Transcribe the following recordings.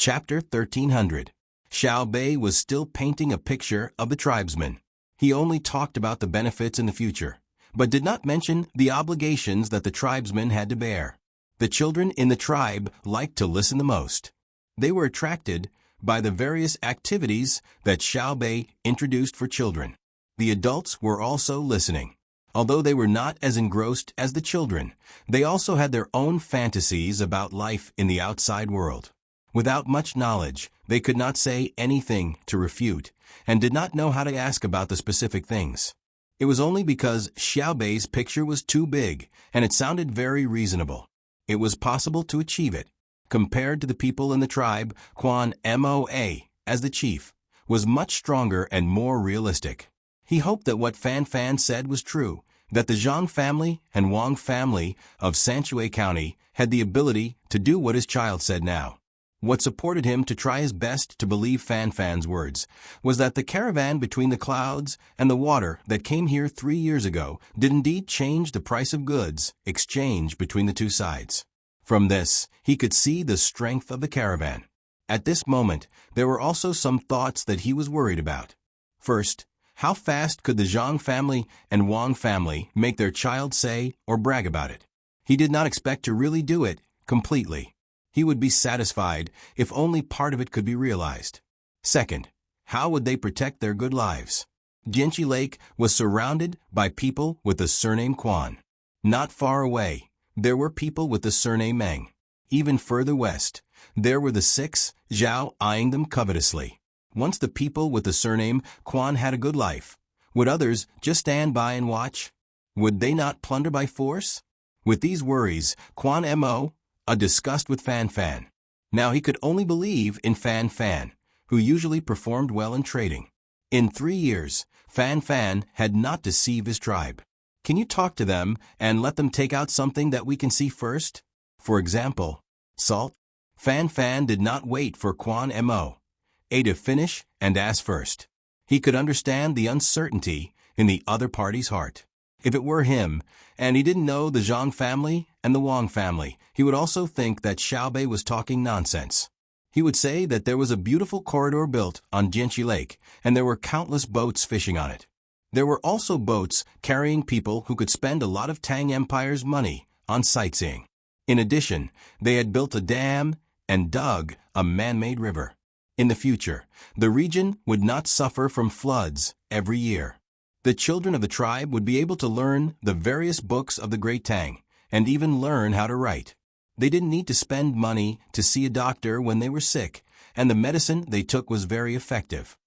Chapter 1300. Xiao Bei was still painting a picture of the tribesmen. He only talked about the benefits in the future, but did not mention the obligations that the tribesmen had to bear. The children in the tribe liked to listen the most. They were attracted by the various activities that Xiao Bei introduced for children. The adults were also listening. Although they were not as engrossed as the children, they also had their own fantasies about life in the outside world. Without much knowledge, they could not say anything to refute, and did not know how to ask about the specific things. It was only because Xiao Bei's picture was too big, and it sounded very reasonable. It was possible to achieve it. Compared to the people in the tribe, Quan Moa, as the chief, was much stronger and more realistic. He hoped that what Fan Fan said was true, that the Zhang family and Wang family of Sanshui County had the ability to do what his child said now. What supported him to try his best to believe Fan Fan's words was that the caravan between the clouds and the water that came here 3 years ago did indeed change the price of goods exchanged between the two sides. From this, he could see the strength of the caravan. At this moment, there were also some thoughts that he was worried about. First, how fast could the Zhang family and Wang family make their child say or brag about it? He did not expect to really do it completely. He would be satisfied if only part of it could be realized. Second, how would they protect their good lives? Jianqi Lake was surrounded by people with the surname Quan. Not far away, there were people with the surname Meng. Even further west, there were the 6, Zhao eyeing them covetously. Once the people with the surname Quan had a good life, would others just stand by and watch? Would they not plunder by force? With these worries, Quan Mo discussed with Fan Fan. Now he could only believe in Fan Fan, who usually performed well in trading. In 3 years, Fan Fan had not deceived his tribe. Can you talk to them and let them take out something that we can see first? For example, salt? Fan Fan did not wait for Quan Mo to finish and ask first. He could understand the uncertainty in the other party's heart. If it were him, and he didn't know the Zhang family and the Wang family, he would also think that Xiao Bei was talking nonsense. He would say that there was a beautiful corridor built on Jianqi Lake, and there were countless boats fishing on it. There were also boats carrying people who could spend a lot of Tang Empire's money on sightseeing. In addition, they had built a dam and dug a man-made river. In the future, the region would not suffer from floods every year. The children of the tribe would be able to learn the various books of the Great Tang, and even learn how to write. They didn't need to spend money to see a doctor when they were sick, and the medicine they took was very effective.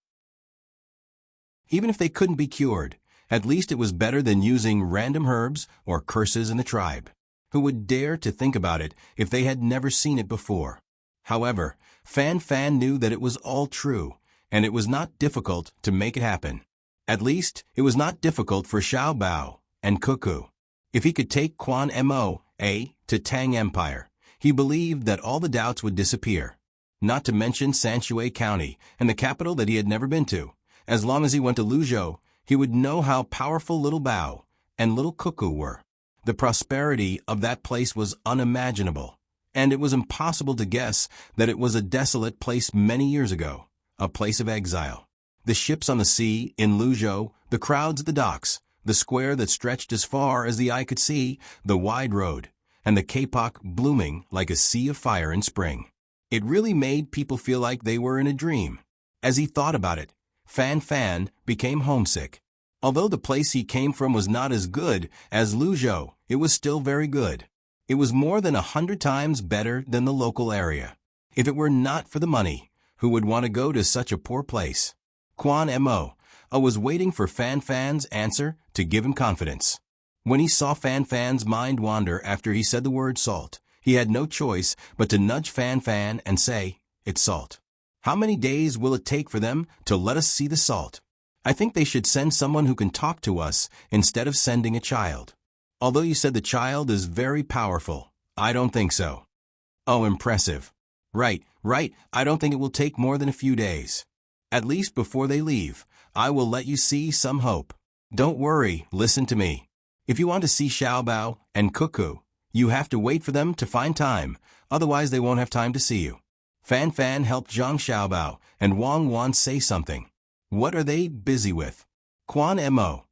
Even if they couldn't be cured, at least it was better than using random herbs or curses in the tribe. Who would dare to think about it if they had never seen it before? However, Fan Fan knew that it was all true, and it was not difficult to make it happen. At least, it was not difficult for Xiao Bao and Cuckoo. If he could take Quan Moa to Tang Empire, he believed that all the doubts would disappear. Not to mention Sanshui County and the capital that he had never been to. As long as he went to Luzhou, he would know how powerful Little Bao and Little Cuckoo were. The prosperity of that place was unimaginable, and it was impossible to guess that it was a desolate place many years ago, a place of exile. The ships on the sea in Luzhou, the crowds at the docks, the square that stretched as far as the eye could see, the wide road, and the kapok blooming like a sea of fire in spring. It really made people feel like they were in a dream. As he thought about it, Fan Fan became homesick. Although the place he came from was not as good as Luzhou, it was still very good. It was more than 100 times better than the local area. If it were not for the money, who would want to go to such a poor place? Quan Moa was waiting for Fan Fan's answer to give him confidence. When he saw Fan Fan's mind wander after he said the word salt, he had no choice but to nudge Fan Fan and say, "It's salt. How many days will it take for them to let us see the salt? I think they should send someone who can talk to us instead of sending a child. Although you said the child is very powerful, I don't think so." "Oh, impressive. Right. I don't think it will take more than a few days. At least before they leave, I will let you see some hope. Don't worry, listen to me. If you want to see Xiao Bao and Cuckoo, you have to wait for them to find time, otherwise they won't have time to see you." Fan Fan helped Zhang Xiaobao and Wang Wan say something. What are they busy with? Quan Mo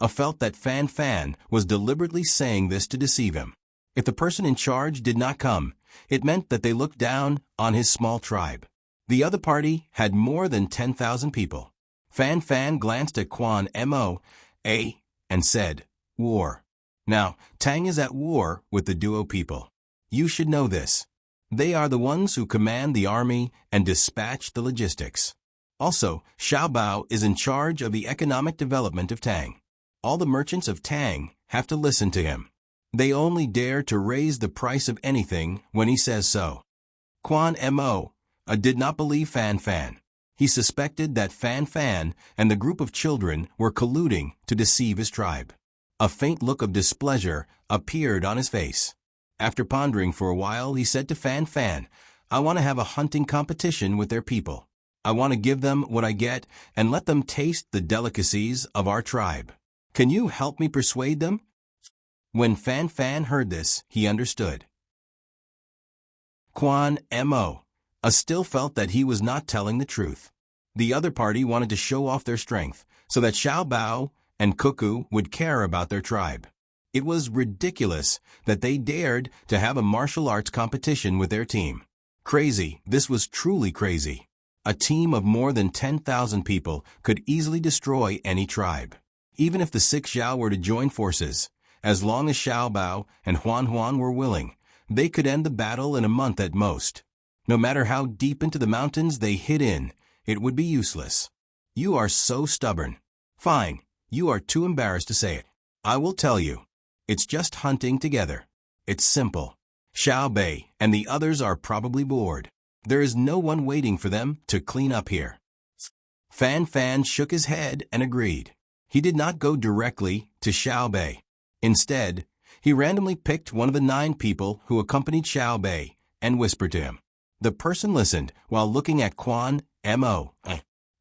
felt that Fan Fan was deliberately saying this to deceive him. If the person in charge did not come, it meant that they looked down on his small tribe. The other party had more than 10,000 people. Fan Fan glanced at Quan Mo and said, "War." Now, Tang is at war with the Duo people. You should know this. They are the ones who command the army and dispatch the logistics. Also, Xiaobao is in charge of the economic development of Tang. All the merchants of Tang have to listen to him. They only dare to raise the price of anything when he says so. Quan Mo did not believe Fan Fan. He suspected that Fan Fan and the group of children were colluding to deceive his tribe. A faint look of displeasure appeared on his face. After pondering for a while, he said to Fan Fan, "I want to have a hunting competition with their people. I want to give them what I get and let them taste the delicacies of our tribe. Can you help me persuade them?" When Fan Fan heard this, he understood. Quan Mo still felt that he was not telling the truth. The other party wanted to show off their strength so that Xiaobao and Cuckoo would care about their tribe. It was ridiculous that they dared to have a martial arts competition with their team. Crazy, this was truly crazy. A team of more than 10,000 people could easily destroy any tribe. Even if the 6 Xiao were to join forces, as long as Xiaobao and Huan were willing, they could end the battle in a month at most. No matter how deep into the mountains they hid in, it would be useless. You are so stubborn. Fine, you are too embarrassed to say it. I will tell you. It's just hunting together. It's simple. Xiao Bei and the others are probably bored. There is no one waiting for them to clean up here. Fan Fan shook his head and agreed. He did not go directly to Xiao Bei. Instead, he randomly picked one of the 9 people who accompanied Xiao Bei and whispered to him. The person listened while looking at Quan Mo.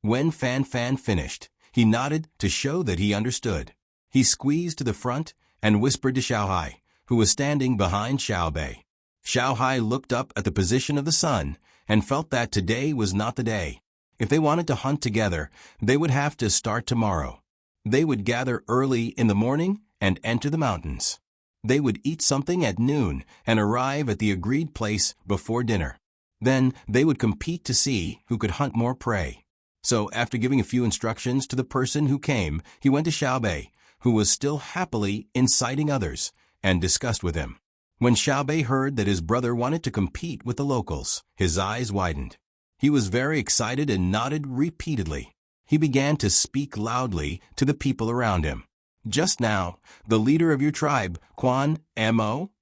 When Fan Fan finished, he nodded to show that he understood. He squeezed to the front and whispered to Xiao Hai, who was standing behind Xiao Bei. Xiao Hai looked up at the position of the sun and felt that today was not the day. If they wanted to hunt together, they would have to start tomorrow. They would gather early in the morning and enter the mountains. They would eat something at noon and arrive at the agreed place before dinner. Then they would compete to see who could hunt more prey. So after giving a few instructions to the person who came, he went to Xiao Bei, who was still happily inciting others, and discussed with him. When Xiao Bei heard that his brother wanted to compete with the locals, his eyes widened. He was very excited and nodded repeatedly. He began to speak loudly to the people around him. Just now, the leader of your tribe, Quan Mo,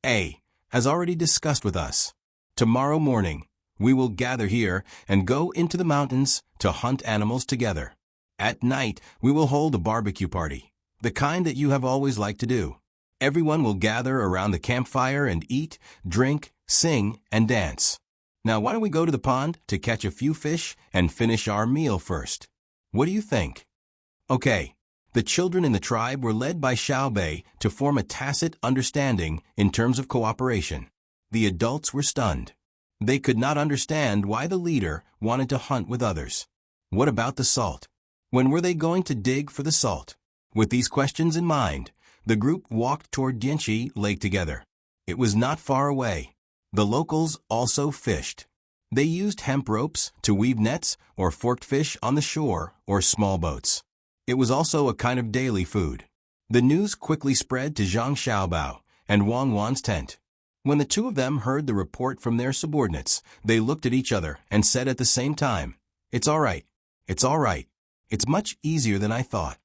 has already discussed with us. Tomorrow morning, we will gather here and go into the mountains to hunt animals together. At night, we will hold a barbecue party, the kind that you have always liked to do. Everyone will gather around the campfire and eat, drink, sing, and dance. Now why don't we go to the pond to catch a few fish and finish our meal first? What do you think? Okay. The children in the tribe were led by Xiao Bei to form a tacit understanding in terms of cooperation. The adults were stunned. They could not understand why the leader wanted to hunt with others. What about the salt? When were they going to dig for the salt? With these questions in mind, the group walked toward Dianxi Lake together. It was not far away. The locals also fished. They used hemp ropes to weave nets or forked fish on the shore or small boats. It was also a kind of daily food. The news quickly spread to Zhang Xiaobao and Wang Wan's tent. When the two of them heard the report from their subordinates, they looked at each other and said at the same time, "It's all right. It's all right. It's much easier than I thought."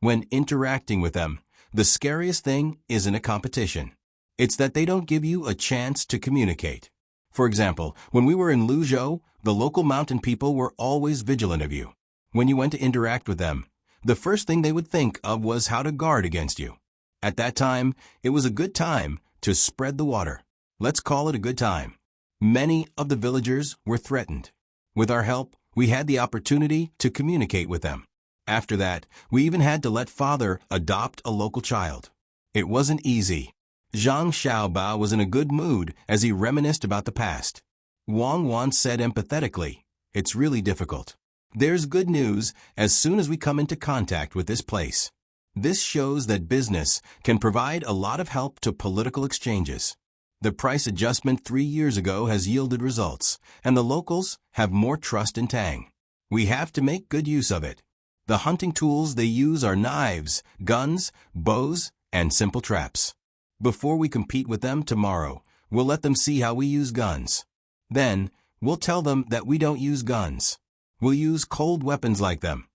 When interacting with them, the scariest thing isn't a competition. It's that they don't give you a chance to communicate. For example, when we were in Luzhou, the local mountain people were always vigilant of you. When you went to interact with them, the first thing they would think of was how to guard against you. At that time, it was a good time to spread the water. Let's call it a good time. Many of the villagers were threatened. With our help, we had the opportunity to communicate with them. After that, we even had to let father adopt a local child. It wasn't easy. Zhang Xiaobao was in a good mood as he reminisced about the past. Wang Wan said empathetically, "It's really difficult. There's good news as soon as we come into contact with this place. This shows that business can provide a lot of help to political exchanges. The price adjustment 3 years ago has yielded results, and the locals have more trust in Tang. We have to make good use of it. The hunting tools they use are knives, guns, bows, and simple traps. Before we compete with them tomorrow, we'll let them see how we use guns. Then, we'll tell them that we don't use guns. We'll use cold weapons like them.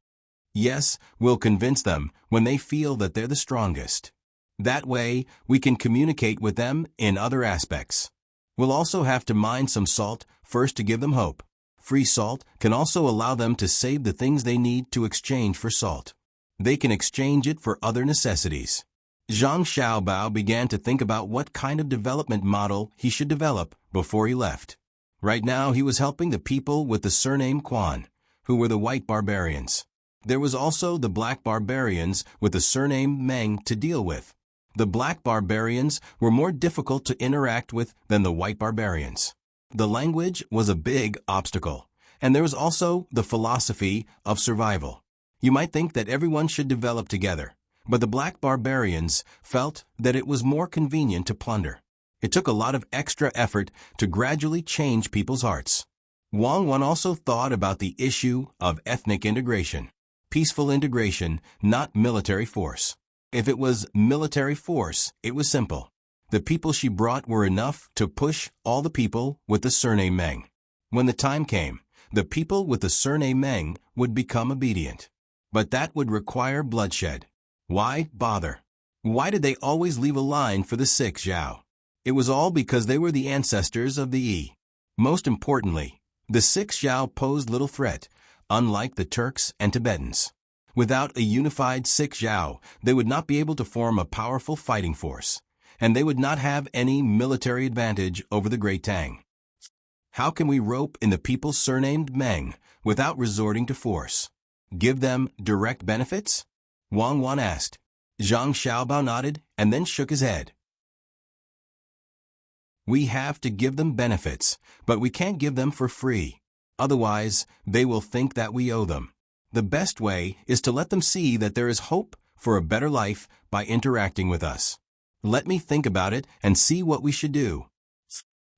Yes, we'll convince them when they feel that they're the strongest. That way, we can communicate with them in other aspects. We'll also have to mine some salt first to give them hope. Free salt can also allow them to save the things they need to exchange for salt. They can exchange it for other necessities." Zhang Xiaobao began to think about what kind of development model he should develop before he left. Right now, he was helping the people with the surname Quan, who were the white barbarians. There was also the black barbarians with the surname Meng to deal with. The black barbarians were more difficult to interact with than the white barbarians. The language was a big obstacle, and there was also the philosophy of survival. You might think that everyone should develop together, but the black barbarians felt that it was more convenient to plunder. It took a lot of extra effort to gradually change people's hearts. Wang Wan also thought about the issue of ethnic integration. Peaceful integration, not military force. If it was military force, it was simple. The people she brought were enough to push all the people with the surname Meng. When the time came, the people with the surname Meng would become obedient. But that would require bloodshed. Why bother? Why did they always leave a line for the 6 Zhao? It was all because they were the ancestors of the Yi. Most importantly, the 6 Zhao posed little threat, unlike the Turks and Tibetans. Without a unified 6 Zhao, they would not be able to form a powerful fighting force, and they would not have any military advantage over the Great Tang. How can we rope in the people surnamed Meng without resorting to force? Give them direct benefits? Wang Wan asked. Zhang Xiaobao nodded and then shook his head. We have to give them benefits, but we can't give them for free. Otherwise, they will think that we owe them. The best way is to let them see that there is hope for a better life by interacting with us. Let me think about it and see what we should do.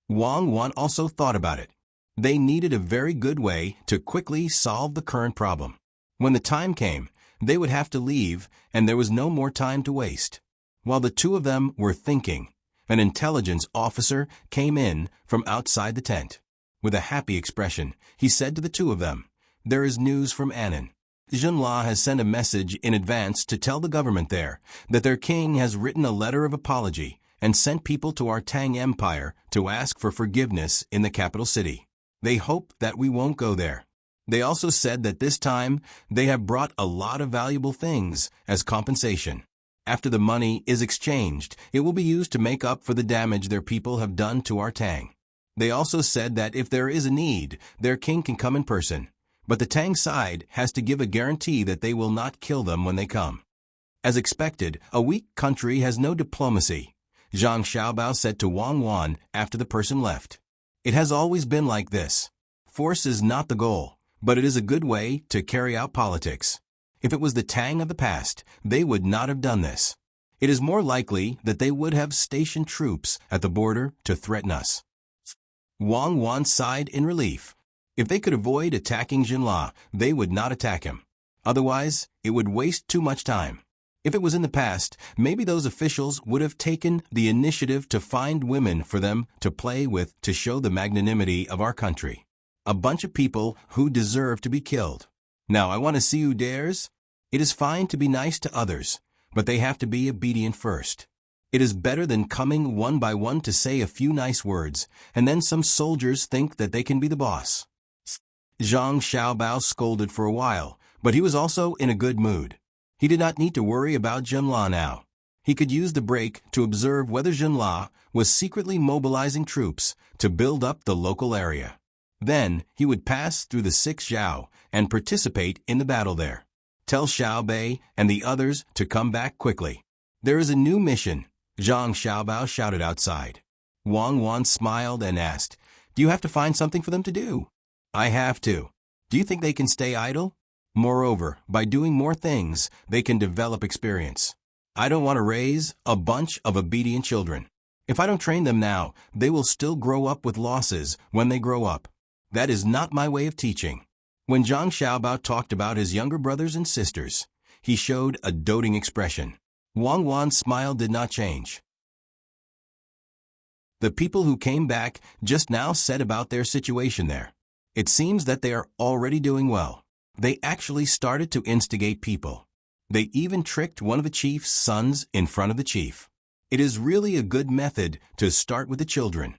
Wang Wan also thought about it. They needed a very good way to quickly solve the current problem. When the time came, they would have to leave, and there was no more time to waste. While the two of them were thinking, an intelligence officer came in from outside the tent. With a happy expression, he said to the two of them, "There is news from Annan. Junla has sent a message in advance to tell the government there that their king has written a letter of apology and sent people to our Tang Empire to ask for forgiveness in the capital city. They hope that we won't go there. They also said that this time they have brought a lot of valuable things as compensation. After the money is exchanged, it will be used to make up for the damage their people have done to our Tang. They also said that if there is a need, their king can come in person, but the Tang side has to give a guarantee that they will not kill them when they come." As expected, a weak country has no diplomacy, Zhang Xiaobao said to Wang Wan after the person left. It has always been like this. Force is not the goal, but it is a good way to carry out politics. If it was the Tang of the past, they would not have done this. It is more likely that they would have stationed troops at the border to threaten us. Wang Wan sighed in relief. If they could avoid attacking Junla, they would not attack him. Otherwise, it would waste too much time. If it was in the past, maybe those officials would have taken the initiative to find women for them to play with to show the magnanimity of our country. A bunch of people who deserve to be killed. Now I want to see who dares. It is fine to be nice to others, but they have to be obedient first. It is better than coming one by one to say a few nice words, and then some soldiers think that they can be the boss. Zhang Xiaobao scolded for a while, but he was also in a good mood. He did not need to worry about Junla now. He could use the break to observe whether Junla was secretly mobilizing troops to build up the local area. Then he would pass through the 6 Zhao and participate in the battle there. Tell Xiao Bei and the others to come back quickly. There is a new mission. Zhang Xiaobao shouted outside. Wang Wan smiled and asked, "Do you have to find something for them to do?" "I have to." "Do you think they can stay idle?" "Moreover, by doing more things, they can develop experience. I don't want to raise a bunch of obedient children. If I don't train them now, they will still grow up with losses when they grow up. That is not my way of teaching." When Zhang Xiaobao talked about his younger brothers and sisters, he showed a doting expression. Wang Wan's smile did not change. The people who came back just now said about their situation there. It seems that they are already doing well. They actually started to instigate people. They even tricked one of the chief's sons in front of the chief. It is really a good method to start with the children.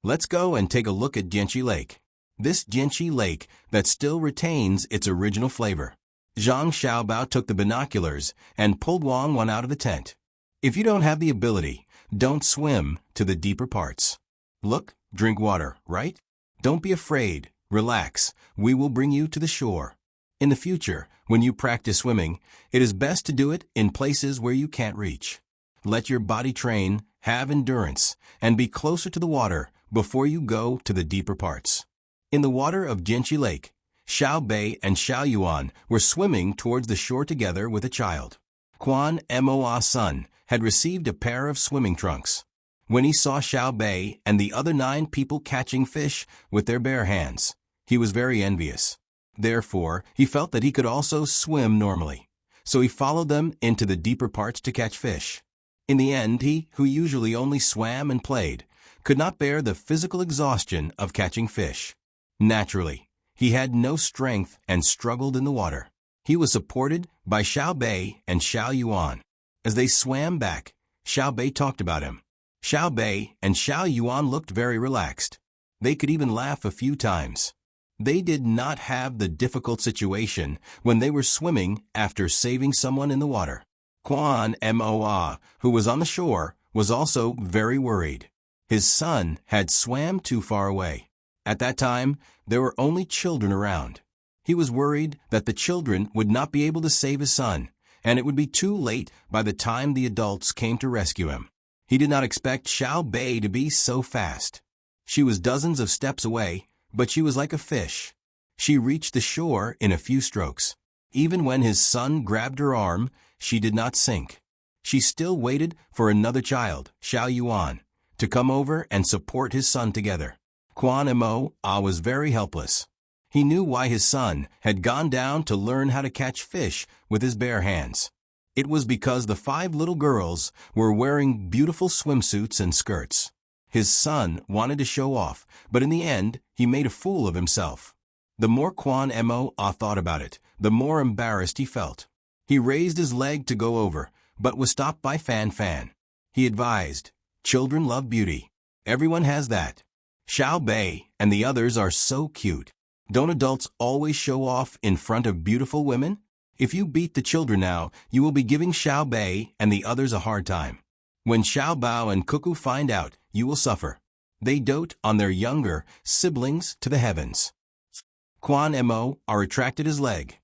Let's go and take a look at Jianqi Lake. This Jianqi Lake that still retains its original flavor. Zhang Xiaobao took the binoculars and pulled Wang Wan out of the tent. If you don't have the ability, don't swim to the deeper parts. Look, drink water, right? Don't be afraid, relax, we will bring you to the shore. In the future, when you practice swimming, it is best to do it in places where you can't reach. Let your body train, have endurance, and be closer to the water before you go to the deeper parts. In the water of Jianqi Lake, Xiao Bei and Xiao Yuan were swimming towards the shore together with a child. Quan Moa's son had received a pair of swimming trunks. When he saw Xiao Bei and the other 9 people catching fish with their bare hands, he was very envious. Therefore, he felt that he could also swim normally. So he followed them into the deeper parts to catch fish. In the end, he, who usually only swam and played, could not bear the physical exhaustion of catching fish. Naturally, he had no strength and struggled in the water. He was supported by Xiao Bei and Xiao Yuan. As they swam back, Xiao Bei talked about him. Xiao Bei and Xiao Yuan looked very relaxed. They could even laugh a few times. They did not have the difficult situation when they were swimming after saving someone in the water. Quan Moa, who was on the shore, was also very worried. His son had swam too far away. At that time, there were only children around. He was worried that the children would not be able to save his son, and it would be too late by the time the adults came to rescue him. He did not expect Xiao Bei to be so fast. She was dozens of steps away, but she was like a fish. She reached the shore in a few strokes. Even when his son grabbed her arm, she did not sink. She still waited for another child, Xiao Yuan, to come over and support his son together. Quan Moa was very helpless. He knew why his son had gone down to learn how to catch fish with his bare hands. It was because the 5 little girls were wearing beautiful swimsuits and skirts. His son wanted to show off, but in the end, he made a fool of himself. The more Quan Moa thought about it, the more embarrassed he felt. He raised his leg to go over, but was stopped by Fan Fan. He advised, "Children love beauty. Everyone has that. Xiao Bei and the others are so cute. Don't adults always show off in front of beautiful women? If you beat the children now, you will be giving Xiao Bei and the others a hard time. When Xiao Bao and Cuckoo find out, you will suffer. They dote on their younger siblings to the heavens." Quan Moa retracted his leg.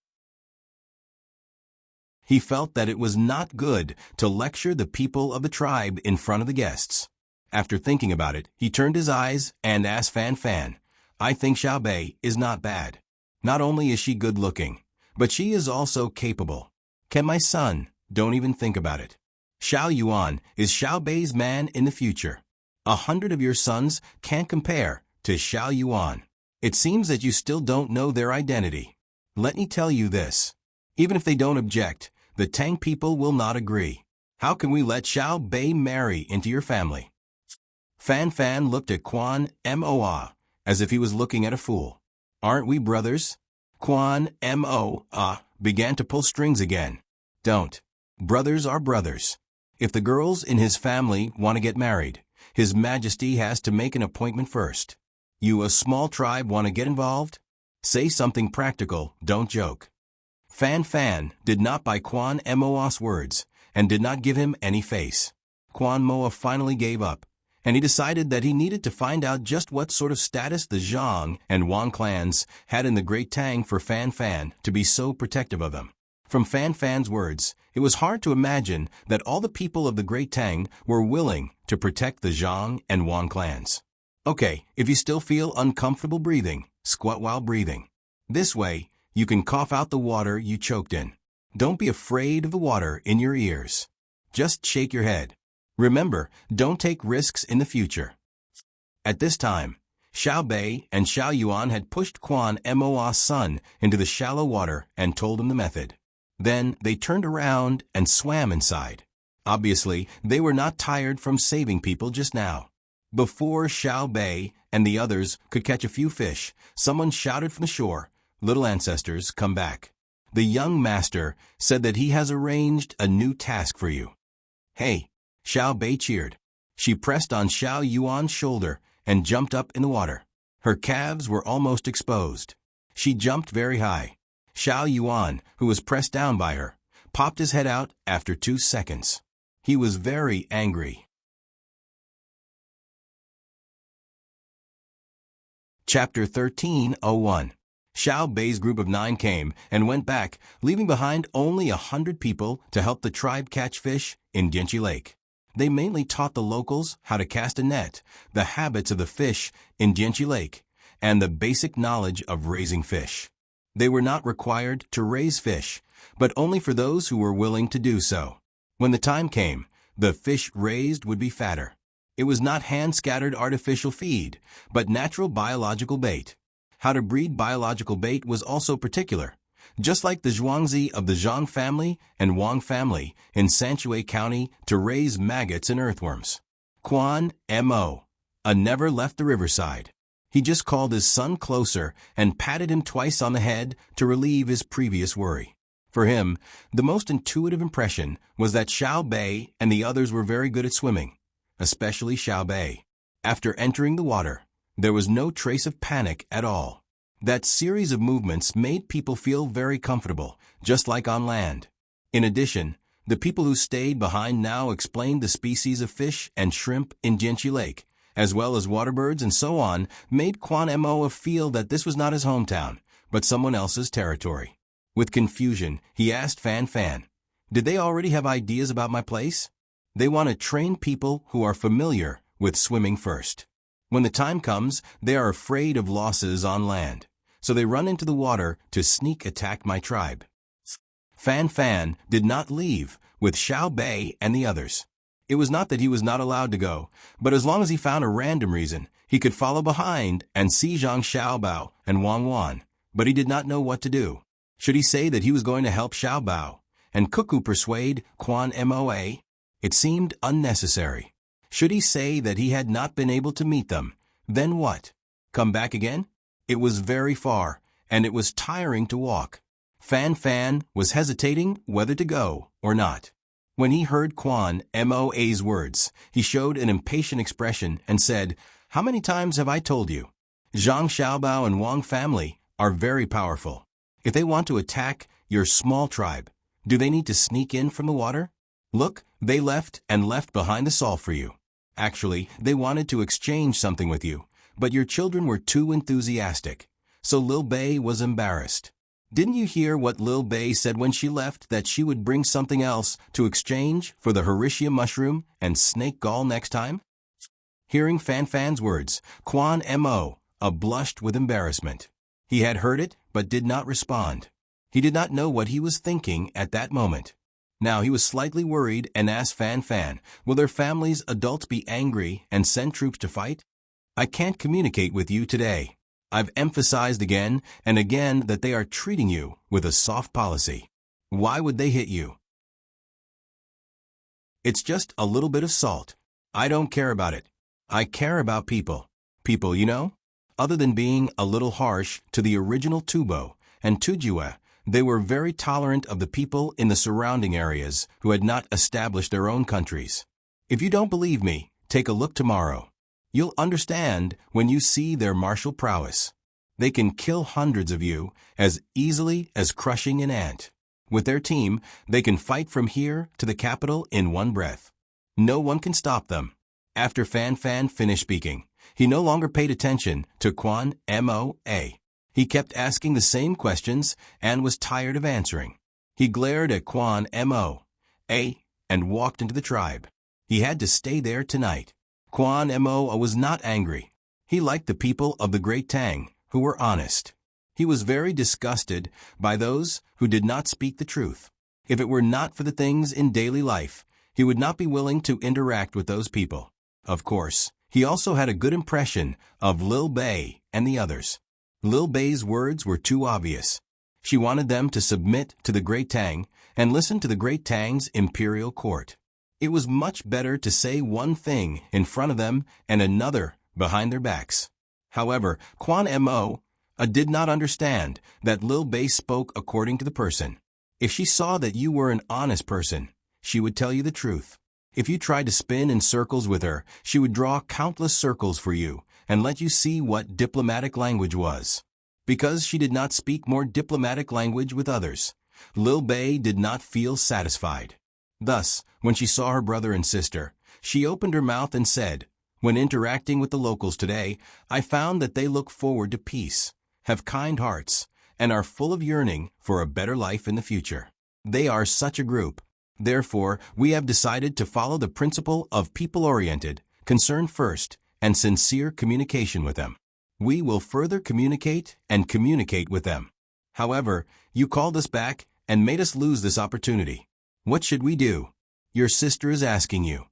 He felt that it was not good to lecture the people of the tribe in front of the guests. After thinking about it, he turned his eyes and asked Fan Fan, "I think Xiao Bei is not bad. Not only is she good-looking, but she is also capable. Can my son? Don't even think about it. Xiao Yuan is Xiao Bei's man in the future. 100 of your sons can't compare to Xiao Yuan. It seems that you still don't know their identity. Let me tell you this. Even if they don't object, the Tang people will not agree. How can we let Xiao Bei marry into your family?" Fan Fan looked at Quan Moa as if he was looking at a fool. "Aren't we brothers?" Quan Moa began to pull strings again. "Don't. Brothers are brothers. If the girls in his family want to get married, His Majesty has to make an appointment first. You, a small tribe, want to get involved? Say something practical, don't joke." Fan Fan did not buy Quan Moa's words and did not give him any face. Quan Moa finally gave up, and he decided that he needed to find out just what sort of status the Zhang and Wang clans had in the Great Tang for Fan Fan to be so protective of them. From Fan Fan's words, it was hard to imagine that all the people of the Great Tang were willing to protect the Zhang and Wang clans. Okay, if you still feel uncomfortable breathing, squat while breathing. This way, you can cough out the water you choked in. Don't be afraid of the water in your ears. Just shake your head. Remember, don't take risks in the future. At this time, Xiao Bei and Xiao Yuan had pushed Quan Mo's son into the shallow water and told him the method. Then they turned around and swam inside. Obviously, they were not tired from saving people just now. Before Xiao Bei and the others could catch a few fish, someone shouted from the shore, "Little ancestors, come back." The young master said that he has arranged a new task for you. Hey, Xiao Bei cheered. She pressed on Xiao Yuan's shoulder and jumped up in the water. Her calves were almost exposed. She jumped very high. Xiao Yuan, who was pressed down by her, popped his head out after 2 seconds. He was very angry. Chapter 13:01. Xiao Bei's group of 9 came and went back, leaving behind only 100 people to help the tribe catch fish in Dianchi Lake. They mainly taught the locals how to cast a net, the habits of the fish in Dianchi Lake, and the basic knowledge of raising fish. They were not required to raise fish, but only for those who were willing to do so. When the time came, the fish raised would be fatter. It was not hand-scattered artificial feed, but natural biological bait. How to breed biological bait was also particular. Just like the Zhuangzi of the Zhang family and Wang family in Sanshui County to raise maggots and earthworms. Quan Mo never left the riverside. He just called his son closer and patted him twice on the head to relieve his previous worry. For him, the most intuitive impression was that Xiao Bei and the others were very good at swimming, especially Xiao Bei. After entering the water, there was no trace of panic at all. That series of movements made people feel very comfortable, just like on land. In addition, the people who stayed behind now explained the species of fish and shrimp in Dianchi Lake, as well as water birds and so on, made Quan Mo feel that this was not his hometown, but someone else's territory. With confusion, he asked Fan Fan, "Did they already have ideas about my place?" They want to train people who are familiar with swimming first. When the time comes, they are afraid of losses on land, so they run into the water to sneak attack my tribe. Fan Fan did not leave with Xiao Bei and the others. It was not that he was not allowed to go, but as long as he found a random reason, he could follow behind and see Zhang Xiaobao and Wang Wan, but he did not know what to do. Should he say that he was going to help Xiaobao and Cuckoo persuade Quan Moa? It seemed unnecessary. Should he say that he had not been able to meet them? Then what? Come back again? It was very far, and it was tiring to walk. Fan Fan was hesitating whether to go or not. When he heard Quan Moa's words, he showed an impatient expression and said, "How many times have I told you? Zhang Xiaobao and Wang family are very powerful. If they want to attack your small tribe, do they need to sneak in from the water? Look, they left and left behind the salt for you. Actually, they wanted to exchange something with you, but your children were too enthusiastic, so Lil Bei was embarrassed. Didn't you hear what Lil Bei said when she left, that she would bring something else to exchange for the Horatia mushroom and snake gall next time?" Hearing Fan Fan's words, Quan Mo blushed with embarrassment. He had heard it, but did not respond. He did not know what he was thinking at that moment. Now he was slightly worried and asked Fan Fan, "Will their families' adults be angry and send troops to fight? I can't communicate with you today. I've emphasized again and again that they are treating you with a soft policy. Why would they hit you? It's just a little bit of salt. I don't care about it. I care about people. People, you know? Other than being a little harsh to the original Tubo and Tujua, they were very tolerant of the people in the surrounding areas who had not established their own countries. If you don't believe me, take a look tomorrow. You'll understand when you see their martial prowess. They can kill hundreds of you as easily as crushing an ant. With their team, they can fight from here to the capital in one breath. No one can stop them." After Fan Fan finished speaking, he no longer paid attention to Quan Moa. He kept asking the same questions and was tired of answering. He glared at Quan Mo, and walked into the tribe. He had to stay there tonight. Quan Mo was not angry. He liked the people of the great Tang, who were honest. He was very disgusted by those who did not speak the truth. If it were not for the things in daily life, he would not be willing to interact with those people. Of course, he also had a good impression of Lil Bei and the others. Lil Bei's words were too obvious. She wanted them to submit to the great Tang and listen to the great Tang's imperial court. It was much better to say one thing in front of them and another behind their backs. However, Quan Mo did not understand that Lil Bei spoke according to the person. If she saw that you were an honest person, she would tell you the truth. If you tried to spin in circles with her, she would draw countless circles for you and let you see what diplomatic language was. Because she did not speak more diplomatic language with others, Lil Bei did not feel satisfied. Thus, when she saw her brother and sister, she opened her mouth and said, "When interacting with the locals today, I found that they look forward to peace, have kind hearts, and are full of yearning for a better life in the future. They are such a group. Therefore, we have decided to follow the principle of people-oriented, concern first, and sincere communication with them. We will further communicate with them. However, you called us back and made us lose this opportunity. What should we do? Your sister is asking you."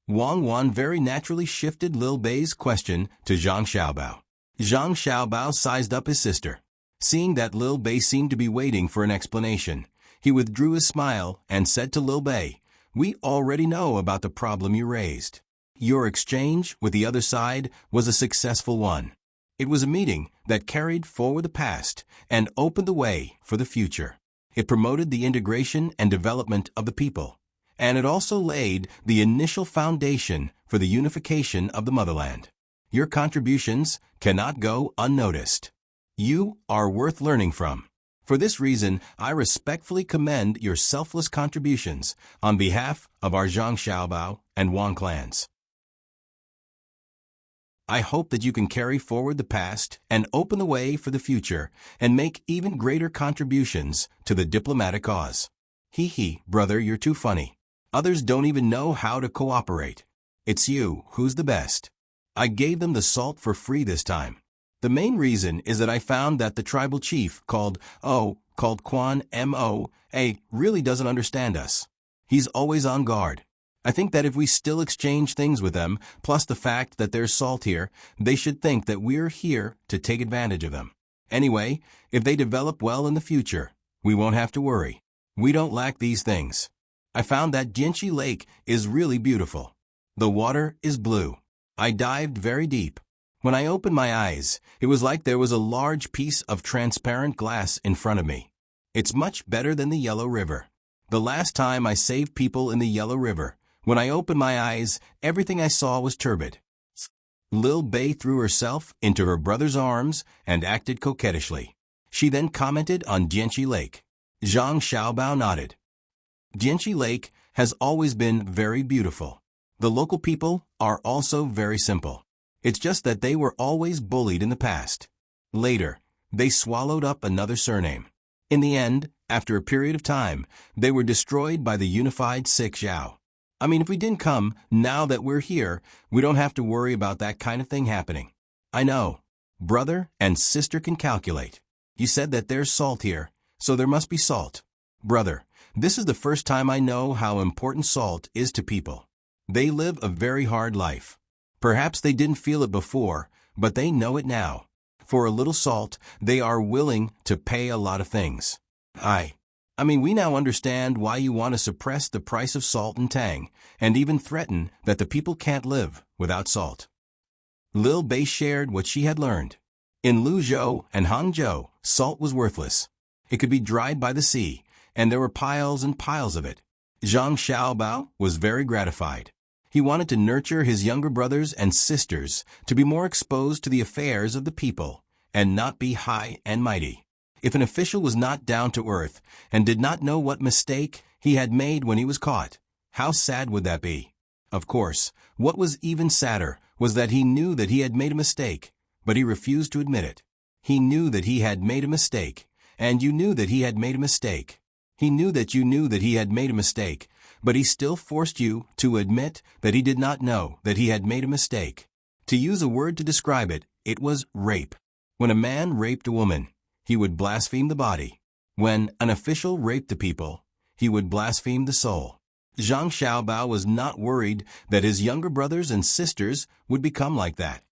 Wang Wan very naturally shifted Lil Bei's question to Zhang Xiaobao. Zhang Xiaobao sized up his sister. Seeing that Lil Bei seemed to be waiting for an explanation, he withdrew his smile and said to Lil Bei, "We already know about the problem you raised. Your exchange with the other side was a successful one. It was a meeting that carried forward the past and opened the way for the future. It promoted the integration and development of the people, and it also laid the initial foundation for the unification of the motherland. Your contributions cannot go unnoticed. You are worth learning from. For this reason, I respectfully commend your selfless contributions on behalf of our Zhang Xiaobao and Wang clans. I hope that you can carry forward the past and open the way for the future and make even greater contributions to the diplomatic cause. Hee, brother, you're too funny. Others don't even know how to cooperate. It's you who's the best. I gave them the salt for free this time. The main reason is that I found that the tribal chief called Quan Mo, really doesn't understand us. He's always on guard. I think that if we still exchange things with them, plus the fact that there's salt here, they should think that we're here to take advantage of them. Anyway, if they develop well in the future, we won't have to worry. We don't lack these things. I found that Jianxi Lake is really beautiful. The water is blue. I dived very deep. When I opened my eyes, it was like there was a large piece of transparent glass in front of me. It's much better than the Yellow River. The last time I saved people in the Yellow River, when I opened my eyes, everything I saw was turbid." Lil Bei threw herself into her brother's arms and acted coquettishly. She then commented on Jianxi Lake. Zhang Xiaobao nodded. Jianxi Lake has always been very beautiful. The local people are also very simple. It's just that they were always bullied in the past. Later, they swallowed up another surname. In the end, after a period of time, they were destroyed by the unified Six Zhao. I mean, if we didn't come, now that we're here, we don't have to worry about that kind of thing happening. I know. Brother and sister can calculate. You said that there's salt here, so there must be salt. Brother, this is the first time I know how important salt is to people. They live a very hard life. Perhaps they didn't feel it before, but they know it now. For a little salt, they are willing to pay a lot of things. I mean, we now understand why you want to suppress the price of salt in Tang, and even threaten that the people can't live without salt. Lil Bei shared what she had learned. In Luzhou and Hangzhou, salt was worthless. It could be dried by the sea, and there were piles and piles of it. Zhang Xiaobao was very gratified. He wanted to nurture his younger brothers and sisters to be more exposed to the affairs of the people, and not be high and mighty. If an official was not down to earth and did not know what mistake he had made when he was caught, how sad would that be? Of course, what was even sadder was that he knew that he had made a mistake, but he refused to admit it. He knew that he had made a mistake, and you knew that he had made a mistake. He knew that he had made a mistake, but he still forced you to admit that he did not know that he had made a mistake. To use a word to describe it, it was rape. When a man raped a woman, he would blaspheme the body. When an official raped the people, he would blaspheme the soul. Zhang Xiaobao was not worried that his younger brothers and sisters would become like that.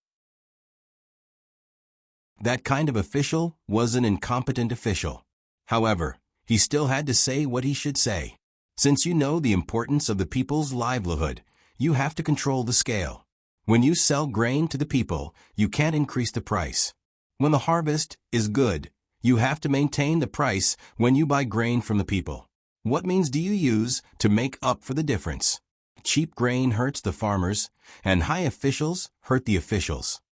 That kind of official was an incompetent official. However, he still had to say what he should say. Since you know the importance of the people's livelihood, you have to control the scale. When you sell grain to the people, you can't increase the price. When the harvest is good, you have to maintain the price when you buy grain from the people. What means do you use to make up for the difference? Cheap grain hurts the farmers, and high officials hurt the officials.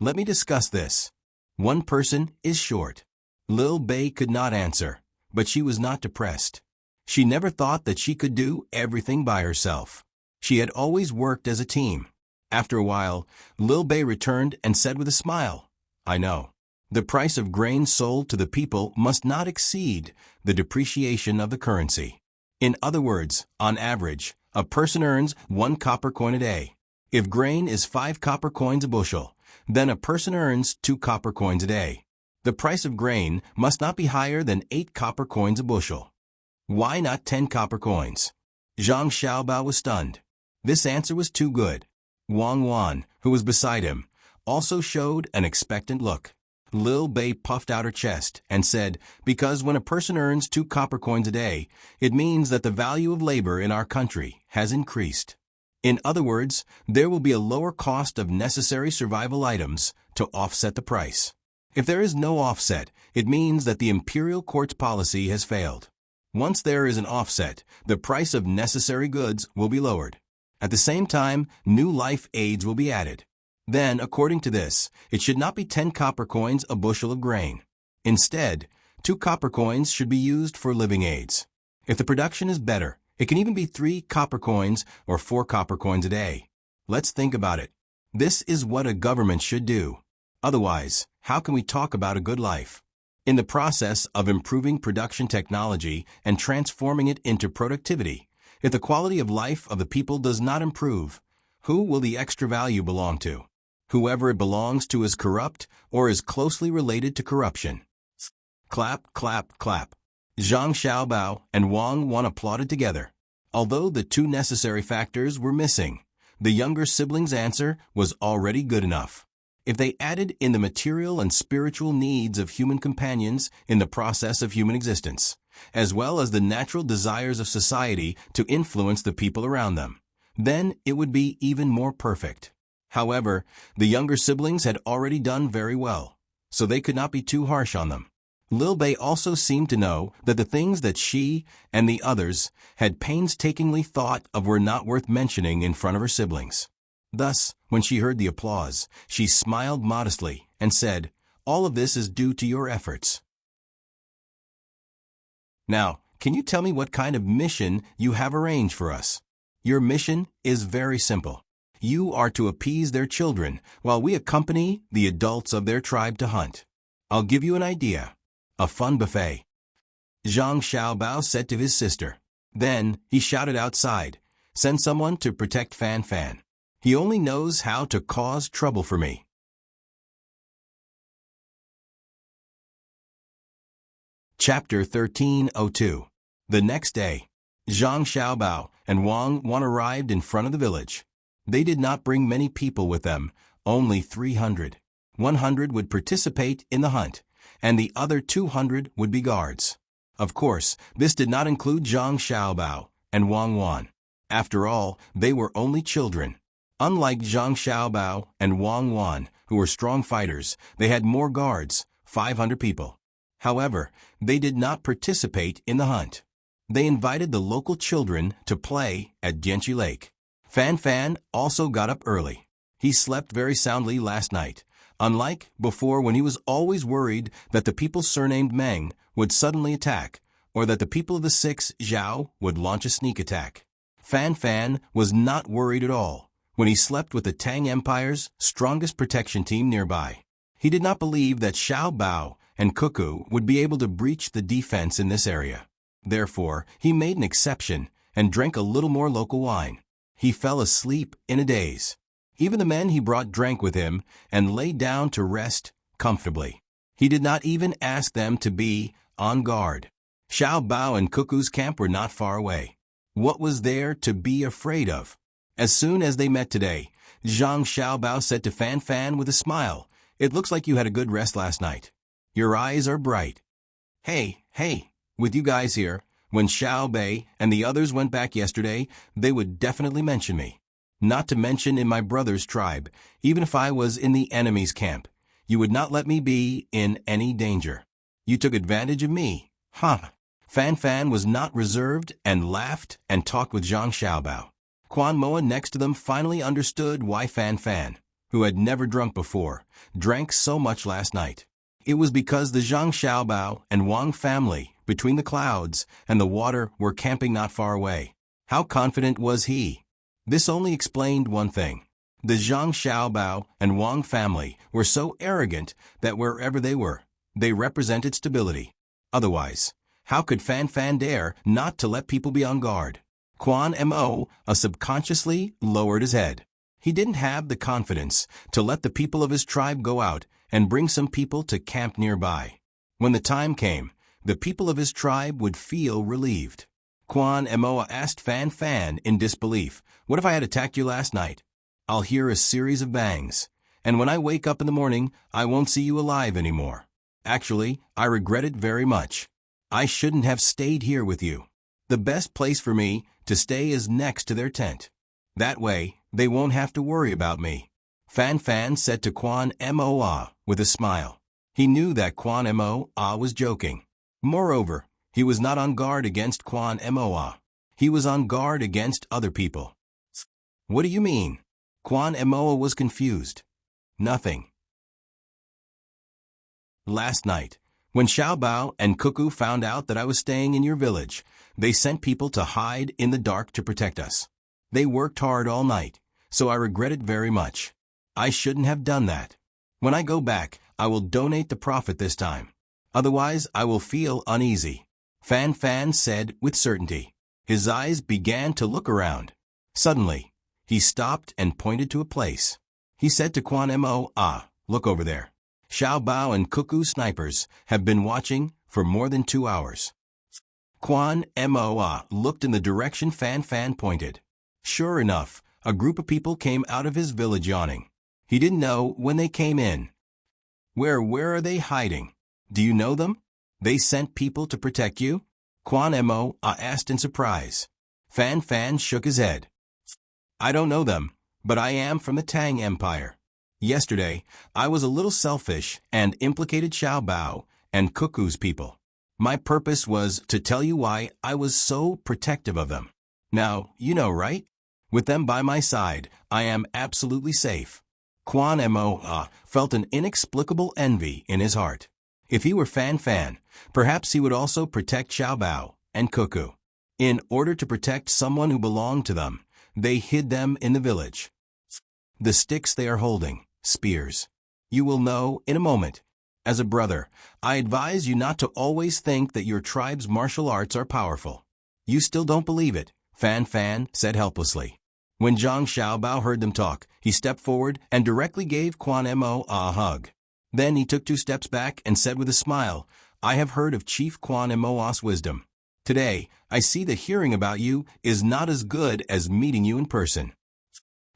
Let me discuss this. One person is short. Lil Bei could not answer, but she was not depressed. She never thought that she could do everything by herself. She had always worked as a team. After a while, Lil Bei returned and said with a smile, "I know. The price of grain sold to the people must not exceed the depreciation of the currency. In other words, on average, a person earns 1 copper coin a day. If grain is 5 copper coins a bushel, then a person earns 2 copper coins a day. The price of grain must not be higher than 8 copper coins a bushel. Why not 10 copper coins?" Zhang Xiaobao was stunned. This answer was too good. Wang Wan, who was beside him, also showed an expectant look. Lil Bei puffed out her chest and said, "Because when a person earns 2 copper coins a day, it means that the value of labor in our country has increased. In other words, there will be a lower cost of necessary survival items to offset the price. If there is no offset, it means that the imperial court's policy has failed. Once there is an offset, the price of necessary goods will be lowered. At the same time, new life aids will be added. Then, according to this, it should not be 10 copper coins a bushel of grain. Instead, 2 copper coins should be used for living aids. If the production is better, it can even be 3 copper coins or 4 copper coins a day. Let's think about it. This is what a government should do. Otherwise, how can we talk about a good life? In the process of improving production technology and transforming it into productivity, if the quality of life of the people does not improve, who will the extra value belong to? Whoever it belongs to is corrupt or is closely related to corruption. Clap, clap, clap. Zhang Xiaobao and Wang Wan applauded together. Although the 2 necessary factors were missing, the younger sibling's answer was already good enough. If they added in the material and spiritual needs of human companions in the process of human existence, as well as the natural desires of society to influence the people around them, then it would be even more perfect. However, the younger siblings had already done very well, so they could not be too harsh on them. Lil Bei also seemed to know that the things that she and the others had painstakingly thought of were not worth mentioning in front of her siblings. Thus, when she heard the applause, she smiled modestly and said, "All of this is due to your efforts." Now, can you tell me what kind of mission you have arranged for us? Your mission is very simple. You are to appease their children while we accompany the adults of their tribe to hunt. I'll give you an idea. A fun buffet. Zhang Xiaobao said to his sister. Then, he shouted outside, "Send someone to protect Fan Fan. He only knows how to cause trouble for me." Chapter 13:02. The next day, Zhang Xiaobao and Wang Wan arrived in front of the village. They did not bring many people with them, only 300. 100 would participate in the hunt, and the other 200 would be guards. Of course, this did not include Zhang Xiaobao and Wang Wan. After all, they were only children. Unlike Zhang Xiaobao and Wang Wan, who were strong fighters, they had more guards, 500 people. However, they did not participate in the hunt. They invited the local children to play at Dianqi Lake. Fan Fan also got up early. He slept very soundly last night, unlike before when he was always worried that the people surnamed Meng would suddenly attack, or that the people of the 6 Zhao would launch a sneak attack. Fan Fan was not worried at all when he slept with the Tang Empire's strongest protection team nearby. He did not believe that Xiao Bao and Cuckoo would be able to breach the defense in this area. Therefore, he made an exception and drank a little more local wine. He fell asleep in a daze. Even the men he brought drank with him and lay down to rest comfortably. He did not even ask them to be on guard. Xiao Bao and Cuckoo's camp were not far away. What was there to be afraid of? As soon as they met today, Zhang Xiaobao said to Fan Fan with a smile, "It looks like you had a good rest last night. Your eyes are bright." Hey, with you guys here, when Xiao Bei and the others went back yesterday, they would definitely mention me. Not to mention in my brother's tribe, even if I was in the enemy's camp, you would not let me be in any danger. You took advantage of me, huh? Fan Fan was not reserved and laughed and talked with Zhang Xiaobao. Quan Moa next to them finally understood why Fan Fan, who had never drunk before, drank so much last night. It was because the Zhang Xiaobao and Wang family, between the clouds and the water, were camping not far away. How confident was he? This only explained one thing. The Zhang Xiaobao and Wang family were so arrogant that wherever they were, they represented stability. Otherwise, how could Fan Fan dare not to let people be on guard? Quan Mo subconsciously lowered his head. He didn't have the confidence to let the people of his tribe go out and bring some people to camp nearby. When the time came, the people of his tribe would feel relieved. Quan Mo asked Fan Fan in disbelief, "What if I had attacked you last night? I'll hear a series of bangs, and when I wake up in the morning, I won't see you alive anymore. Actually, I regret it very much. I shouldn't have stayed here with you. The best place for me to stay is next to their tent. That way, they won't have to worry about me." Fan Fan said to Quan Mo with a smile. He knew that Quan Mo was joking. Moreover, he was not on guard against Quan Mo. He was on guard against other people. "What do you mean?" Quan Mo was confused. "Nothing." Last night, when Xiao Bao and Cuckoo found out that I was staying in your village, they sent people to hide in the dark to protect us. They worked hard all night, so I regret it very much. I shouldn't have done that. When I go back, I will donate the profit this time. Otherwise, I will feel uneasy," Fan Fan said with certainty. His eyes began to look around. Suddenly, he stopped and pointed to a place. He said to Quan Mo, "Look over there. Xiao Bao and Cuckoo snipers have been watching for more than 2 hours." Quan Mo looked in the direction Fan Fan pointed. Sure enough, a group of people came out of his village yawning. He didn't know when they came in. Where are they hiding? Do you know them? They sent people to protect you?" Quan Mo asked in surprise. Fan Fan shook his head. "I don't know them, but I am from the Tang Empire. Yesterday, I was a little selfish and implicated Xiao Bao and Cuckoo's people. My purpose was to tell you why I was so protective of them. Now, you know, right? With them by my side, I am absolutely safe." Quan Mo felt an inexplicable envy in his heart. If he were Fan Fan, perhaps he would also protect Xiao Bao and Cuckoo. In order to protect someone who belonged to them, they hid them in the village. The sticks they are holding, spears. You will know in a moment. As a brother, I advise you not to always think that your tribe's martial arts are powerful. You still don't believe it, Fan Fan said helplessly. When Zhang Xiaobao heard them talk, he stepped forward and directly gave Quan Mo a hug. Then he took 2 steps back and said with a smile, "I have heard of Chief Quan Mo's wisdom. Today, I see that hearing about you is not as good as meeting you in person."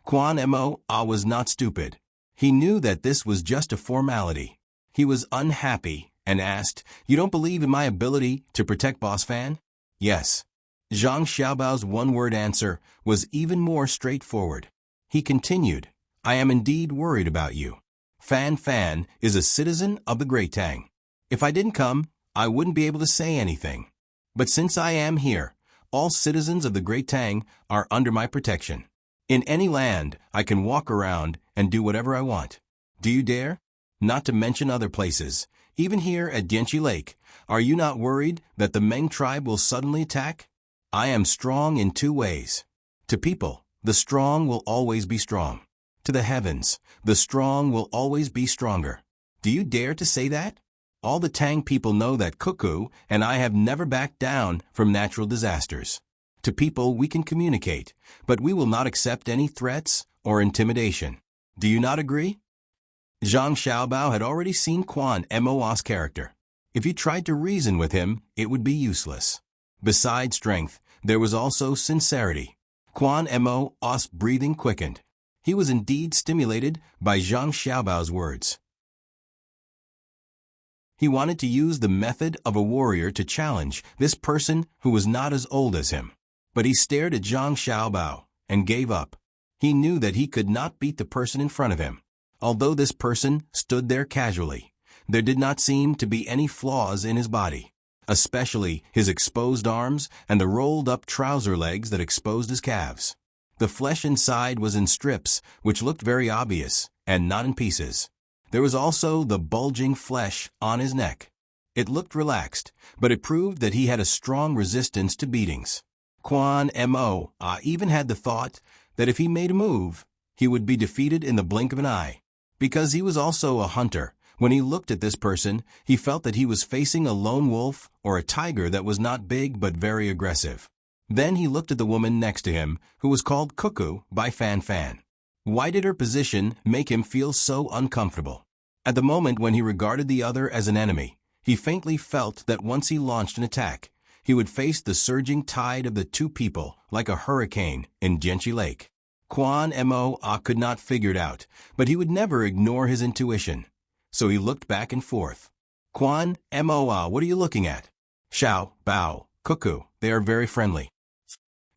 Quan Mo was not stupid. He knew that this was just a formality. He was unhappy and asked, "You don't believe in my ability to protect Boss Fan?" "Yes." Zhang Xiaobao's one-word answer was even more straightforward. He continued, "I am indeed worried about you. Fan Fan is a citizen of the Great Tang. If I didn't come, I wouldn't be able to say anything. But since I am here, all citizens of the Great Tang are under my protection. In any land, I can walk around and do whatever I want. Do you dare? Not to mention other places. Even here at Dianchi Lake, are you not worried that the Meng tribe will suddenly attack? I am strong in 2 ways. To people, the strong will always be strong. To the heavens, the strong will always be stronger. Do you dare to say that?" All the Tang people know that Cuckoo and I have never backed down from natural disasters. To people we can communicate, but we will not accept any threats or intimidation. Do you not agree? Zhang Xiaobao had already seen Quan Mo's character. If you tried to reason with him, it would be useless. Besides strength, there was also sincerity. Quan Mo's breathing quickened. He was indeed stimulated by Zhang Xiaobao's words. He wanted to use the method of a warrior to challenge this person who was not as old as him. But he stared at Zhang Xiaobao and gave up. He knew that he could not beat the person in front of him. Although this person stood there casually, there did not seem to be any flaws in his body, especially his exposed arms and the rolled-up trouser legs that exposed his calves. The flesh inside was in strips, which looked very obvious, and not in pieces. There was also the bulging flesh on his neck. It looked relaxed, but it proved that he had a strong resistance to beatings. Quan Mo even had the thought that if he made a move, he would be defeated in the blink of an eye. Because he was also a hunter, when he looked at this person, he felt that he was facing a lone wolf or a tiger that was not big but very aggressive. Then he looked at the woman next to him, who was called Cuckoo by Fan Fan. Why did her position make him feel so uncomfortable? At the moment when he regarded the other as an enemy, he faintly felt that once he launched an attack, he would face the surging tide of the two people like a hurricane in Genchi Lake. Quan Mo could not figure it out, but he would never ignore his intuition. So he looked back and forth. Quan Mo, what are you looking at? Xiao, Bao, Cuckoo, they are very friendly.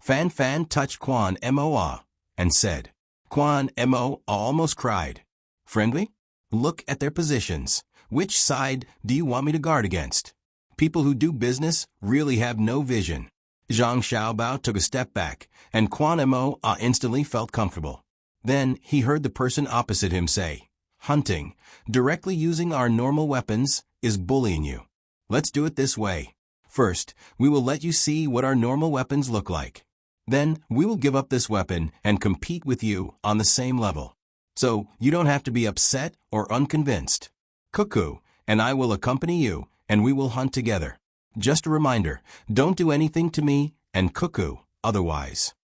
Fan Fan touched Quan Mo and said. Quan Mo almost cried. Friendly? Look at their positions. Which side do you want me to guard against? People who do business really have no vision. Zhang Xiaobao took a step back, and Quan Mo instantly felt comfortable. Then he heard the person opposite him say, Hunting, directly using our normal weapons, is bullying you. Let's do it this way. First, we will let you see what our normal weapons look like. Then, we will give up this weapon and compete with you on the same level. So, you don't have to be upset or unconvinced. Cuckoo and I will accompany you, and we will hunt together. Just a reminder, don't do anything to me and Cuckoo otherwise.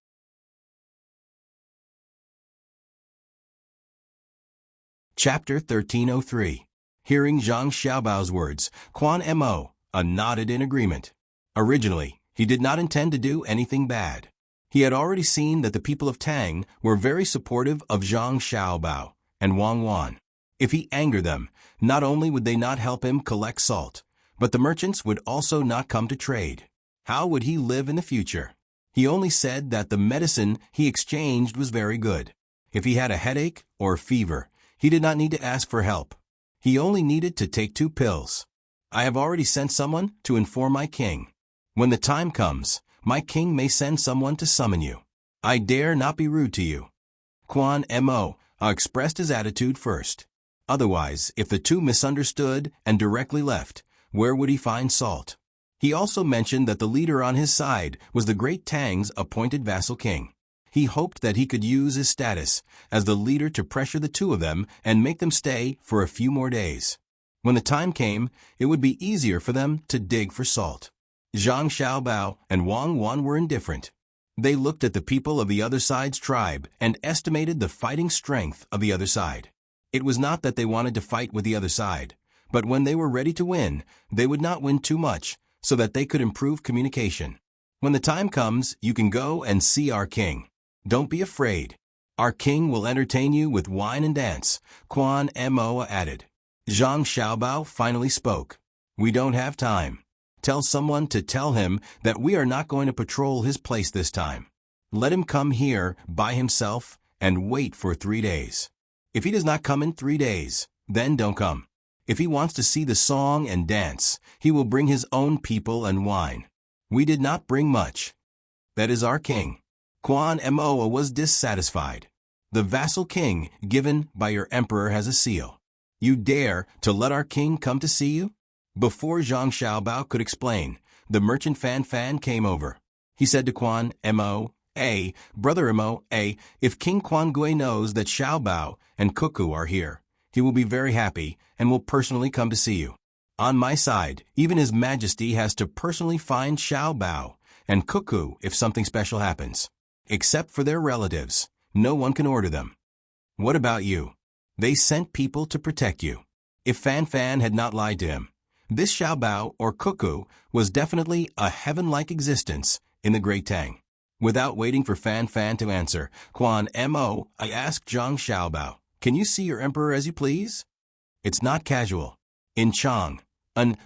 Chapter 1303. Hearing Zhang Xiaobao's words, Quan Mo nodded in agreement. Originally, he did not intend to do anything bad. He had already seen that the people of Tang were very supportive of Zhang Xiaobao and Wang Wan. If he angered them, not only would they not help him collect salt, but the merchants would also not come to trade. How would he live in the future? He only said that the medicine he exchanged was very good. If he had a headache or fever, he did not need to ask for help. He only needed to take 2 pills. I have already sent someone to inform my king. When the time comes, my king may send someone to summon you. I dare not be rude to you. Quan Mo expressed his attitude first. Otherwise, if the two misunderstood and directly left, where would he find salt? He also mentioned that the leader on his side was the great Tang's appointed vassal king. He hoped that he could use his status as the leader to pressure the two of them and make them stay for a few more days. When the time came, it would be easier for them to dig for salt. Zhang Xiaobao and Wang Wan were indifferent. They looked at the people of the other side's tribe and estimated the fighting strength of the other side. It was not that they wanted to fight with the other side, but when they were ready to win, they would not win too much so that they could improve communication. When the time comes, you can go and see our king. Don't be afraid. Our king will entertain you with wine and dance, Quan Mo added. Zhang Xiaobao finally spoke. We don't have time. Tell someone to tell him that we are not going to patrol his place this time. Let him come here by himself and wait for 3 days. If he does not come in 3 days, then don't come. If he wants to see the song and dance, he will bring his own people and wine. We did not bring much. That is our king. Quan Mo was dissatisfied. The vassal king given by your emperor has a seal. You dare to let our king come to see you? Before Zhang Xiaobao could explain, the merchant Fan Fan came over. He said to Quan Mo, Brother Mo, if King Quan Gui knows that Xiaobao and Cuckoo are here, he will be very happy and will personally come to see you. On my side, even His Majesty has to personally find Xiao Bao and Cuckoo if something special happens. Except for their relatives, no one can order them. What about you? They sent people to protect you. If Fan Fan had not lied to him, this Xiao Bao or Cuckoo was definitely a heaven-like existence in the Great Tang. Without waiting for Fan Fan to answer, Quan Mo, I asked Zhang Xiaobao, can you see your emperor as you please? It's not casual. In Chang,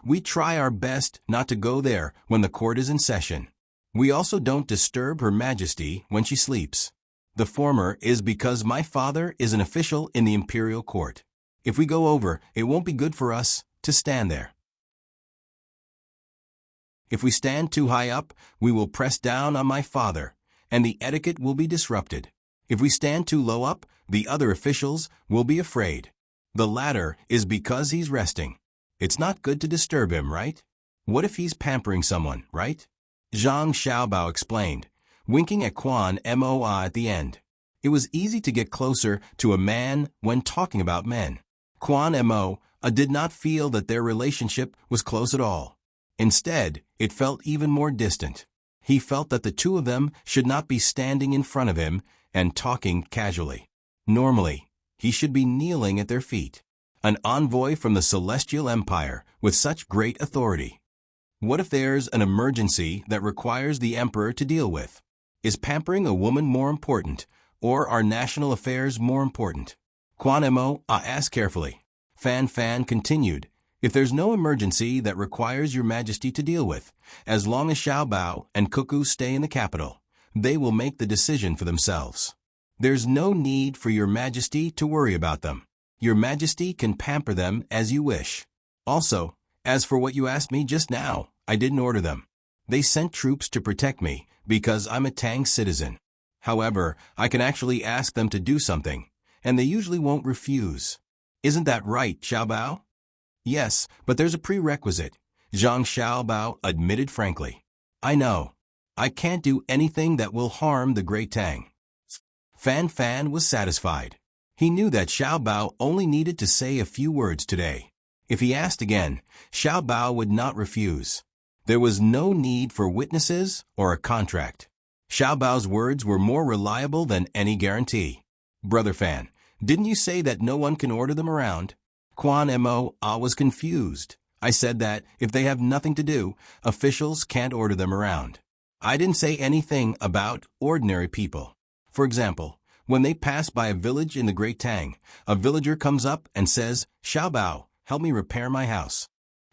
we try our best not to go there when the court is in session. We also don't disturb Her Majesty when she sleeps. The former is because my father is an official in the imperial court. If we go over, it won't be good for us to stand there. If we stand too high up, we will press down on my father, and the etiquette will be disrupted. If we stand too low up, the other officials will be afraid. The latter is because he's resting. It's not good to disturb him, right? What if he's pampering someone, right? Zhang Xiaobao explained, winking at Quan Mo at the end. It was easy to get closer to a man when talking about men. Quan Mo did not feel that their relationship was close at all. Instead, it felt even more distant. He felt that the two of them should not be standing in front of him and talking casually. Normally, he should be kneeling at their feet. An envoy from the Celestial Empire with such great authority. What if there's an emergency that requires the emperor to deal with? Is pampering a woman more important, or are national affairs more important? Quan Mo asked carefully. Fan Fan continued, if there's no emergency that requires your majesty to deal with, as long as Xiao Bao and Cuckoo stay in the capital, they will make the decision for themselves. There's no need for your majesty to worry about them. Your majesty can pamper them as you wish. Also, as for what you asked me just now, I didn't order them. They sent troops to protect me because I'm a Tang citizen. However, I can actually ask them to do something, and they usually won't refuse. Isn't that right, Xiao Bao? Yes, but there's a prerequisite, Zhang Xiaobao admitted frankly. I know. I can't do anything that will harm the Great Tang. Fan Fan was satisfied. He knew that Xiao Bao only needed to say a few words today. If he asked again, Xiao Bao would not refuse. There was no need for witnesses or a contract. Xiao Bao's words were more reliable than any guarantee. Brother Fan, didn't you say that no one can order them around? Quan Mo was confused. I said that if they have nothing to do, officials can't order them around. I didn't say anything about ordinary people. For example, when they pass by a village in the Great Tang, a villager comes up and says, Xiao Bao, help me repair my house.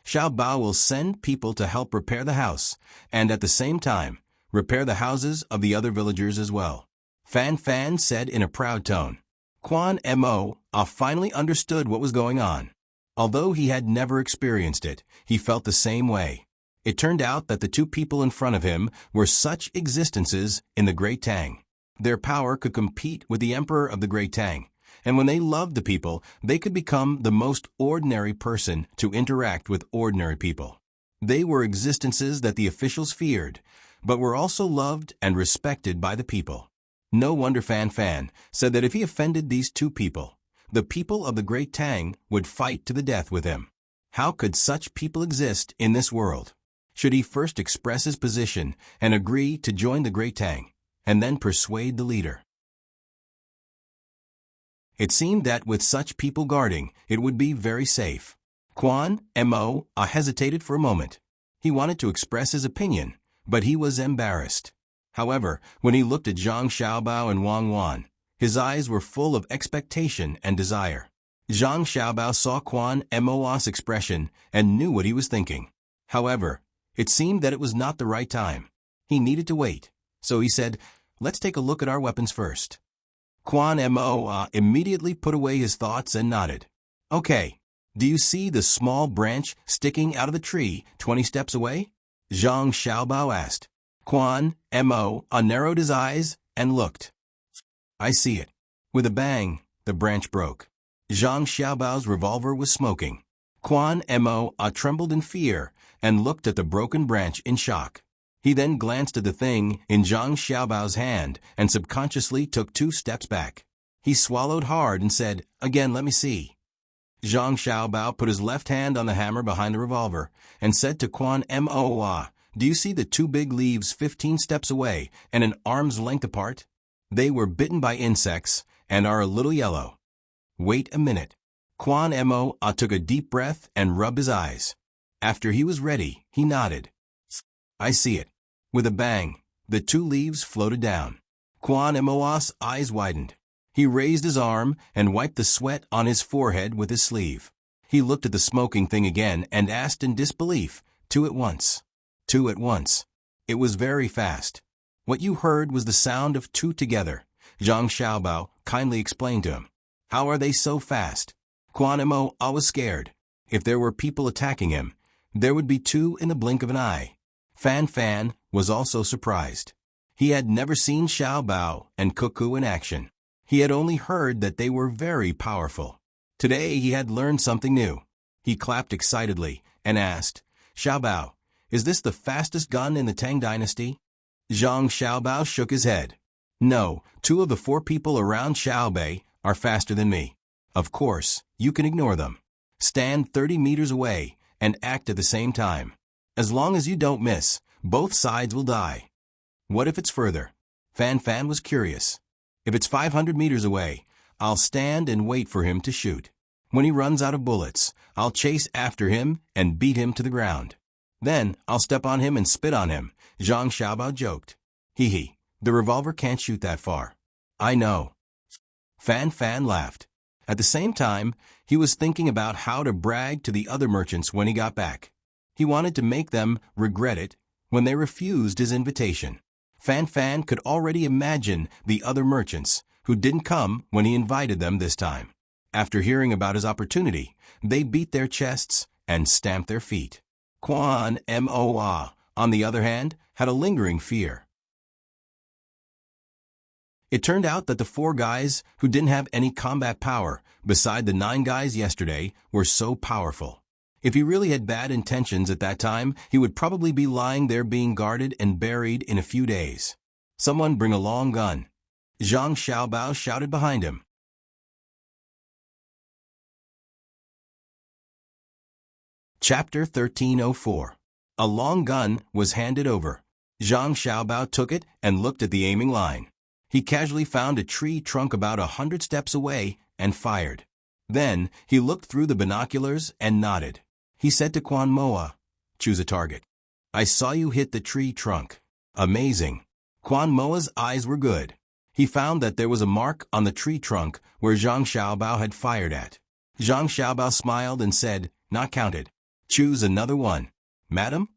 Xiao Bao will send people to help repair the house, and at the same time, repair the houses of the other villagers as well. Fan Fan said in a proud tone. Quan Mo finally understood what was going on. Although he had never experienced it, he felt the same way. It turned out that the two people in front of him were such existences in the Great Tang. Their power could compete with the Emperor of the Great Tang, and when they loved the people, they could become the most ordinary person to interact with ordinary people. They were existences that the officials feared, but were also loved and respected by the people. No wonder Fan Fan said that if he offended these two people, the people of the Great Tang would fight to the death with him. How could such people exist in this world? Should he first express his position and agree to join the Great Tang, and then persuade the leader? It seemed that with such people guarding, it would be very safe. Quan Mo hesitated for a moment. He wanted to express his opinion, but he was embarrassed. However, when he looked at Zhang Xiaobao and Wang Wan, his eyes were full of expectation and desire. Zhang Xiaobao saw Quan Mo's expression and knew what he was thinking. However, it seemed that it was not the right time. He needed to wait, so he said, let's take a look at our weapons first. Quan Mo immediately put away his thoughts and nodded. Okay, do you see the small branch sticking out of the tree 20 steps away? Zhang Xiaobao asked. Quan Mo narrowed his eyes and looked. I see it. With a bang, the branch broke. Zhang Xiaobao's revolver was smoking. Quan Mo trembled in fear and looked at the broken branch in shock. He then glanced at the thing in Zhang Xiaobao's hand and subconsciously took 2 steps back. He swallowed hard and said, again, let me see. Zhang Xiaobao put his left hand on the hammer behind the revolver and said to Quan Moa, "Do you see the two big leaves 15 steps away and an arm's length apart? They were bitten by insects and are a little yellow." "Wait a minute." Quan Moa took a deep breath and rubbed his eyes. After he was ready, he nodded. "I see it." With a bang, the two leaves floated down. Quan Moa's eyes widened. He raised his arm and wiped the sweat on his forehead with his sleeve. He looked at the smoking thing again and asked in disbelief, "Two at once." "Two at once." It was very fast. "What you heard was the sound of two together," Zhang Xiaobao kindly explained to him. "How are they so fast?" Quan Mo was scared. If there were people attacking him, there would be two in the blink of an eye. Fan Fan was also surprised. He had never seen Xiaobao and Cuckoo in action. He had only heard that they were very powerful. Today he had learned something new. He clapped excitedly and asked, "Xiaobao, is this the fastest gun in the Tang Dynasty?" Zhang Xiaobao shook his head. "No, two of the four people around Xiaobei are faster than me. Of course, you can ignore them. Stand 30 meters away and act at the same time. As long as you don't miss, both sides will die." "What if it's further?" Fan Fan was curious. "If it's 500 meters away, I'll stand and wait for him to shoot. When he runs out of bullets, I'll chase after him and beat him to the ground. Then I'll step on him and spit on him," Zhang Xiaobao joked. "Hee, the revolver can't shoot that far." "I know." Fan Fan laughed. At the same time, he was thinking about how to brag to the other merchants when he got back. He wanted to make them regret it when they refused his invitation. Fan Fan could already imagine the other merchants who didn't come when he invited them this time. After hearing about his opportunity, they beat their chests and stamped their feet. Quan Moa, on the other hand, had a lingering fear. It turned out that the 4 guys who didn't have any combat power beside the 9 guys yesterday were so powerful. If he really had bad intentions at that time, he would probably be lying there being guarded and buried in a few days. "Someone bring a long gun," Zhang Xiaobao shouted behind him. Chapter 1304. A long gun was handed over. Zhang Xiaobao took it and looked at the aiming line. He casually found a tree trunk about 100 steps away and fired. Then he looked through the binoculars and nodded. He said to Quan Moa, "Choose a target." "I saw you hit the tree trunk." "Amazing." Quan Moa's eyes were good. He found that there was a mark on the tree trunk where Zhang Xiaobao had fired at. Zhang Xiaobao smiled and said, "Not counted. Choose another one." "Madam?"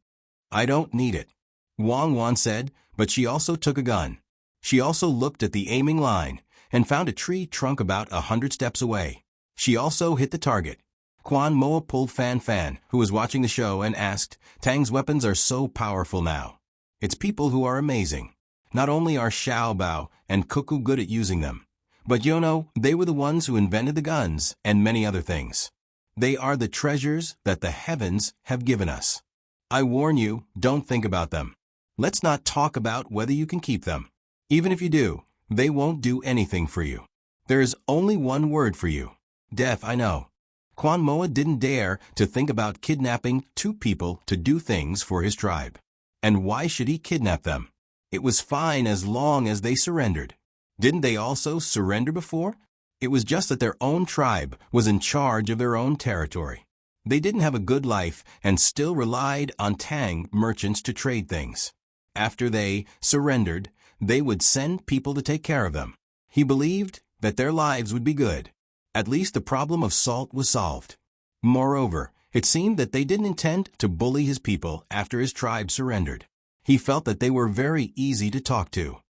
"I don't need it." Wang Wan said, but she also took a gun. She also looked at the aiming line and found a tree trunk about 100 steps away. She also hit the target. Quan Moa pulled Fan Fan, who was watching the show, and asked, "Tang's weapons are so powerful now. It's people who are amazing. Not only are Xiaobao and Cuckoo good at using them, but they were the ones who invented the guns and many other things. They are the treasures that the heavens have given us. I warn you, don't think about them. Let's not talk about whether you can keep them. Even if you do, they won't do anything for you. There is only one word for you. Death, I know." Quan Moa didn't dare to think about kidnapping 2 people to do things for his tribe. And why should he kidnap them? It was fine as long as they surrendered. Didn't they also surrender before? It was just that their own tribe was in charge of their own territory. They didn't have a good life and still relied on Tang merchants to trade things. After they surrendered, they would send people to take care of them. He believed that their lives would be good. At least the problem of salt was solved. Moreover, it seemed that they didn't intend to bully his people after his tribe surrendered. He felt that they were very easy to talk to.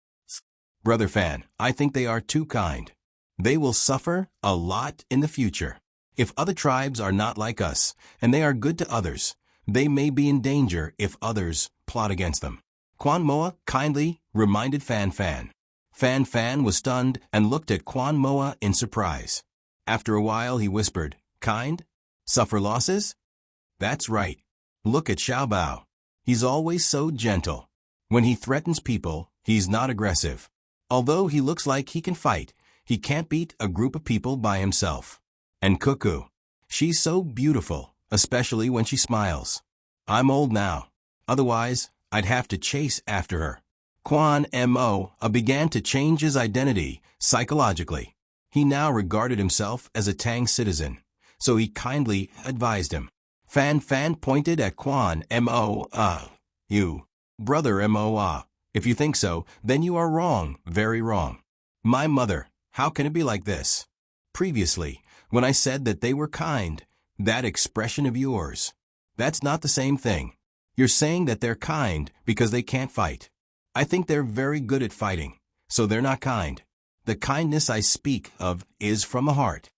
"Brother Fan, I think they are too kind. They will suffer a lot in the future. If other tribes are not like us, and they are good to others, they may be in danger if others plot against them." Quan Moa kindly reminded Fan Fan. Fan Fan was stunned and looked at Quan Moa in surprise. After a while he whispered, "Kind? Suffer losses?" "That's right. Look at Xiaobao. He's always so gentle. When he threatens people, he's not aggressive. Although he looks like he can fight, he can't beat a group of people by himself. And Cuckoo. She's so beautiful, especially when she smiles. I'm old now. Otherwise, I'd have to chase after her. Quan Mo began to change his identity psychologically. He now regarded himself as a Tang citizen, so he kindly advised him. Fan Fan pointed at Quan Mo. You, brother Mo. If you think so, then you are wrong, very wrong. My mother, how can it be like this? Previously, when I said that they were kind, that expression of yours, that's not the same thing. You're saying that they're kind because they can't fight. I think they're very good at fighting, so they're not kind. The kindness I speak of is from the heart.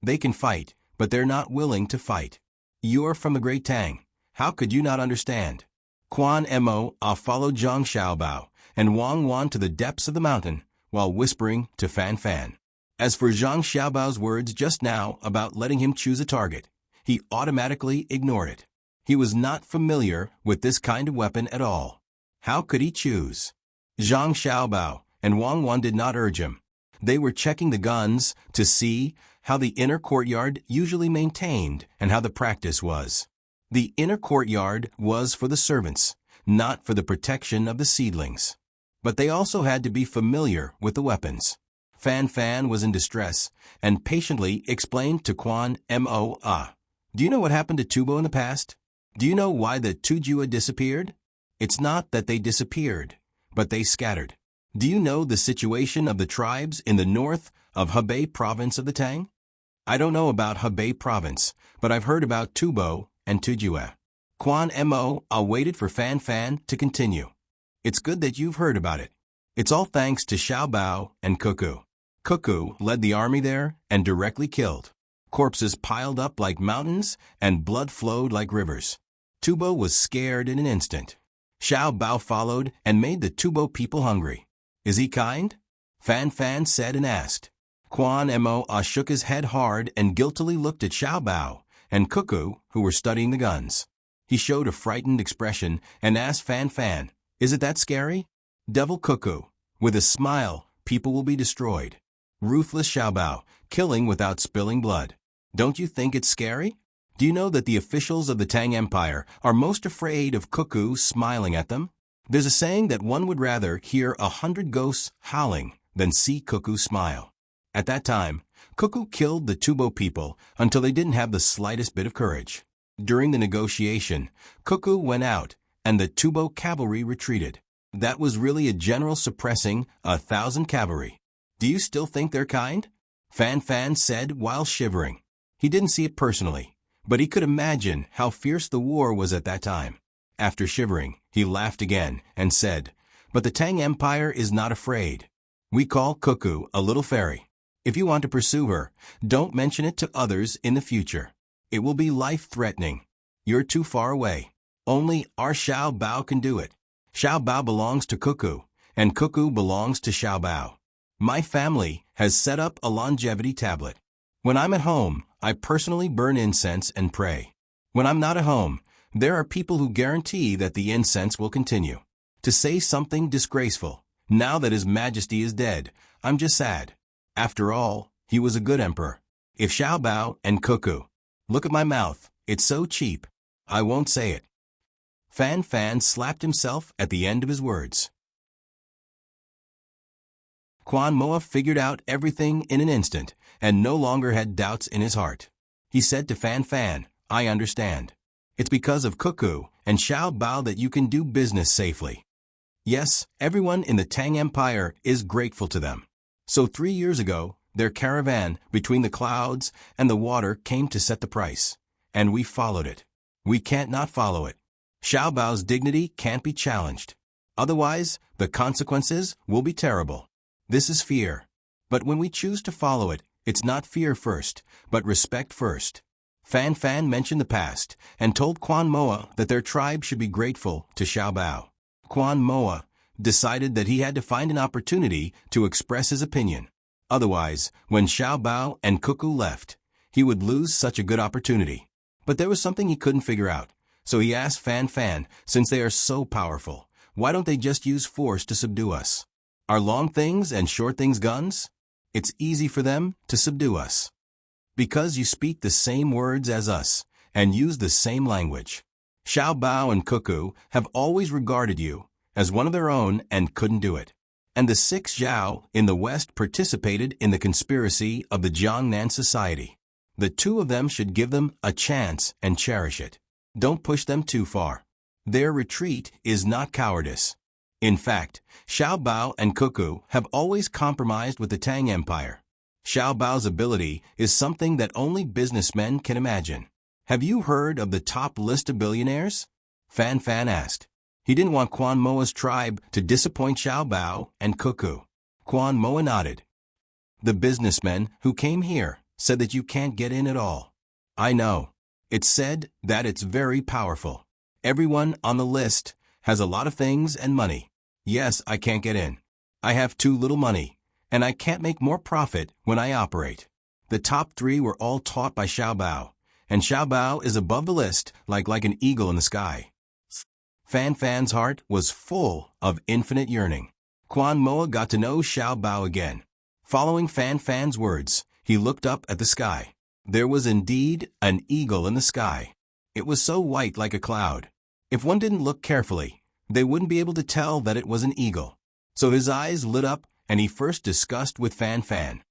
They can fight, but they're not willing to fight. You're from the Great Tang. How could you not understand? Quan Mo followed Zhang Xiaobao and Wang Wan to the depths of the mountain while whispering to Fan Fan. As for Zhang Xiaobao's words just now about letting him choose a target, he automatically ignored it. He was not familiar with this kind of weapon at all. How could he choose? Zhang Xiaobao and Wang Wan did not urge him. They were checking the guns to see how the inner courtyard usually maintained and how the practice was. The inner courtyard was for the servants, not for the protection of the seedlings. But they also had to be familiar with the weapons. Fan Fan was in distress and patiently explained to Quan Mo. Do you know what happened to Tubo in the past? Do you know why the Tujua disappeared? It's not that they disappeared, but they scattered. Do you know the situation of the tribes in the north of Hebei province of the Tang? I don't know about Hebei province, but I've heard about Tubo and Tujua. Quan Mo waited for Fan Fan to continue. It's good that you've heard about it. It's all thanks to Xiaobao and Cuckoo. Cuckoo led the army there and directly killed. Corpses piled up like mountains and blood flowed like rivers. Tubo was scared in an instant. Xiaobao followed and made the Tubo people hungry. Is he kind? Fan Fan said and asked. Quan Mo shook his head hard and guiltily looked at Xiaobao and Cuckoo, who were studying the guns. He showed a frightened expression and asked Fan Fan, is it that scary? Devil Cuckoo, with a smile, people will be destroyed. Ruthless Xiaobao, killing without spilling blood. Don't you think it's scary? Do you know that the officials of the Tang Empire are most afraid of Cuckoo smiling at them? There's a saying that one would rather hear 100 ghosts howling than see Cuckoo smile. At that time, Cuckoo killed the Tubo people until they didn't have the slightest bit of courage. During the negotiation, Cuckoo went out and the Tubo cavalry retreated. That was really a general suppressing 1,000 cavalry. Do you still think they're kind? Fan Fan said while shivering. He didn't see it personally, but he could imagine how fierce the war was at that time. After shivering, he laughed again and said, but the Tang Empire is not afraid. We call Cuckoo a little fairy. If you want to pursue her, don't mention it to others in the future. It will be life-threatening. You're too far away. Only our Xiaobao can do it. Xiaobao belongs to Cuckoo, and Cuckoo belongs to Xiaobao. My family has set up a longevity tablet. When I'm at home, I personally burn incense and pray. When I'm not at home, there are people who guarantee that the incense will continue. To say something disgraceful, now that His Majesty is dead, I'm just sad. After all, he was a good emperor. If Xiaobao and Cuckoo. Look at my mouth, it's so cheap. I won't say it. Fan Fan slapped himself at the end of his words. Quan Moa figured out everything in an instant and no longer had doubts in his heart. He said to Fan Fan, I understand. It's because of Cuckoo and Xiaobao that you can do business safely. Yes, everyone in the Tang Empire is grateful to them. So 3 years ago, their caravan between the clouds and the water came to set the price, and we followed it. We can't not follow it. Xiaobao's dignity can't be challenged. Otherwise, the consequences will be terrible. This is fear. But when we choose to follow it, it's not fear first, but respect first. Fan Fan mentioned the past and told Quan Moa that their tribe should be grateful to Xiaobao. Quan Moa decided that he had to find an opportunity to express his opinion. Otherwise, when Xiaobao and Cuckoo left, he would lose such a good opportunity. But there was something he couldn't figure out, so he asked Fan Fan, since they are so powerful, why don't they just use force to subdue us? Are long things and short things guns? It's easy for them to subdue us. Because you speak the same words as us and use the same language. Xiao Bao and Cuckoo have always regarded you as one of their own and couldn't do it. And the 6 Zhao in the West participated in the conspiracy of the Jiangnan Society. The 2 of them should give them a chance and cherish it. Don't push them too far. Their retreat is not cowardice. In fact, Xiao Bao and Cuckoo have always compromised with the Tang Empire. Xiao Bao's ability is something that only businessmen can imagine. Have you heard of the top list of billionaires? Fan Fan asked. He didn't want Quan Moa's tribe to disappoint Xiao Bao and Cuckoo. Quan Moa nodded. The businessmen who came here said that you can't get in at all. I know. It's said that it's very powerful. Everyone on the list has a lot of things and money. Yes, I can't get in. I have too little money, and I can't make more profit when I operate. The top 3 were all taught by Xiao Bao, and Xiao Bao is above the list like an eagle in the sky. Fan Fan's heart was full of infinite yearning. Quan Moa got to know Xiao Bao again. Following Fan Fan's words, he looked up at the sky. There was indeed an eagle in the sky. It was so white like a cloud. If one didn't look carefully, they wouldn't be able to tell that it was an eagle. So his eyes lit up and he first discussed with Fan Fan.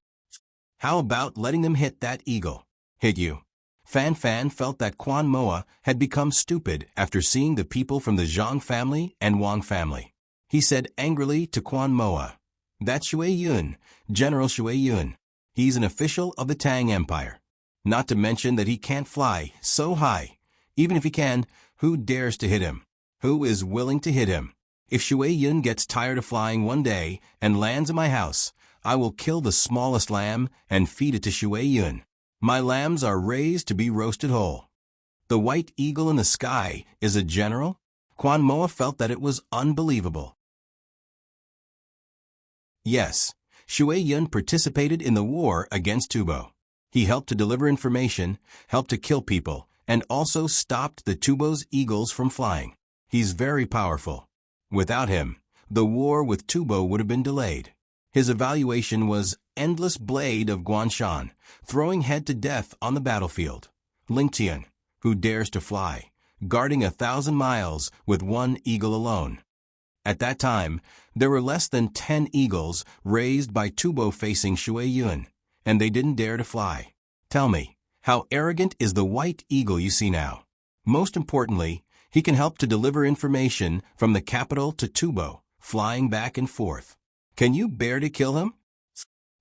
How about letting them hit that eagle? Hit you. Fan Fan felt that Quan Moa had become stupid after seeing the people from the Zhang family and Wang family. He said angrily to Quan Moa, "That's Shui Yun, General Shui Yun. He's an official of the Tang Empire. Not to mention that he can't fly so high. Even if he can, who dares to hit him? Who is willing to hit him? If Shui Yun gets tired of flying one day and lands in my house, I will kill the smallest lamb and feed it to Shui Yun. My lambs are raised to be roasted whole." The white eagle in the sky is a general? Quan Moa felt that it was unbelievable. Yes, Shui Yun participated in the war against Tubo. He helped to deliver information, helped to kill people, and also stopped the Tubo's eagles from flying. He's very powerful. Without him, the war with Tubo would have been delayed. His evaluation was endless blade of Guanshan, throwing head to death on the battlefield. Lingtian, who dares to fly, guarding 1,000 miles with one eagle alone. At that time, there were less than 10 eagles raised by Tubo facing Shui Yun, and they didn't dare to fly. Tell me, how arrogant is the white eagle you see now? Most importantly, he can help to deliver information from the capital to Tubo, flying back and forth. Can you bear to kill him?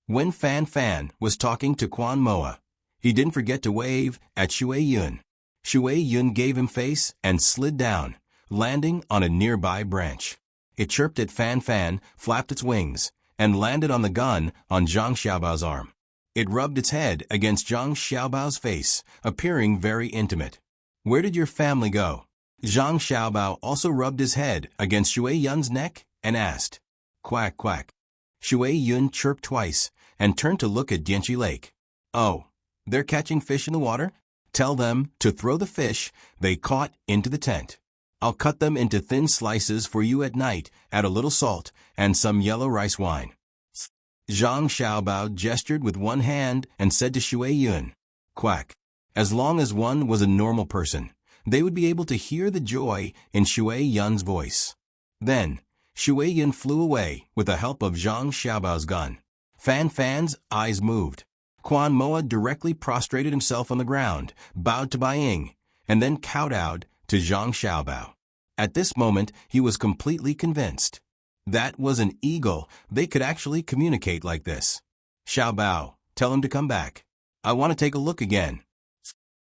When Fan Fan was talking to Quan Moa, he didn't forget to wave at Shui Yun. Shui Yun gave him face and slid down, landing on a nearby branch. It chirped at Fan Fan, flapped its wings, and landed on the gun on Zhang Xiaobao's arm. It rubbed its head against Zhang Xiaobao's face, appearing very intimate. Where did your family go? Zhang Xiaobao also rubbed his head against Shui Yun's neck and asked. Quack, quack. Shui Yun chirped twice and turned to look at Dianchi Lake. Oh, they're catching fish in the water? Tell them to throw the fish they caught into the tent. I'll cut them into thin slices for you at night, add a little salt and some yellow rice wine. Zhang Xiaobao gestured with one hand and said to Shui Yun, Quack. As long as one was a normal person, they would be able to hear the joy in Shui Yun's voice. Then, Shui Yun flew away with the help of Zhang Xiaobao's gun. Fan Fan's eyes moved. Quan Moa directly prostrated himself on the ground, bowed to Bai Ying, and then kowtowed to Zhang Xiaobao. At this moment, he was completely convinced. That was an eagle. They could actually communicate like this. Xiaobao, tell him to come back. I want to take a look again.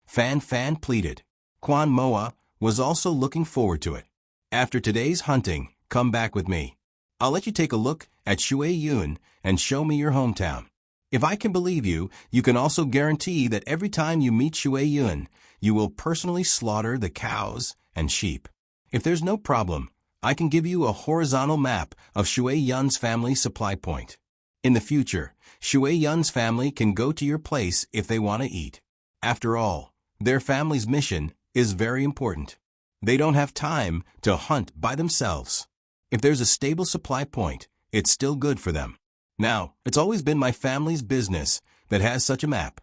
Fan Fan pleaded. Quan Moa was also looking forward to it. After today's hunting, come back with me. I'll let you take a look at Shui Yun and show me your hometown. If I can believe you, you can also guarantee that every time you meet Shui Yun, you will personally slaughter the cows and sheep. If there's no problem, I can give you a horizontal map of Shui Yun's family supply point. In the future, Shui Yun's family can go to your place if they want to eat. After all, their family's mission is very important. They don't have time to hunt by themselves. If there's a stable supply point, it's still good for them. Now, it's always been my family's business that has such a map.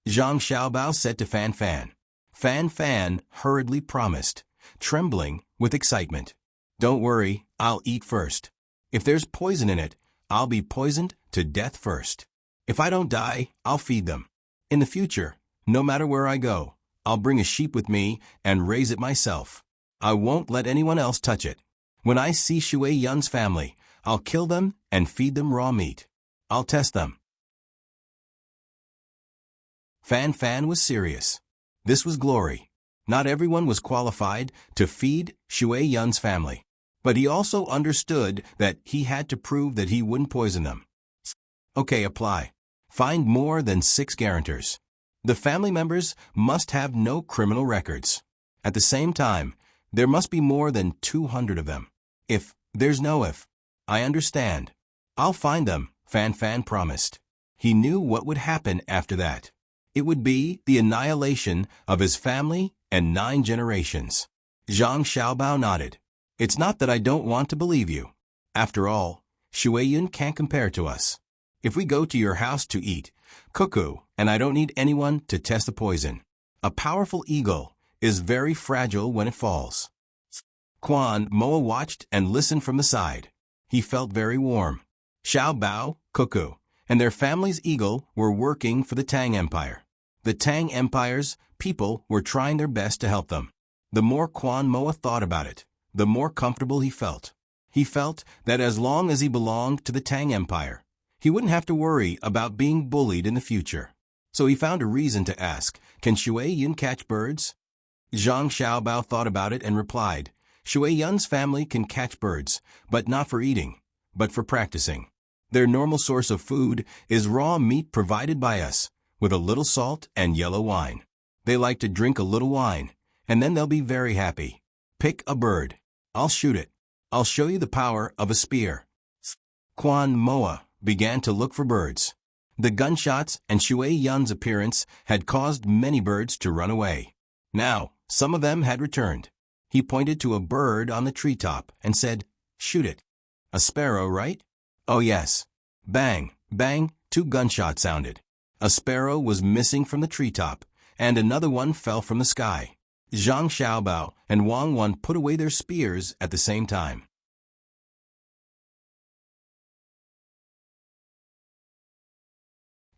Zhang Xiaobao said to Fan Fan. Fan Fan hurriedly promised, trembling with excitement. Don't worry, I'll eat first. If there's poison in it, I'll be poisoned to death first. If I don't die, I'll feed them. In the future, no matter where I go, I'll bring a sheep with me and raise it myself. I won't let anyone else touch it. When I see Shui Yun's family, I'll kill them and feed them raw meat. I'll test them. Fan Fan was serious. This was glory. Not everyone was qualified to feed Shui Yun's family. But he also understood that he had to prove that he wouldn't poison them. Okay, apply. Find more than 6 guarantors. The family members must have no criminal records. At the same time, there must be more than 200 of them. There's no if. I understand. I'll find them, Fan Fan promised. He knew what would happen after that. It would be the annihilation of his family and 9 generations. Zhang Xiaobao nodded. It's not that I don't want to believe you. After all, Shui Yun can't compare to us. If we go to your house to eat, cuckoo, and I don't need anyone to test the poison. A powerful eagle is very fragile when it falls. Quan Moa watched and listened from the side. He felt very warm. Xiao Bao, Cuckoo, and their family's eagle were working for the Tang Empire. The Tang Empire's people were trying their best to help them. The more Quan Moa thought about it, the more comfortable he felt. He felt that as long as he belonged to the Tang Empire, he wouldn't have to worry about being bullied in the future. So he found a reason to ask, can Shui Yun catch birds? Zhang Xiaobao thought about it and replied, Shui Yun's family can catch birds, but not for eating, but for practicing. Their normal source of food is raw meat provided by us, with a little salt and yellow wine. They like to drink a little wine, and then they'll be very happy. Pick a bird. I'll shoot it. I'll show you the power of a spear. Quan Moa began to look for birds. The gunshots and Shui Yun's appearance had caused many birds to run away. Now, some of them had returned. He pointed to a bird on the treetop and said, shoot it. A sparrow, right? Oh yes. Bang, bang, 2 gunshots sounded. A sparrow was missing from the treetop, and another one fell from the sky. Zhang Xiaobao and Wang Wan put away their spears at the same time.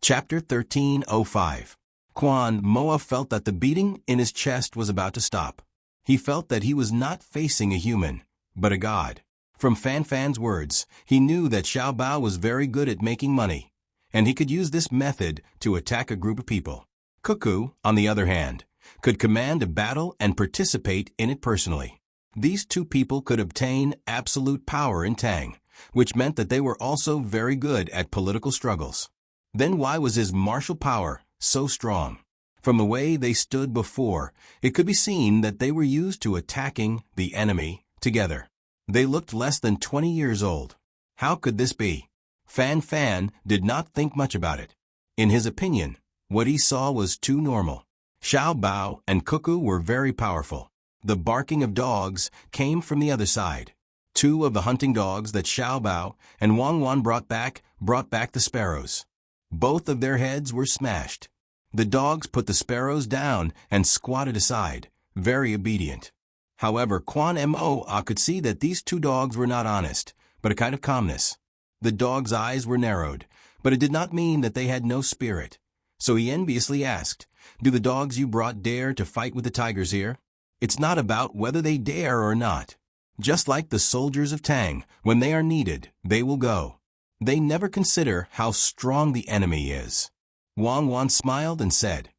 Chapter 13:05. Quan Moa felt that the beating in his chest was about to stop. He felt that he was not facing a human, but a god. From Fan Fan's words, he knew that Xiao Bao was very good at making money, and he could use this method to attack a group of people. Cuckoo, on the other hand, could command a battle and participate in it personally. These 2 people could obtain absolute power in Tang, which meant that they were also very good at political struggles. Then why was his martial power so strong? From the way they stood before, it could be seen that they were used to attacking the enemy together. They looked less than 20 years old. How could this be? Fan Fan did not think much about it. In his opinion, what he saw was too normal. Xiao Bao and Cuckoo were very powerful. The barking of dogs came from the other side. 2 of the hunting dogs that Xiao Bao and Wang Wan brought back the sparrows. Both of their heads were smashed. The dogs put the sparrows down and squatted aside, very obedient. However, Quan Moa could see that these 2 dogs were not honest, but a kind of calmness. The dogs' eyes were narrowed, but it did not mean that they had no spirit. So he enviously asked, do the dogs you brought dare to fight with the tigers here? It's not about whether they dare or not. Just like the soldiers of Tang, when they are needed, they will go. They never consider how strong the enemy is. Wang Wan smiled and said,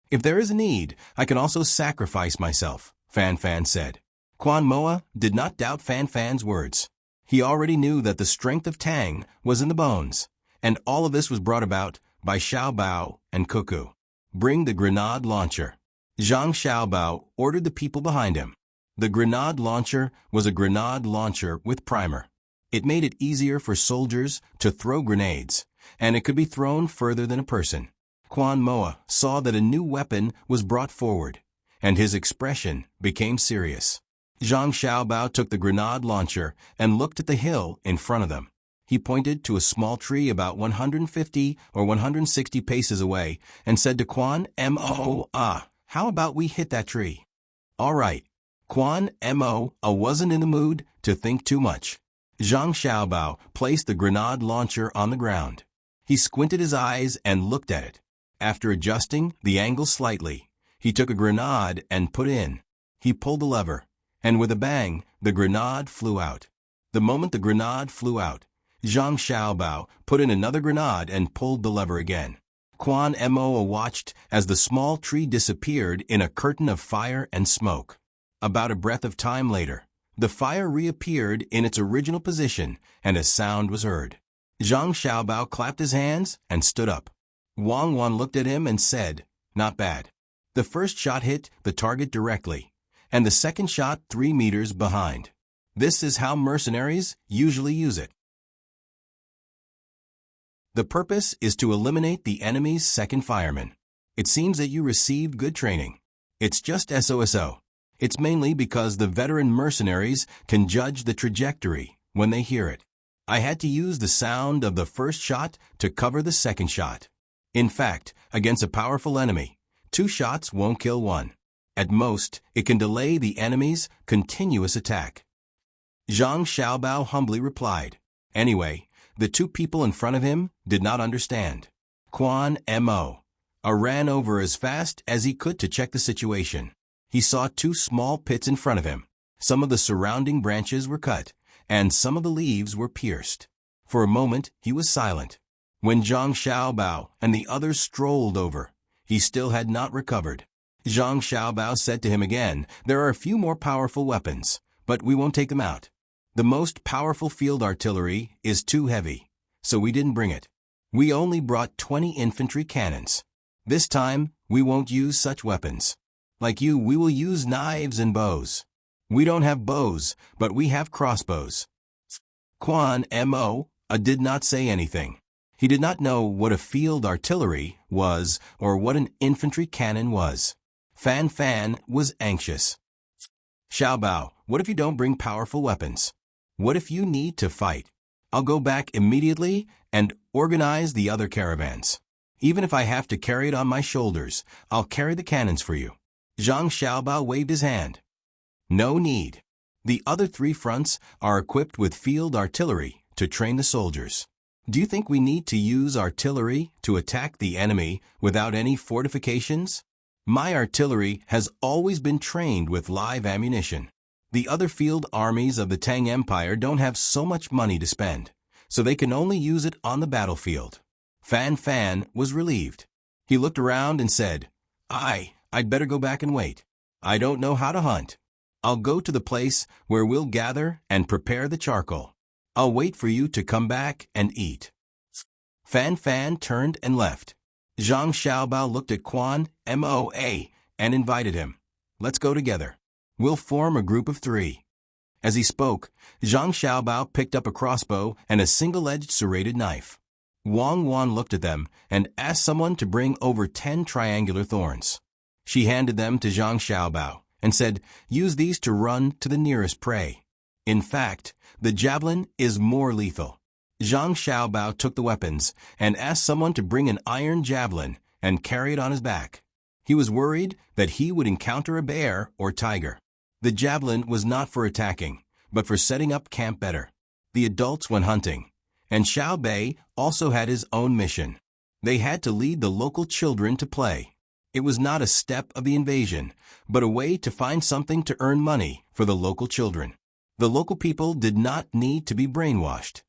if there is a need, I can also sacrifice myself, Fan Fan said. Quan Moa did not doubt Fan Fan's words. He already knew that the strength of Tang was in the bones, and all of this was brought about by Xiao Bao and Cuckoo. Bring the grenade launcher. Zhang Xiaobao ordered the people behind him. The grenade launcher was a grenade launcher with primer. It made it easier for soldiers to throw grenades, and it could be thrown further than a person. Quan Moa saw that a new weapon was brought forward, and his expression became serious. Zhang Xiaobao took the grenade launcher and looked at the hill in front of them. He pointed to a small tree about 150 or 160 paces away and said to Quan Mo, how about we hit that tree? All right. Quan Mo wasn't in the mood to think too much. Zhang Xiaobao placed the grenade launcher on the ground. He squinted his eyes and looked at it. After adjusting the angle slightly, he took a grenade and put in. He pulled the lever, and with a bang, the grenade flew out. The moment the grenade flew out, Zhang Xiaobao put in another grenade and pulled the lever again. Quan Mo watched as the small tree disappeared in a curtain of fire and smoke. About a breath of time later, the fire reappeared in its original position and a sound was heard. Zhang Xiaobao clapped his hands and stood up. Wang Wan looked at him and said, "Not bad." The first shot hit the target directly, and the second shot 3 meters behind. This is how mercenaries usually use it. The purpose is to eliminate the enemy's second fireman. It seems that you received good training. It's just SOSO. It's mainly because the veteran mercenaries can judge the trajectory when they hear it. I had to use the sound of the first shot to cover the second shot. In fact, against a powerful enemy, 2 shots won't kill one. At most, it can delay the enemy's continuous attack. Zhang Xiaobao humbly replied. Anyway, the 2 people in front of him did not understand. Quan Mo ran over as fast as he could to check the situation. He saw 2 small pits in front of him. Some of the surrounding branches were cut, and some of the leaves were pierced. For a moment, he was silent. When Zhang Xiaobao and the others strolled over, he still had not recovered. Zhang Xiaobao said to him again, "There are a few more powerful weapons, but we won't take them out. The most powerful field artillery is too heavy, so we didn't bring it. We only brought 20 infantry cannons. This time, we won't use such weapons. Like you, we will use knives and bows. We don't have bows, but we have crossbows." Quan Mo did not say anything. He did not know what a field artillery was or what an infantry cannon was. Fan Fan was anxious. "Xiaobao, what if you don't bring powerful weapons? What if you need to fight? I'll go back immediately and organize the other caravans. Even if I have to carry it on my shoulders, I'll carry the cannons for you." Zhang Xiaobao waved his hand. "No need. The other 3 fronts are equipped with field artillery to train the soldiers. Do you think we need to use artillery to attack the enemy without any fortifications? My artillery has always been trained with live ammunition. The other field armies of the Tang Empire don't have so much money to spend, so they can only use it on the battlefield." Fan Fan was relieved. He looked around and said, I'd better go back and wait. I don't know how to hunt. I'll go to the place where we'll gather and prepare the charcoal. I'll wait for you to come back and eat." Fan Fan turned and left. Zhang Xiaobao looked at Quan Mo and invited him. "Let's go together. We'll form a group of 3. As he spoke, Zhang Xiaobao picked up a crossbow and a single-edged serrated knife. Wang Wan looked at them and asked someone to bring over 10 triangular thorns. She handed them to Zhang Xiaobao and said, "Use these to run to the nearest prey." In fact, the javelin is more lethal. Zhang Xiaobao took the weapons and asked someone to bring an iron javelin and carry it on his back. He was worried that he would encounter a bear or tiger. The javelin was not for attacking, but for setting up camp better. The adults went hunting, and Xiao Bei also had his own mission. They had to lead the local children to play. It was not a step of the invasion, but a way to find something to earn money for the local children. The local people did not need to be brainwashed.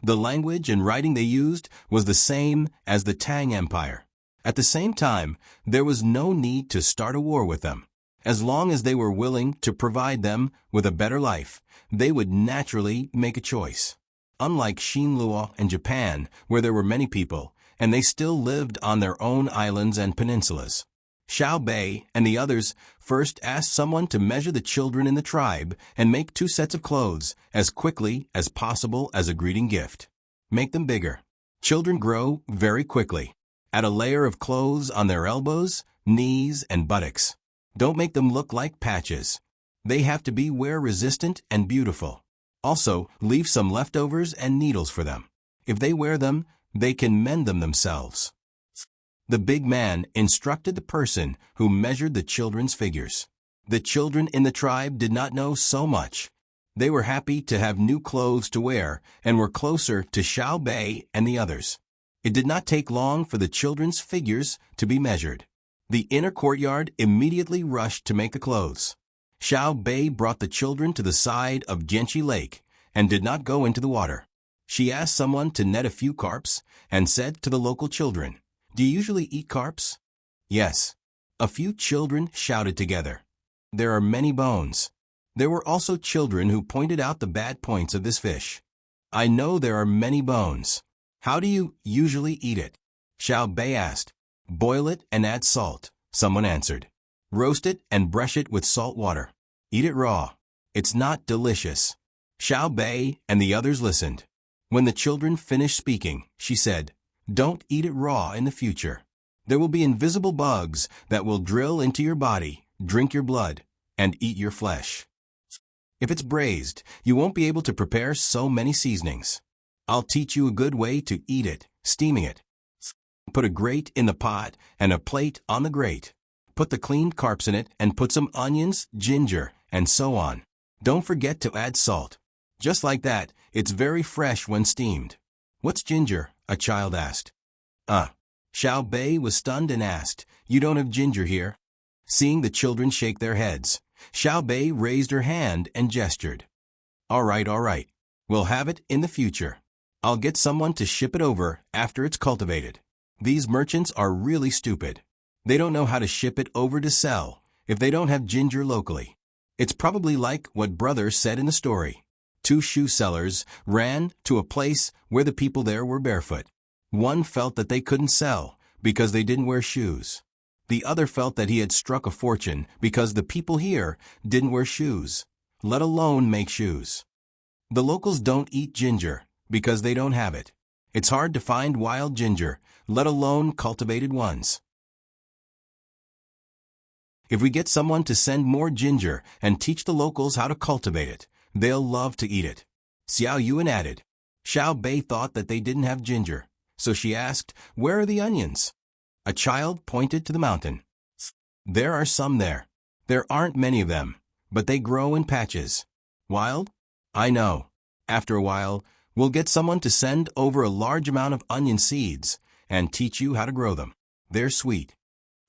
The language and writing they used was the same as the Tang Empire. At the same time, there was no need to start a war with them. As long as they were willing to provide them with a better life, they would naturally make a choice. Unlike Xinluo and Japan, where there were many people, and they still lived on their own islands and peninsulas. Xiao Bei and the others first asked someone to measure the children in the tribe and make 2 sets of clothes as quickly as possible as a greeting gift. Make them bigger. Children grow very quickly. Add a layer of clothes on their elbows, knees, and buttocks. Don't make them look like patches. They have to be wear-resistant and beautiful. Also, leave some leftovers and needles for them. If they wear them, they can mend them themselves. The big man instructed the person who measured the children's figures. The children in the tribe did not know so much. They were happy to have new clothes to wear and were closer to Xiao Bei and the others. It did not take long for the children's figures to be measured. The inner courtyard immediately rushed to make the clothes. Xiao Bei brought the children to the side of Jianqi Lake and did not go into the water. She asked someone to net a few carps and said to the local children, "Do you usually eat carps?" "Yes." A few children shouted together. "There are many bones." There were also children who pointed out the bad points of this fish. "I know there are many bones. How do you usually eat it?" Xiao Bei asked. "Boil it and add salt," someone answered. "Roast it and brush it with salt water. Eat it raw. It's not delicious." Xiao Bei and the others listened. When the children finished speaking, she said, "Don't eat it raw in the future. There will be invisible bugs that will drill into your body, drink your blood, and eat your flesh. If it's braised, you won't be able to prepare so many seasonings. I'll teach you a good way to eat it, steaming it. Put a grate in the pot and a plate on the grate. Put the cleaned carps in it and put some onions, ginger, and so on. Don't forget to add salt. Just like that, it's very fresh when steamed." "What's ginger?" a child asked. Xiao Bei was stunned and asked, "You don't have ginger here?" Seeing the children shake their heads, Xiao Bei raised her hand and gestured. All right. We'll have it in the future. I'll get someone to ship it over after it's cultivated. These merchants are really stupid. They don't know how to ship it over to sell if they don't have ginger locally. It's probably like what Brother said in the story. 2 shoe sellers ran to a place where the people there were barefoot. One felt that they couldn't sell because they didn't wear shoes. The other felt that he had struck a fortune because the people here didn't wear shoes, let alone make shoes. The locals don't eat ginger because they don't have it. It's hard to find wild ginger, let alone cultivated ones. If we get someone to send more ginger and teach the locals how to cultivate it, they'll love to eat it. Xiao Yuan added. Xiao Bei thought that they didn't have ginger, so she asked, "Where are the onions?" A child pointed to the mountain. "There are some there. There aren't many of them, but they grow in patches." "Wild?" "I know. After a while, we'll get someone to send over a large amount of onion seeds and teach you how to grow them. They're sweet."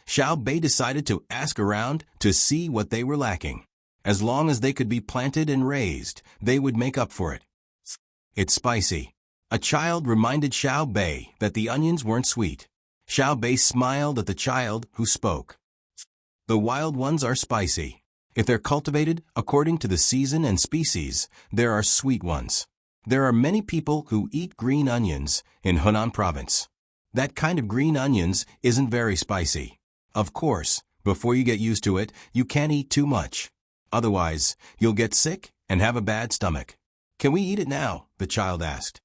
Xiao Bei decided to ask around to see what they were lacking. As long as they could be planted and raised, they would make up for it. "It's spicy." A child reminded Xiao Bei that the onions weren't sweet. Xiao Bei smiled at the child who spoke. "The wild ones are spicy. If they're cultivated according to the season and species, there are sweet ones. There are many people who eat green onions in Hunan province. That kind of green onions isn't very spicy. Of course, before you get used to it, you can't eat too much. Otherwise, you'll get sick and have a bad stomach." "Can we eat it now?" the child asked.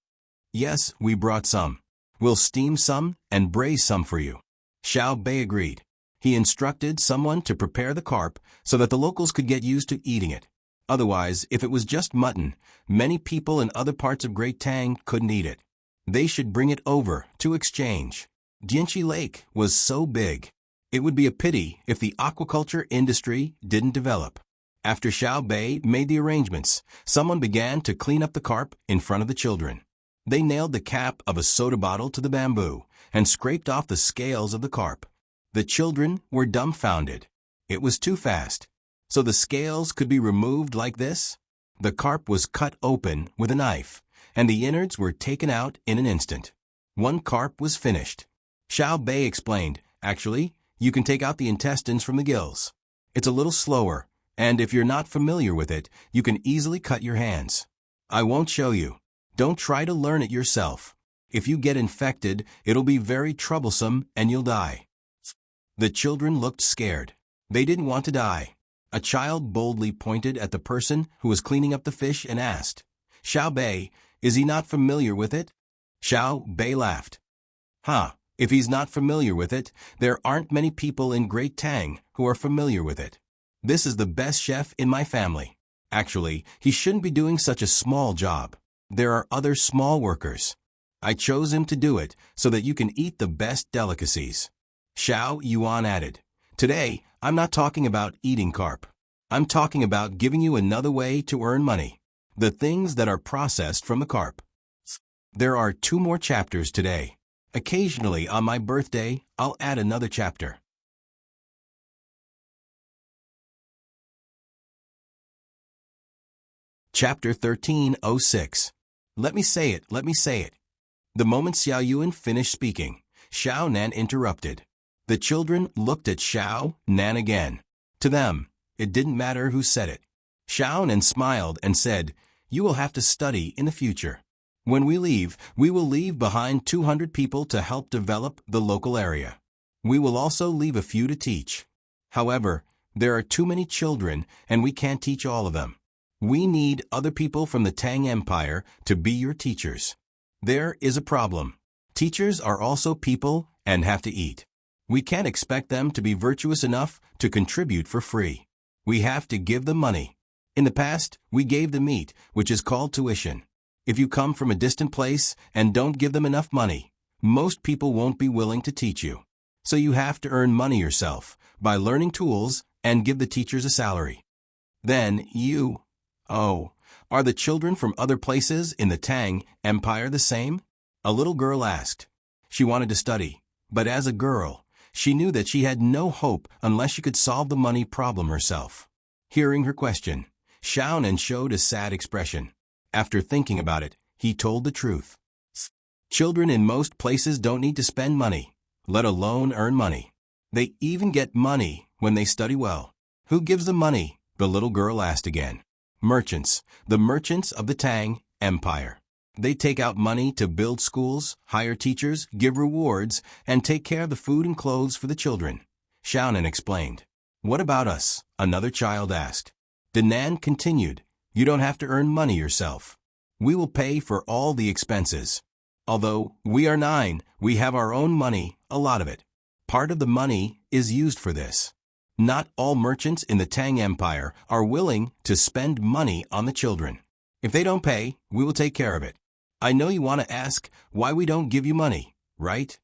"Yes, we brought some. We'll steam some and braise some for you." Xiao Bei agreed. He instructed someone to prepare the carp so that the locals could get used to eating it. Otherwise, if it was just mutton, many people in other parts of Great Tang couldn't eat it. They should bring it over to exchange. Jianqi Lake was so big. It would be a pity if the aquaculture industry didn't develop. After Xiao Bei made the arrangements, someone began to clean up the carp in front of the children. They nailed the cap of a soda bottle to the bamboo and scraped off the scales of the carp. The children were dumbfounded. It was too fast. So the scales could be removed like this? The carp was cut open with a knife, and the innards were taken out in an instant. One carp was finished. Xiao Bei explained, "Actually, you can take out the intestines from the gills. It's a little slower, and if you're not familiar with it, you can easily cut your hands. I won't show you. Don't try to learn it yourself. If you get infected, it'll be very troublesome and you'll die." The children looked scared. They didn't want to die. A child boldly pointed at the person who was cleaning up the fish and asked, "Xiao Bei, is he not familiar with it?" Xiao Bei laughed. If he's not familiar with it, there aren't many people in Great Tang who are familiar with it. This is the best chef in my family. Actually, he shouldn't be doing such a small job. There are other small workers. I chose him to do it so that you can eat the best delicacies. Xiao Yuan added, Today, I'm not talking about eating carp. I'm talking about giving you another way to earn money. The things that are processed from the carp. There are 2 more chapters today. Occasionally on my birthday, I'll add another chapter. Chapter 13:06. Let me say it, let me say it. The moment Xiao Yuan finished speaking, Xiao Nan interrupted. The children looked at Xiao Nan again. To them, it didn't matter who said it. Xiao Nan smiled and said, You will have to study in the future. When we will leave behind 200 people to help develop the local area. We will also leave a few to teach. However, there are too many children and we can't teach all of them. We need other people from the Tang Empire to be your teachers. There is a problem. Teachers are also people and have to eat. We can't expect them to be virtuous enough to contribute for free. We have to give them money. In the past, we gave them meat, which is called tuition. If you come from a distant place and don't give them enough money, most people won't be willing to teach you. So you have to earn money yourself by learning tools and give the teachers a salary. Then are the children from other places in the Tang Empire the same? A little girl asked. She wanted to study, but as a girl, she knew that she had no hope unless she could solve the money problem herself. Hearing her question, Xiao Nan showed a sad expression. After thinking about it, he told the truth. Children in most places don't need to spend money, let alone earn money. They even get money when they study well. Who gives them money? The little girl asked again. Merchants, the merchants of the Tang Empire. They take out money to build schools, hire teachers, give rewards, and take care of the food and clothes for the children. Xiao Nan explained. What about us? Another child asked. Nan continued. You don't have to earn money yourself. We will pay for all the expenses. Although we are 9, we have our own money, a lot of it. Part of the money is used for this. Not all merchants in the Tang Empire are willing to spend money on the children. If they don't pay, we will take care of it. I know you want to ask why we don't give you money, right?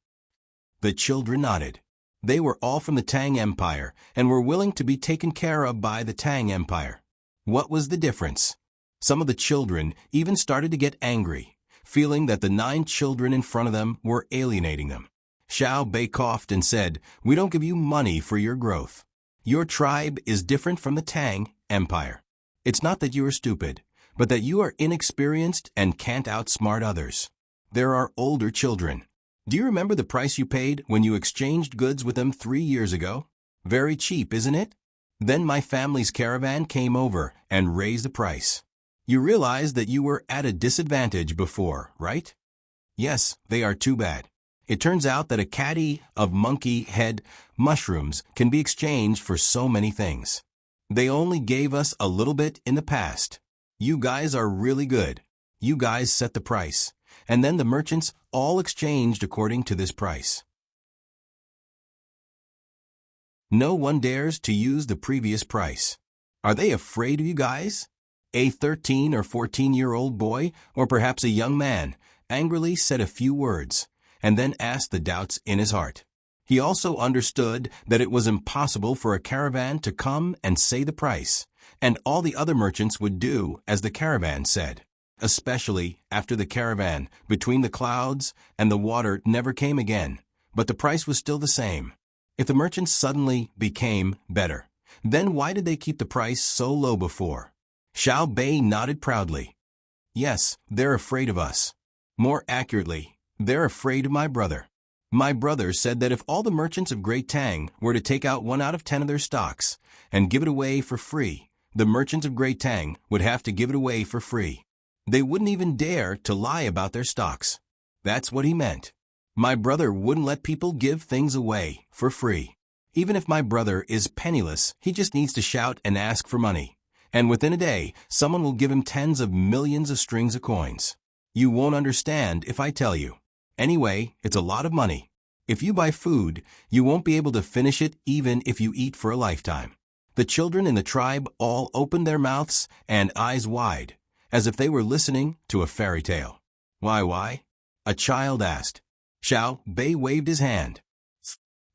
The children nodded. They were all from the Tang Empire and were willing to be taken care of by the Tang Empire. What was the difference? Some of the children even started to get angry, feeling that the 9 children in front of them were alienating them. Xiao Bei coughed and said, We don't give you money for your growth. Your tribe is different from the Tang Empire. It's not that you are stupid, but that you are inexperienced and can't outsmart others. There are older children. Do you remember the price you paid when you exchanged goods with them 3 years ago? Very cheap, isn't it? Then my family's caravan came over and raised the price. You realize that you were at a disadvantage before, right? Yes, they are too bad. It turns out that a caddy of monkey head mushrooms can be exchanged for so many things. They only gave us a little bit in the past. You guys are really good. You guys set the price, and then the merchants all exchanged according to this price. No one dares to use the previous price. Are they afraid of you guys? A 13 or 14-year-old boy, or perhaps a young man, angrily said a few words, and then asked the doubts in his heart. He also understood that it was impossible for a caravan to come and say the price, and all the other merchants would do as the caravan said, especially after the caravan between the clouds and the water never came again, but the price was still the same. If the merchants suddenly became better, then why did they keep the price so low before? Xiao Bei nodded proudly. Yes, they're afraid of us. More accurately, they're afraid of my brother. My brother said that if all the merchants of Great Tang were to take out 1 out of 10 of their stocks and give it away for free, the merchants of Great Tang would have to give it away for free. They wouldn't even dare to lie about their stocks. That's what he meant. My brother wouldn't let people give things away for free. Even if my brother is penniless, he just needs to shout and ask for money. And within a day, someone will give him tens of millions of strings of coins. You won't understand if I tell you. Anyway, it's a lot of money. If you buy food, you won't be able to finish it even if you eat for a lifetime. The children in the tribe all opened their mouths and eyes wide, as if they were listening to a fairy tale. Why? A child asked. Xiao Bei waved his hand.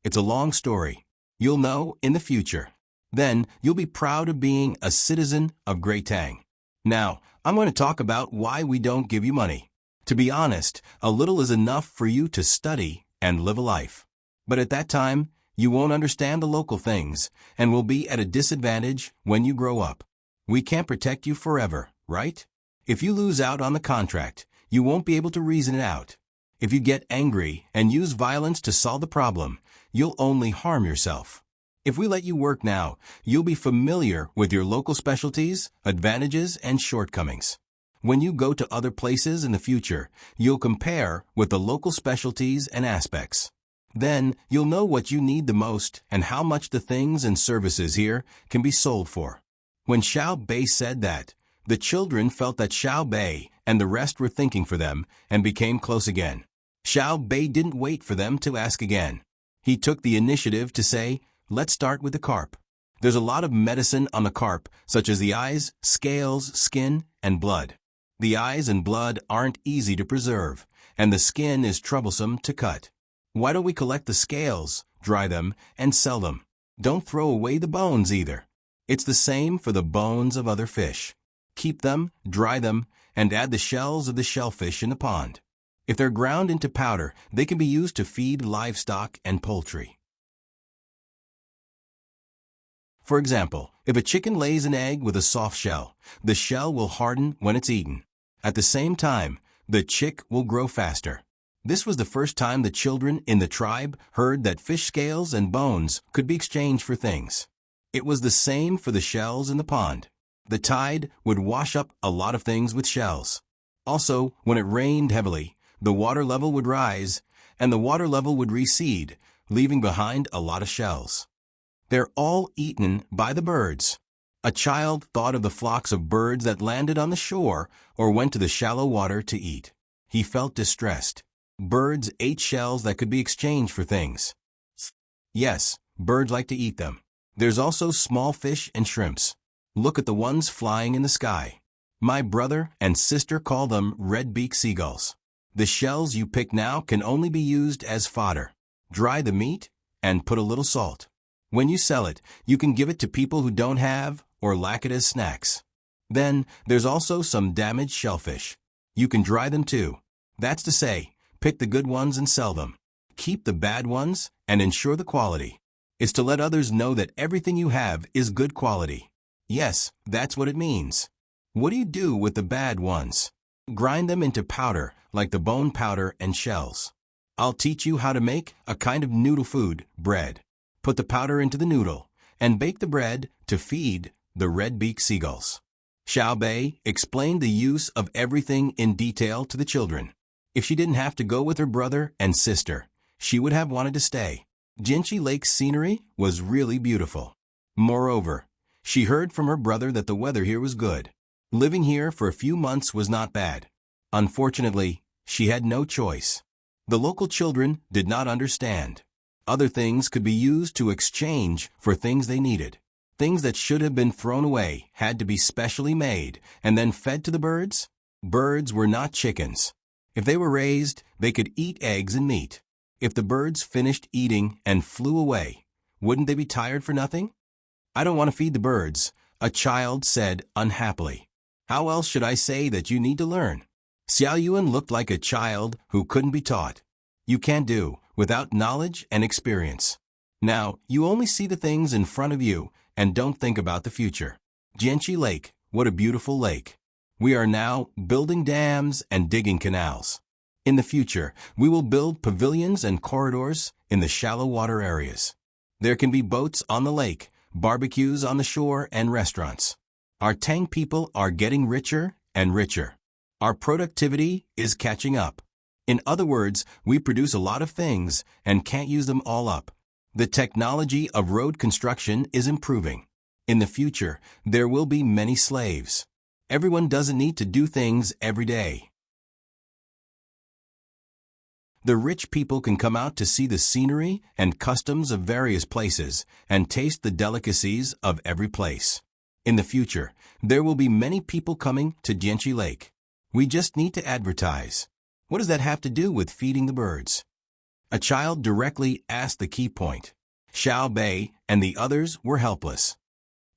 It's a long story. You'll know in the future. Then you'll be proud of being a citizen of Great Tang. Now, I'm going to talk about why we don't give you money. To be honest, a little is enough for you to study and live a life. But at that time, you won't understand the local things and will be at a disadvantage when you grow up. We can't protect you forever, right? If you lose out on the contract, you won't be able to reason it out. If you get angry and use violence to solve the problem, you'll only harm yourself. If we let you work now, you'll be familiar with your local specialties, advantages, and shortcomings. When you go to other places in the future, you'll compare with the local specialties and aspects. Then, you'll know what you need the most and how much the things and services here can be sold for. When Xiao Bei said that, the children felt that Xiao Bei and the rest were thinking for them and became close again. Xiao Bei didn't wait for them to ask again. He took the initiative to say, let's start with the carp. There's a lot of medicine on the carp, such as the eyes, scales, skin, and blood. The eyes and blood aren't easy to preserve, and the skin is troublesome to cut. Why don't we collect the scales, dry them, and sell them? Don't throw away the bones either. It's the same for the bones of other fish. Keep them, dry them, and add the shells of the shellfish in the pond. If they're ground into powder, they can be used to feed livestock and poultry. For example, if a chicken lays an egg with a soft shell, the shell will harden when it's eaten. At the same time, the chick will grow faster. This was the first time the children in the tribe heard that fish scales and bones could be exchanged for things. It was the same for the shells in the pond. The tide would wash up a lot of things with shells. Also, when it rained heavily, the water level would rise, and the water level would recede, leaving behind a lot of shells. They're all eaten by the birds. A child thought of the flocks of birds that landed on the shore or went to the shallow water to eat. He felt distressed. Birds ate shells that could be exchanged for things. Yes, birds like to eat them. There's also small fish and shrimps. Look at the ones flying in the sky. My brother and sister call them red-beaked seagulls. The shells you pick now can only be used as fodder. Dry the meat and put a little salt. When you sell it, you can give it to people who don't have or lack it as snacks. Then, there's also some damaged shellfish. You can dry them too. That's to say, pick the good ones and sell them. Keep the bad ones and ensure the quality. It's to let others know that everything you have is good quality. Yes, that's what it means. What do you do with the bad ones? Grind them into powder, like the bone powder and shells. I'll teach you how to make a kind of noodle food, bread. Put the powder into the noodle, and bake the bread to feed the red-beaked seagulls. Xiao Bei explained the use of everything in detail to the children. If she didn't have to go with her brother and sister, she would have wanted to stay. Jinchi Lake's scenery was really beautiful. Moreover, she heard from her brother that the weather here was good. Living here for a few months was not bad. Unfortunately, she had no choice. The local children did not understand. Other things could be used to exchange for things they needed. Things that should have been thrown away had to be specially made and then fed to the birds. Birds were not chickens. If they were raised, they could eat eggs and meat. If the birds finished eating and flew away, wouldn't they be tired for nothing? I don't want to feed the birds, a child said unhappily. How else should I say that you need to learn? Xiao Yuan looked like a child who couldn't be taught. You can't do without knowledge and experience. Now, you only see the things in front of you and don't think about the future. Jinchi Lake, what a beautiful lake. We are now building dams and digging canals. In the future, we will build pavilions and corridors in the shallow water areas. There can be boats on the lake, barbecues on the shore, and restaurants. Our Tang people are getting richer and richer. Our productivity is catching up. In other words, we produce a lot of things and can't use them all up. The technology of road construction is improving. In the future, there will be many slaves. Everyone doesn't need to do things every day. The rich people can come out to see the scenery and customs of various places and taste the delicacies of every place. In the future, there will be many people coming to Jianqi Lake. We just need to advertise. What does that have to do with feeding the birds? A child directly asked the key point. Xiao Bei and the others were helpless.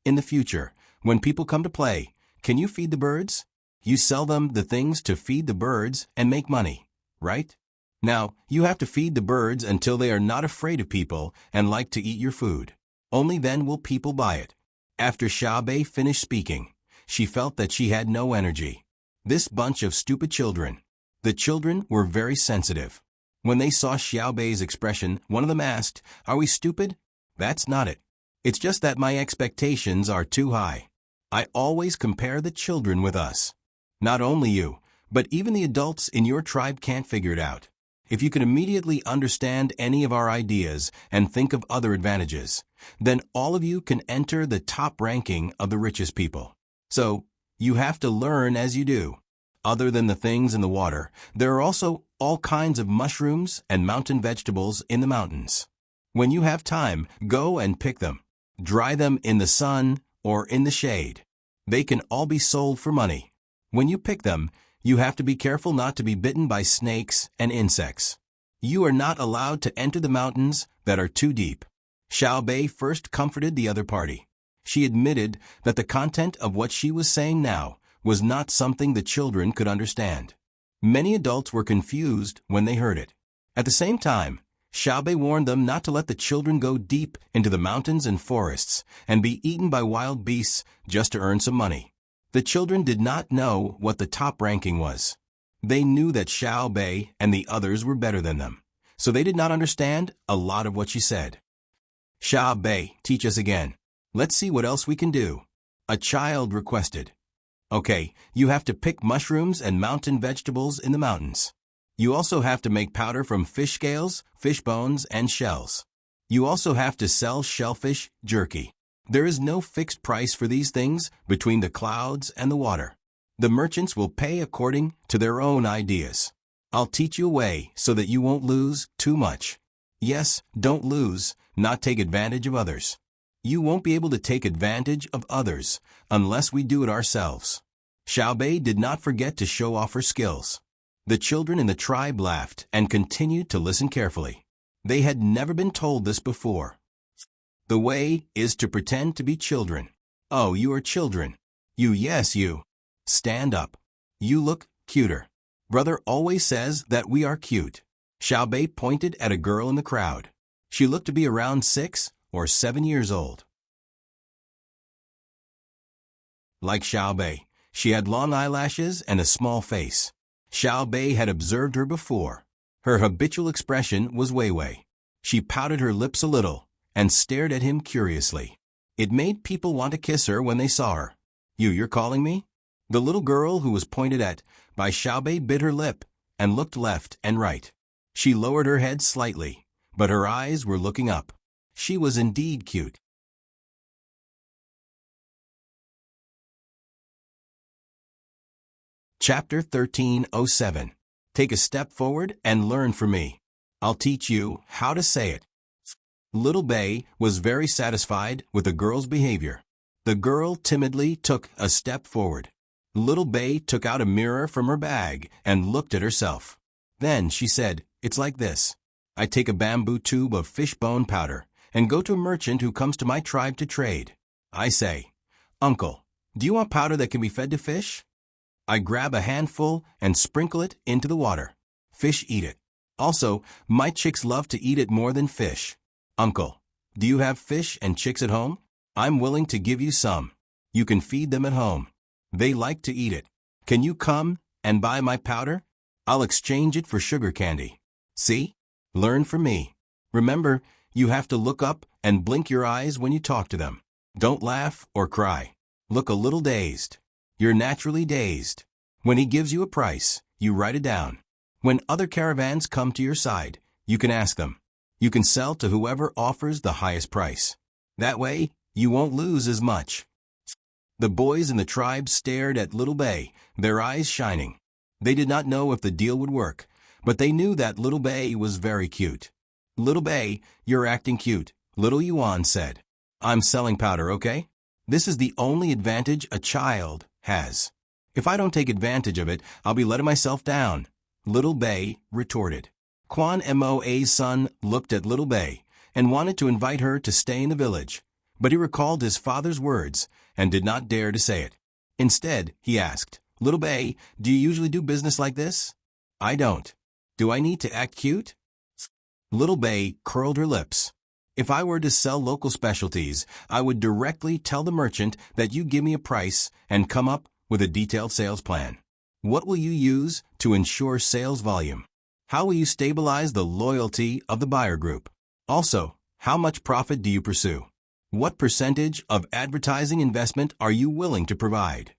In the future, when people come to play, can you feed the birds? You sell them the things to feed the birds and make money, right? Now, you have to feed the birds until they are not afraid of people and like to eat your food. Only then will people buy it. After Xiao Bei finished speaking, she felt that she had no energy. This bunch of stupid children. The children were very sensitive. When they saw Xiao Bei's expression, one of them asked, "Are we stupid?" "That's not it. It's just that my expectations are too high. I always compare the children with us. Not only you, but even the adults in your tribe can't figure it out. If you can immediately understand any of our ideas and think of other advantages, then all of you can enter the top ranking of the richest people. So, you have to learn as you do. Other than the things in the water, there are also all kinds of mushrooms and mountain vegetables in the mountains. When you have time, go and pick them. Dry them in the sun or in the shade. They can all be sold for money. When you pick them, you have to be careful not to be bitten by snakes and insects. You are not allowed to enter the mountains that are too deep." Xiao Bei first comforted the other party. She admitted that the content of what she was saying now was not something the children could understand. Many adults were confused when they heard it. At the same time, Xiao Bei warned them not to let the children go deep into the mountains and forests and be eaten by wild beasts just to earn some money. The children did not know what the top ranking was. They knew that Xiao Bei and the others were better than them, so they did not understand a lot of what she said. "Xiao Bei, teach us again. Let's see what else we can do," a child requested. "Okay, you have to pick mushrooms and mountain vegetables in the mountains. You also have to make powder from fish scales, fish bones, and shells. You also have to sell shellfish jerky. There is no fixed price for these things between the clouds and the water. The merchants will pay according to their own ideas. I'll teach you a way so that you won't lose too much. Yes, don't lose, not take advantage of others. You won't be able to take advantage of others unless we do it ourselves." Xiao Bei did not forget to show off her skills. The children in the tribe laughed and continued to listen carefully. They had never been told this before. The way is to pretend to be children. "Oh, you are children. Yes, you. Stand up. You look cuter. Brother always says that we are cute." Xiao Bei pointed at a girl in the crowd. She looked to be around 6 or 7 years old. Like Xiao Bei, she had long eyelashes and a small face. Xiao Bei had observed her before. Her habitual expression was Wei. She pouted her lips a little and stared at him curiously. It made people want to kiss her when they saw her. You're calling me?" The little girl who was pointed at by Xiao Bei bit her lip and looked left and right. She lowered her head slightly, but her eyes were looking up. She was indeed cute. Chapter 1307. Take a step forward and learn from me. I'll teach you how to say it. Little Bei was very satisfied with the girl's behavior. The girl timidly took a step forward. Little Bei took out a mirror from her bag and looked at herself. Then she said, "It's like this. I take a bamboo tube of fish bone powder and go to a merchant who comes to my tribe to trade. I say, 'Uncle, do you want powder that can be fed to fish?' I grab a handful and sprinkle it into the water. Fish eat it. Also, my chicks love to eat it more than fish. Uncle, do you have fish and chicks at home? I'm willing to give you some. You can feed them at home. They like to eat it. Can you come and buy my powder? I'll exchange it for sugar candy. See? Learn from me. Remember, you have to look up and blink your eyes when you talk to them. Don't laugh or cry. Look a little dazed. You're naturally dazed. When he gives you a price, you write it down. When other caravans come to your side, you can ask them. You can sell to whoever offers the highest price. That way, you won't lose as much." The boys in the tribe stared at Little Bei, their eyes shining. They did not know if the deal would work, but they knew that Little Bei was very cute. "Little Bei, you're acting cute," Little Yuan said. "I'm selling powder, okay? This is the only advantage a child has. If I don't take advantage of it, I'll be letting myself down," Little Bei retorted. Quan Mo's son looked at Little Bei and wanted to invite her to stay in the village, but he recalled his father's words and did not dare to say it. Instead, he asked, "Little Bei, do you usually do business like this?" "I don't. Do I need to act cute?" Little Bei curled her lips. "If I were to sell local specialties, I would directly tell the merchant that you give me a price and come up with a detailed sales plan. What will you use to ensure sales volume? How will you stabilize the loyalty of the buyer group? Also, how much profit do you pursue? What percentage of advertising investment are you willing to provide?"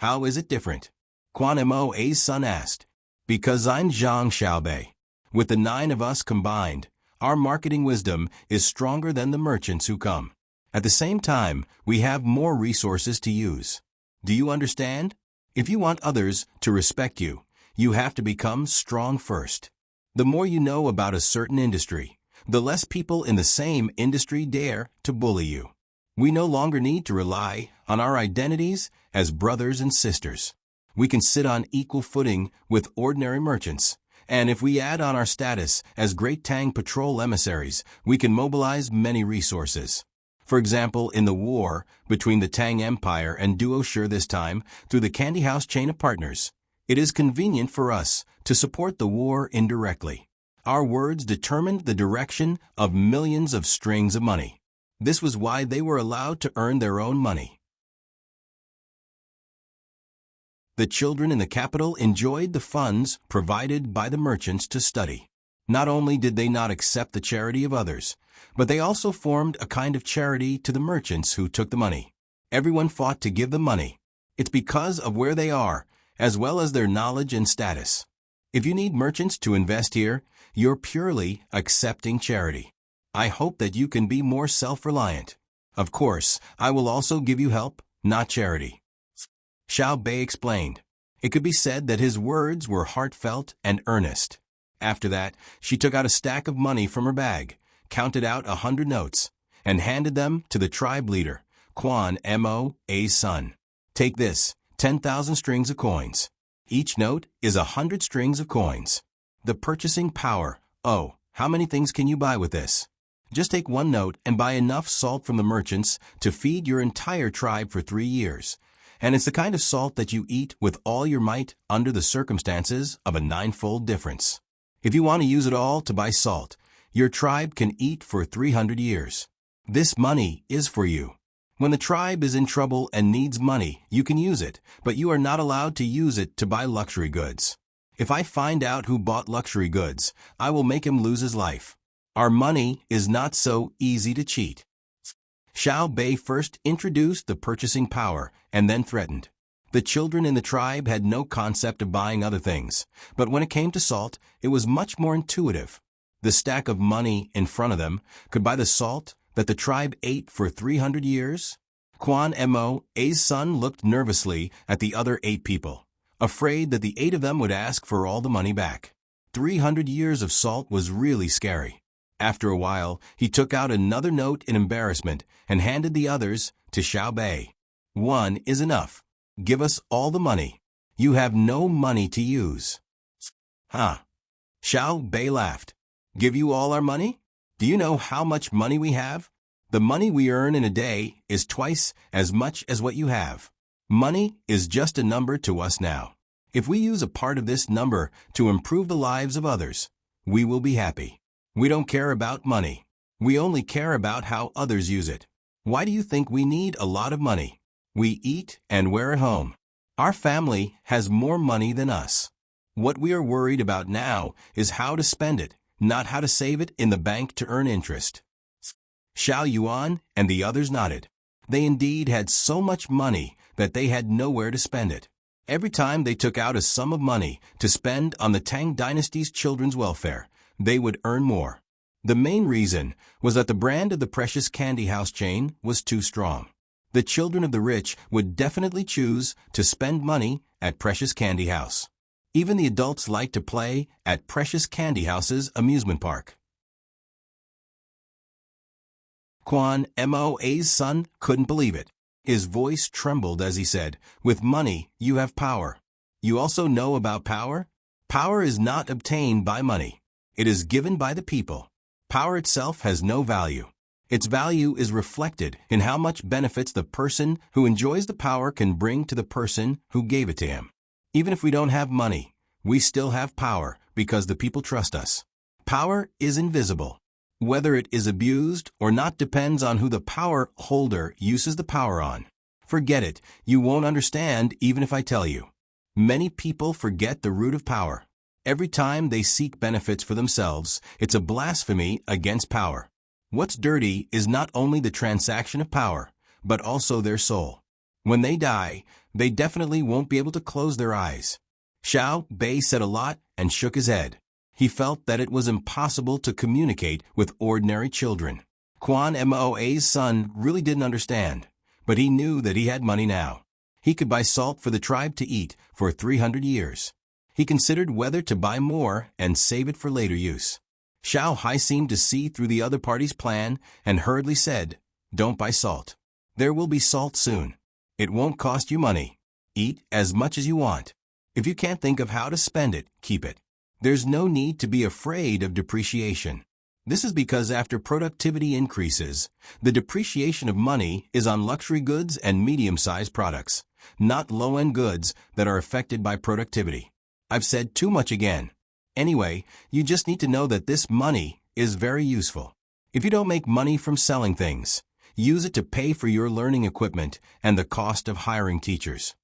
"How is it different?" Quan Mo's son asked. "Because I'm Zhang Xiaobei. With the 9 of us combined, our marketing wisdom is stronger than the merchants who come. At the same time, we have more resources to use. Do you understand? If you want others to respect you, you have to become strong first. The more you know about a certain industry, the less people in the same industry dare to bully you. We no longer need to rely on our identities as brothers and sisters. We can sit on equal footing with ordinary merchants, and if we add on our status as great Tang patrol emissaries, we can mobilize many resources. For example, in the war between the Tang Empire and Duoshi this time, through the Candy House chain of partners, it is convenient for us to support the war indirectly. Our words determined the direction of millions of strings of money. This was why they were allowed to earn their own money." The children in the capital enjoyed the funds provided by the merchants to study. Not only did they not accept the charity of others, but they also formed a kind of charity to the merchants who took the money. Everyone fought to give them money. It's because of where they are, as well as their knowledge and status. If you need merchants to invest here, you're purely accepting charity. I hope that you can be more self-reliant. Of course, I will also give you help, not charity." Xiao Bei explained. It could be said that his words were heartfelt and earnest. After that, she took out a stack of money from her bag, counted out 100 notes, and handed them to the tribe leader, Quan Mo's son. "Take this, 10,000 strings of coins. Each note is 100 strings of coins. The purchasing power. Oh, how many things can you buy with this? Just take one note and buy enough salt from the merchants to feed your entire tribe for 3 years. And it's the kind of salt that you eat with all your might under the circumstances of a 9-fold difference. If you want to use it all to buy salt, your tribe can eat for 300 years. This money is for you. When the tribe is in trouble and needs money, you can use it, but you are not allowed to use it to buy luxury goods. If I find out who bought luxury goods, I will make him lose his life. Our money is not so easy to cheat." Xiao Bei first introduced the purchasing power and then threatened. The children in the tribe had no concept of buying other things, but when it came to salt, it was much more intuitive. The stack of money in front of them could buy the salt that the tribe ate for 300 years. Quan Mo's son looked nervously at the other 8 people, afraid that the 8 of them would ask for all the money back. 300 years of salt was really scary. After a while, he took out another note in embarrassment and handed the others to Xiao Bei. "1 is enough. Give us all the money. You have no money to use." "Huh?" Xiao Bei laughed. "Give you all our money? Do you know how much money we have? The money we earn in a day is twice as much as what you have. Money is just a number to us now. If we use a part of this number to improve the lives of others, we will be happy. We don't care about money. We only care about how others use it. Why do you think we need a lot of money? We eat and wear at home. Our family has more money than us. What we are worried about now is how to spend it, not how to save it in the bank to earn interest." Xiao Yuan and the others nodded. They indeed had so much money that they had nowhere to spend it. Every time they took out a sum of money to spend on the Tang Dynasty's children's welfare, they would earn more. The main reason was that the brand of the precious candy house chain was too strong. The children of the rich would definitely choose to spend money at Precious Candy House. Even the adults like to play at Precious Candy House's amusement park. Quan Mo's son couldn't believe it. His voice trembled as he said, "With money, you have power. You also know about power? Power is not obtained by money. It is given by the people. Power itself has no value. Its value is reflected in how much benefits the person who enjoys the power can bring to the person who gave it to him. Even if we don't have money, we still have power because the people trust us. Power is invisible. Whether it is abused or not depends on who the power holder uses the power on. Forget it, you won't understand even if I tell you. Many people forget the root of power. Every time they seek benefits for themselves, it's a blasphemy against power. What's dirty is not only the transaction of power, but also their soul. When they die, they definitely won't be able to close their eyes." Xiao Bei said a lot and shook his head. He felt that it was impossible to communicate with ordinary children. Quan Mo's son really didn't understand, but he knew that he had money now. He could buy salt for the tribe to eat for 300 years. He considered whether to buy more and save it for later use. Xiao Hai seemed to see through the other party's plan and hurriedly said, "Don't buy salt. There will be salt soon. It won't cost you money. Eat as much as you want. If you can't think of how to spend it, keep it. There's no need to be afraid of depreciation. This is because after productivity increases, the depreciation of money is on luxury goods and medium-sized products, not low-end goods that are affected by productivity. I've said too much again. Anyway, you just need to know that this money is very useful. If you don't make money from selling things, use it to pay for your learning equipment and the cost of hiring teachers."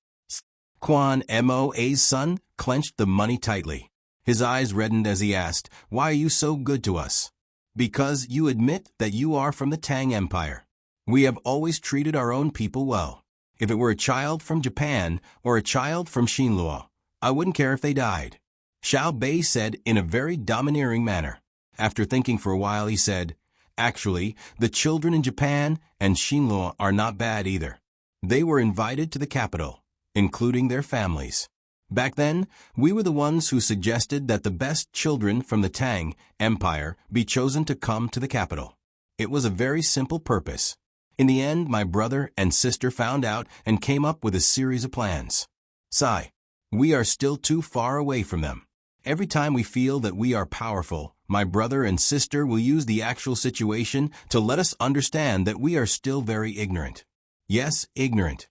Quan Mo's son clenched the money tightly. His eyes reddened as he asked, "Why are you so good to us?" "Because you admit that you are from the Tang Empire. We have always treated our own people well. If it were a child from Japan or a child from Xinluo, I wouldn't care if they died." Xiao Bei said in a very domineering manner. After thinking for a while, he said, "Actually, the children in Japan and Xinluo are not bad either. They were invited to the capital, including their families. Back then, we were the ones who suggested that the best children from the Tang Empire be chosen to come to the capital. It was a very simple purpose. In the end, my brother and sister found out and came up with a series of plans. Sigh, we are still too far away from them. Every time we feel that we are powerful, my brother and sister will use the actual situation to let us understand that we are still very ignorant. Yes, ignorant."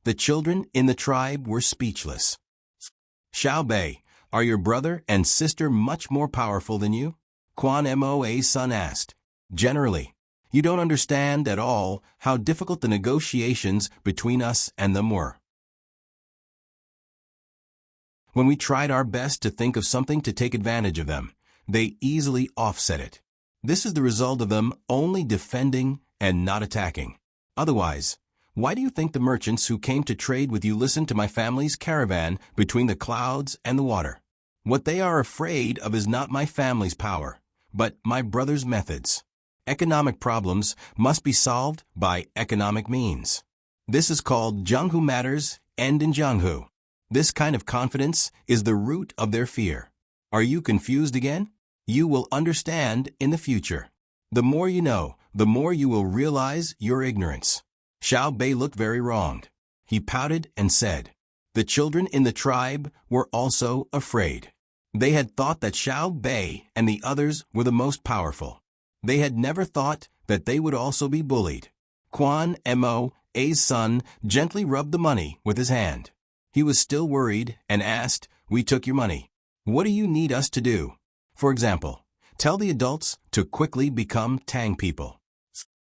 The children in the tribe were speechless. "Xiao Bei, are your brother and sister much more powerful than you?" Quan Mo's son asked. "Generally. You don't understand at all how difficult the negotiations between us and them were. When we tried our best to think of something to take advantage of them, they easily offset it. This is the result of them only defending and not attacking. Otherwise, why do you think the merchants who came to trade with you listened to my family's caravan between the clouds and the water? What they are afraid of is not my family's power, but my brother's methods. Economic problems must be solved by economic means. This is called Jianghu matters end in Jianghu. This kind of confidence is the root of their fear. Are you confused again? You will understand in the future. The more you know, the more you will realize your ignorance." Xiao Bei looked very wronged. He pouted and said, "The children in the tribe were also afraid. They had thought that Xiao Bei and the others were the most powerful. They had never thought that they would also be bullied." Quan Mo's son gently rubbed the money with his hand. He was still worried and asked, "We took your money. What do you need us to do? For example, tell the adults to quickly become Tang people."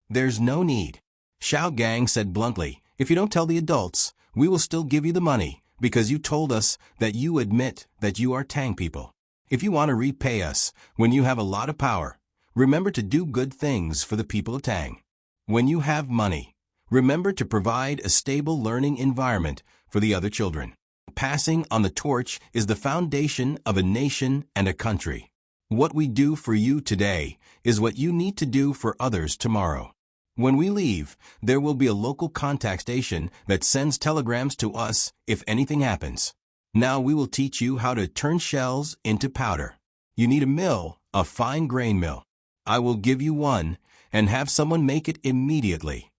"There's no need." Xiao Gang said bluntly, "If you don't tell the adults, we will still give you the money because you told us that you admit that you are Tang people. If you want to repay us when you have a lot of power, remember to do good things for the people of Tang. When you have money, remember to provide a stable learning environment for the other children. Passing on the torch is the foundation of a nation and a country. What we do for you today is what you need to do for others tomorrow. When we leave, there will be a local contact station that sends telegrams to us if anything happens. Now we will teach you how to turn shells into powder. You need a mill, a fine grain mill. I will give you one, and have someone make it immediately.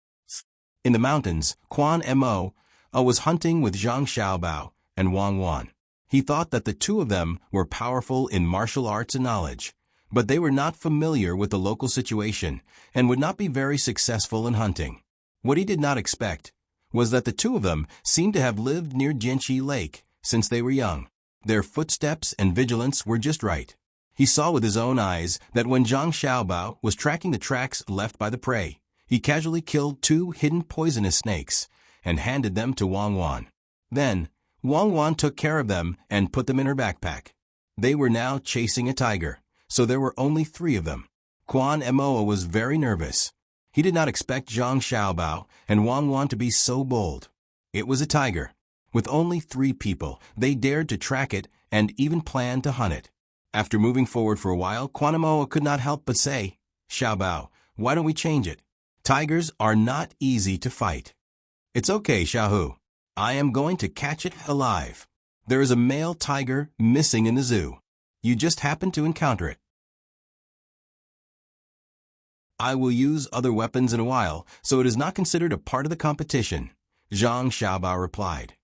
In the mountains, Quan Mo was hunting with Zhang Xiaobao and Wang Wan. He thought that the two of them were powerful in martial arts and knowledge, but they were not familiar with the local situation and would not be very successful in hunting. What he did not expect was that the two of them seemed to have lived near Jianxi Lake since they were young. Their footsteps and vigilance were just right. He saw with his own eyes that when Zhang Xiaobao was tracking the tracks left by the prey, he casually killed 2 hidden poisonous snakes and handed them to Wang Wan. Then, Wang Wan took care of them and put them in her backpack. They were now chasing a tiger, so there were only 3 of them. Quan Mo was very nervous. He did not expect Zhang Xiaobao and Wang Wan to be so bold. It was a tiger. With only 3 people, they dared to track it and even planned to hunt it. After moving forward for a while, Quan Mo could not help but say, "Xiaobao, why don't we change it? Tigers are not easy to fight." "It's okay, Xiaohu. I am going to catch it alive. There is a male tiger missing in the zoo. You just happened to encounter it. I will use other weapons in a while, so it is not considered a part of the competition," Zhang Xiaobao replied.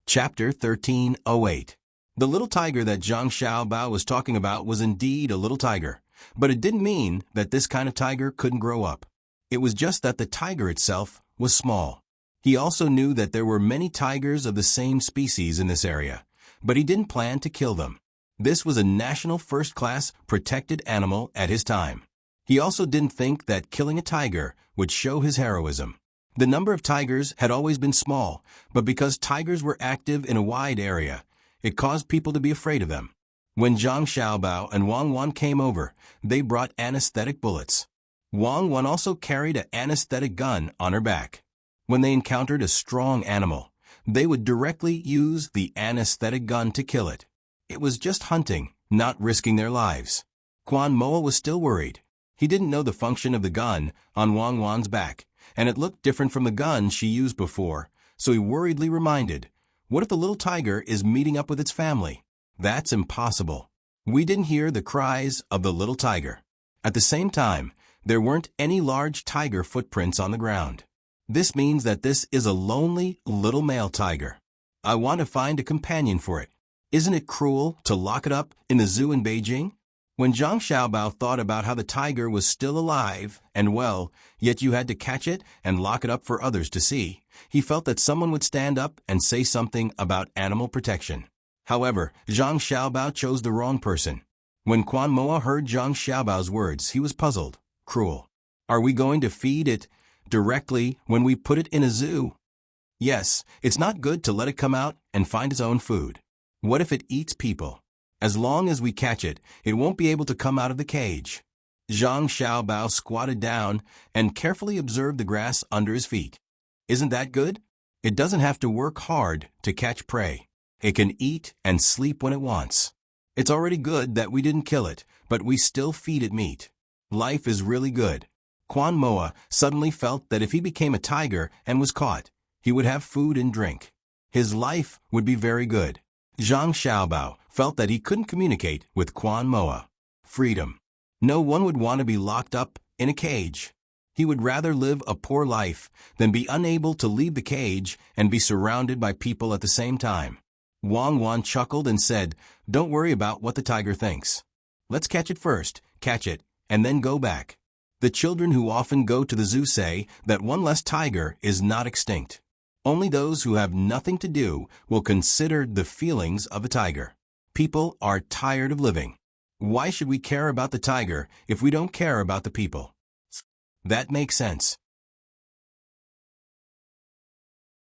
Chapter 1308. The little tiger that Zhang Xiaobao was talking about was indeed a little tiger, but it didn't mean that this kind of tiger couldn't grow up. It was just that the tiger itself was small. He also knew that there were many tigers of the same species in this area, but he didn't plan to kill them. This was a national first-class protected animal at his time. He also didn't think that killing a tiger would show his heroism. The number of tigers had always been small, but because tigers were active in a wide area, it caused people to be afraid of them. When Zhang Xiaobao and Wang Wan came over, they brought anesthetic bullets. Wang Wan also carried an anesthetic gun on her back. When they encountered a strong animal, they would directly use the anesthetic gun to kill it. It was just hunting, not risking their lives. Quan Mo was still worried. He didn't know the function of the gun on Wang Wan's back, and it looked different from the gun she used before, so he worriedly reminded, "What if the little tiger is meeting up with its family? That's impossible." We didn't hear the cries of the little tiger. At the same time, there weren't any large tiger footprints on the ground. This means that this is a lonely little male tiger. I want to find a companion for it. Isn't it cruel to lock it up in the zoo in Beijing? When Zhang Xiaobao thought about how the tiger was still alive and well, yet you had to catch it and lock it up for others to see, he felt that someone would stand up and say something about animal protection. However, Zhang Xiaobao chose the wrong person. When Quan Mo heard Zhang Xiaobao's words, he was puzzled. Cruel. Are we going to feed it directly when we put it in a zoo? Yes, it's not good to let it come out and find its own food. What if it eats people? As long as we catch it, it won't be able to come out of the cage. Zhang Xiaobao squatted down and carefully observed the grass under his feet. Isn't that good? It doesn't have to work hard to catch prey. It can eat and sleep when it wants. It's already good that we didn't kill it, but we still feed it meat. Life is really good. Quan Mo suddenly felt that if he became a tiger and was caught, he would have food and drink. His life would be very good. Zhang Xiaobao felt that he couldn't communicate with Quan Mo. Freedom. No one would want to be locked up in a cage. He would rather live a poor life than be unable to leave the cage and be surrounded by people at the same time. Wang Wan chuckled and said, "Don't worry about what the tiger thinks. Let's catch it first, catch it, and then go back." The children who often go to the zoo say that one less tiger is not extinct. Only those who have nothing to do will consider the feelings of a tiger. People are tired of living. Why should we care about the tiger if we don't care about the people? That makes sense.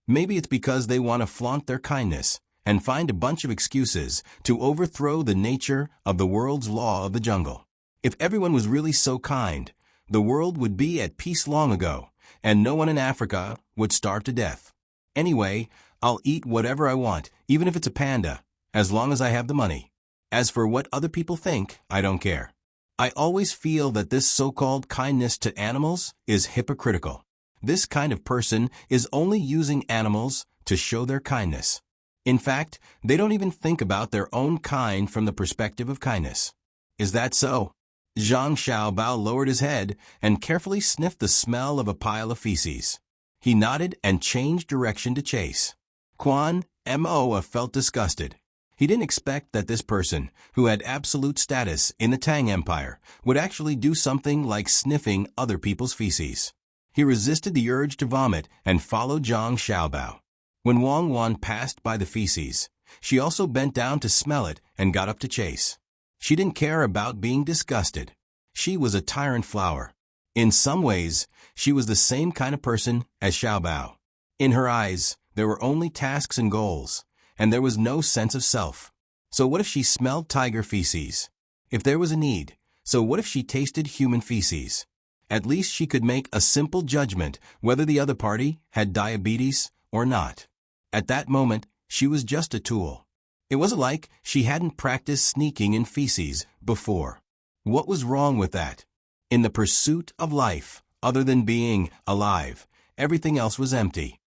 Maybe it's because they want to flaunt their kindness and find a bunch of excuses to overthrow the nature of the world's law of the jungle. If everyone was really so kind, the world would be at peace long ago, and no one in Africa would starve to death. Anyway, I'll eat whatever I want, even if it's a panda, as long as I have the money. As for what other people think, I don't care. I always feel that this so-called kindness to animals is hypocritical. This kind of person is only using animals to show their kindness. In fact, they don't even think about their own kind from the perspective of kindness. Is that so? Zhang Xiaobao lowered his head and carefully sniffed the smell of a pile of feces. He nodded and changed direction to chase. Quan Mo felt disgusted. He didn't expect that this person, who had absolute status in the Tang Empire, would actually do something like sniffing other people's feces. He resisted the urge to vomit and followed Zhang Xiaobao. When Wang Wan passed by the feces, she also bent down to smell it and got up to chase. She didn't care about being disgusted. She was a tyrant flower. In some ways, she was the same kind of person as Xiaobao. In her eyes, there were only tasks and goals, and there was no sense of self. So what if she smelled tiger feces? If there was a need, so what if she tasted human feces? At least she could make a simple judgment whether the other party had diabetes or not. At that moment, she was just a tool. It wasn't like she hadn't practiced sneaking in feces before. What was wrong with that? In the pursuit of life, other than being alive, everything else was empty.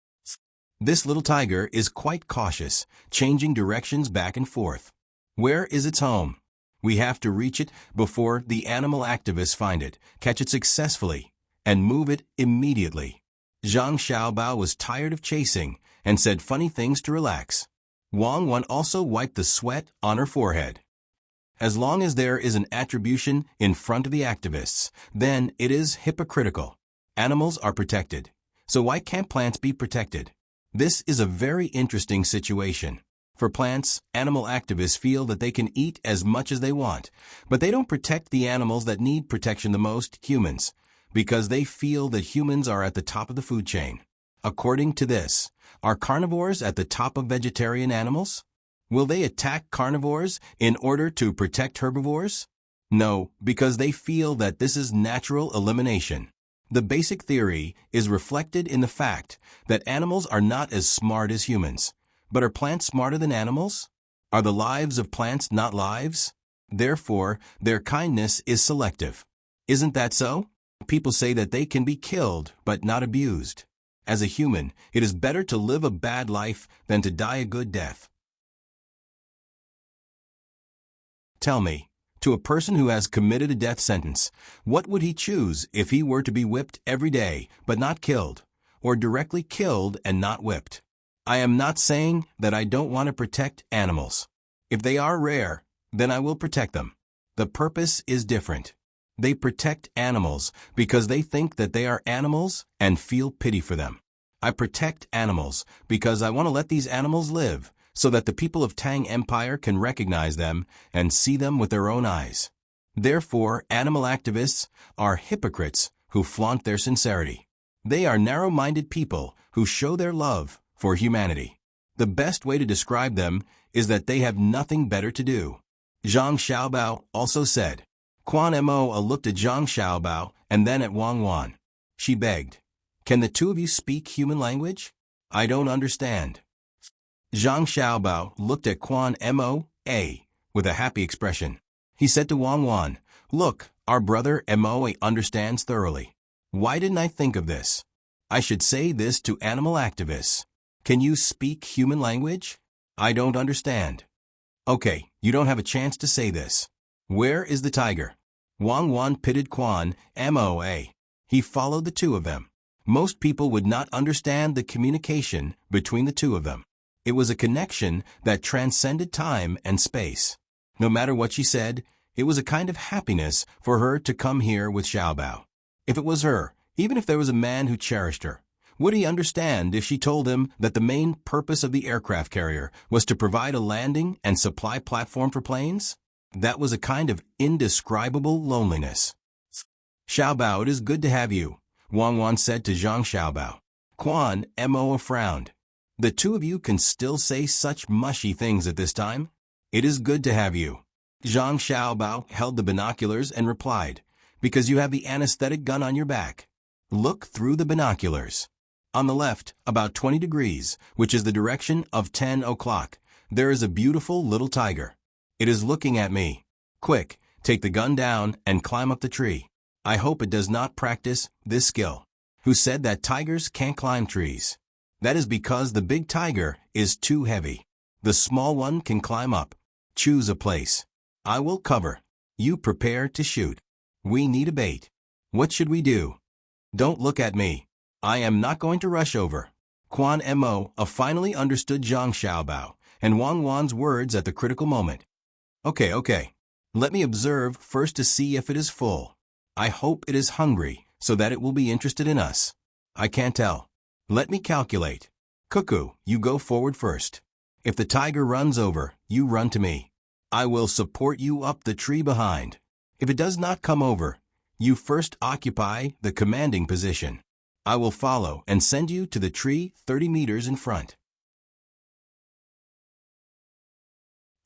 This little tiger is quite cautious, changing directions back and forth. Where is its home? We have to reach it before the animal activists find it, catch it successfully, and move it immediately. Zhang Xiaobao was tired of chasing and said funny things to relax. Wang Wan also wiped the sweat on her forehead. As long as there is an attribution in front of the activists, then it is hypocritical. Animals are protected. So why can't plants be protected? This is a very interesting situation. For plants, animal activists feel that they can eat as much as they want, but they don't protect the animals that need protection the most, humans, because they feel that humans are at the top of the food chain. According to this, are carnivores at the top of vegetarian animals? Will they attack carnivores in order to protect herbivores? No, because they feel that this is natural elimination. The basic theory is reflected in the fact that animals are not as smart as humans. But are plants smarter than animals? Are the lives of plants not lives? Therefore, their kindness is selective. Isn't that so? People say that they can be killed, but not abused. As a human, it is better to live a bad life than to die a good death. Tell me, to a person who has committed a death sentence, what would he choose if he were to be whipped every day, but not killed, or directly killed and not whipped? I am not saying that I don't want to protect animals. If they are rare, then I will protect them. The purpose is different. They protect animals because they think that they are animals and feel pity for them. I protect animals because I want to let these animals live so that the people of Tang Empire can recognize them and see them with their own eyes. Therefore, animal activists are hypocrites who flaunt their sincerity. They are narrow-minded people who show their love for humanity. The best way to describe them is that they have nothing better to do. Zhang Xiaobao also said. Quan Mo looked at Zhang Xiaobao and then at Wang Wan. She begged, "Can the two of you speak human language? I don't understand." Zhang Xiaobao looked at Quan Mo with a happy expression. He said to Wang Wan, "Look, our brother Mo understands thoroughly. Why didn't I think of this? I should say this to animal activists. Can you speak human language? I don't understand." Okay, you don't have a chance to say this. Where is the tiger? Wang Wan pitted Quan Mo. He followed the two of them. Most people would not understand the communication between the two of them. It was a connection that transcended time and space. No matter what she said, it was a kind of happiness for her to come here with Xiaobao. If it was her, even if there was a man who cherished her, would he understand if she told him that the main purpose of the aircraft carrier was to provide a landing and supply platform for planes? That was a kind of indescribable loneliness. "Xiaobao, it is good to have you," Wang Wan said to Zhang Xiaobao. Quan Mo frowned. "The two of you can still say such mushy things at this time? It is good to have you." Zhang Xiaobao held the binoculars and replied, "Because you have the anesthetic gun on your back. Look through the binoculars. On the left, about 20 degrees, which is the direction of 10 o'clock, there is a beautiful little tiger. It is looking at me. Quick, take the gun down and climb up the tree. I hope it does not practice this skill." who said that tigers can't climb trees. That is because the big tiger is too heavy. The small one can climb up. Choose a place. I will cover. You prepare to shoot. We need a bait. What should we do? Don't look at me. I am not going to rush over. Quan Mo finally understood Zhang Xiaobao and Wang Wan's words at the critical moment. Okay. Let me observe first to see if it is full. I hope it is hungry so that it will be interested in us. I can't tell. Let me calculate. Cuckoo, you go forward first. If the tiger runs over, you run to me. I will support you up the tree behind. If it does not come over, you first occupy the commanding position. I will follow and send you to the tree 30 meters in front.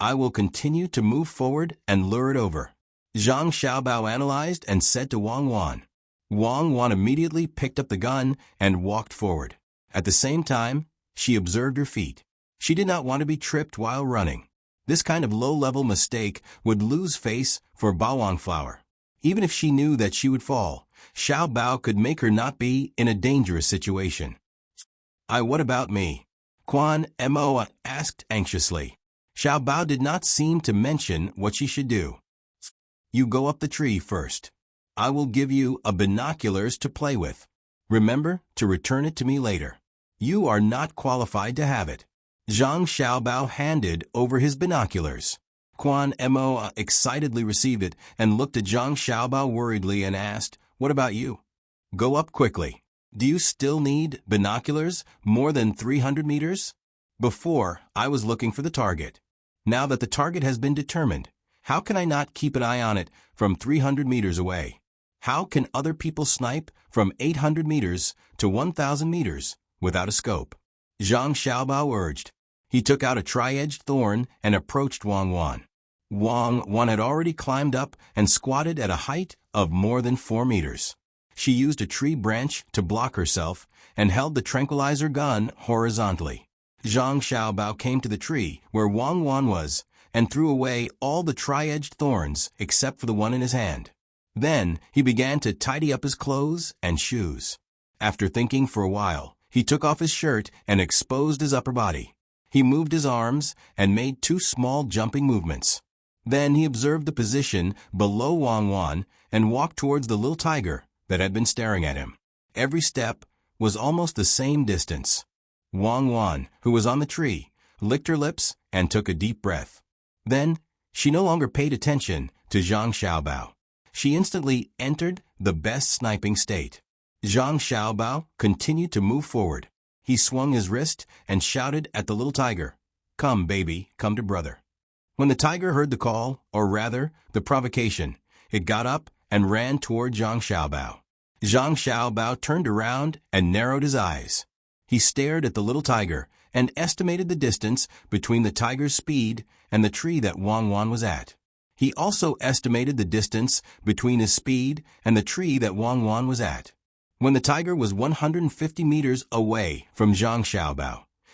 I will continue to move forward and lure it over. Zhang Xiaobao analyzed and said to Wang Wan. Wang Wan immediately picked up the gun and walked forward. At the same time, she observed her feet. She did not want to be tripped while running. This kind of low-level mistake would lose face for bawang flower. Even if she knew that she would fall, Xiaobao could make her not be in a dangerous situation. What about me? Quan Mo asked anxiously. Xiaobao did not seem to mention what she should do. You go up the tree first. I will give you a binoculars to play with. Remember to return it to me later. You are not qualified to have it. Zhang Xiaobao handed over his binoculars. Quan Mo excitedly received it and looked at Zhang Xiaobao worriedly and asked, What about you? Go up quickly. Do you still need binoculars more than 300 meters? Before, I was looking for the target. Now that the target has been determined, how can I not keep an eye on it from 300 meters away? How can other people snipe from 800 meters to 1,000 meters without a scope? Zhang Xiaobao urged. He took out a tri-edged thorn and approached Wang Wan. Wang Wan had already climbed up and squatted at a height of more than 4 meters. She used a tree branch to block herself and held the tranquilizer gun horizontally. Zhang Xiaobao came to the tree where Wang Wan was and threw away all the tri-edged thorns except for the one in his hand. Then he began to tidy up his clothes and shoes. After thinking for a while, he took off his shirt and exposed his upper body. He moved his arms and made 2 small jumping movements. Then he observed the position below Wang Wan and walked towards the little tiger that had been staring at him. Every step was almost the same distance. Wang Wan, who was on the tree, licked her lips and took a deep breath. Then, she no longer paid attention to Zhang Xiaobao. She instantly entered the best sniping state. Zhang Xiaobao continued to move forward. He swung his wrist and shouted at the little tiger, Come, baby, come to brother. When the tiger heard the call, or rather, the provocation, it got up and ran toward Zhang Xiaobao. Zhang Xiaobao turned around and narrowed his eyes. He stared at the little tiger and estimated the distance between the tiger's speed and the tree that Wang Wan was at. He also estimated the distance between his speed and the tree that Wang Wan was at. When the tiger was 150 meters away from Zhang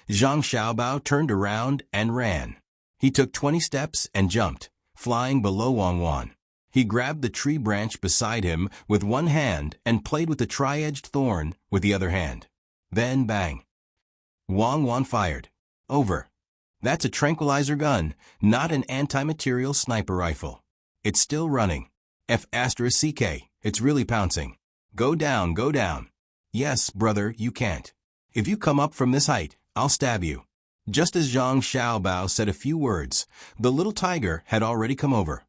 Xiaobao turned around and ran. He took 20 steps and jumped, flying below Wang Wan. He grabbed the tree branch beside him with one hand and played with the tri-edged thorn with the other hand. Then bang. Wang Wan fired. Over. That's a tranquilizer gun, not an anti-material sniper rifle. It's still running. F***CK, it's really pouncing. Go down, go down. Yes, brother, you can't. If you come up from this height, I'll stab you. Just as Zhang Xiaobao said a few words, the little tiger had already come over.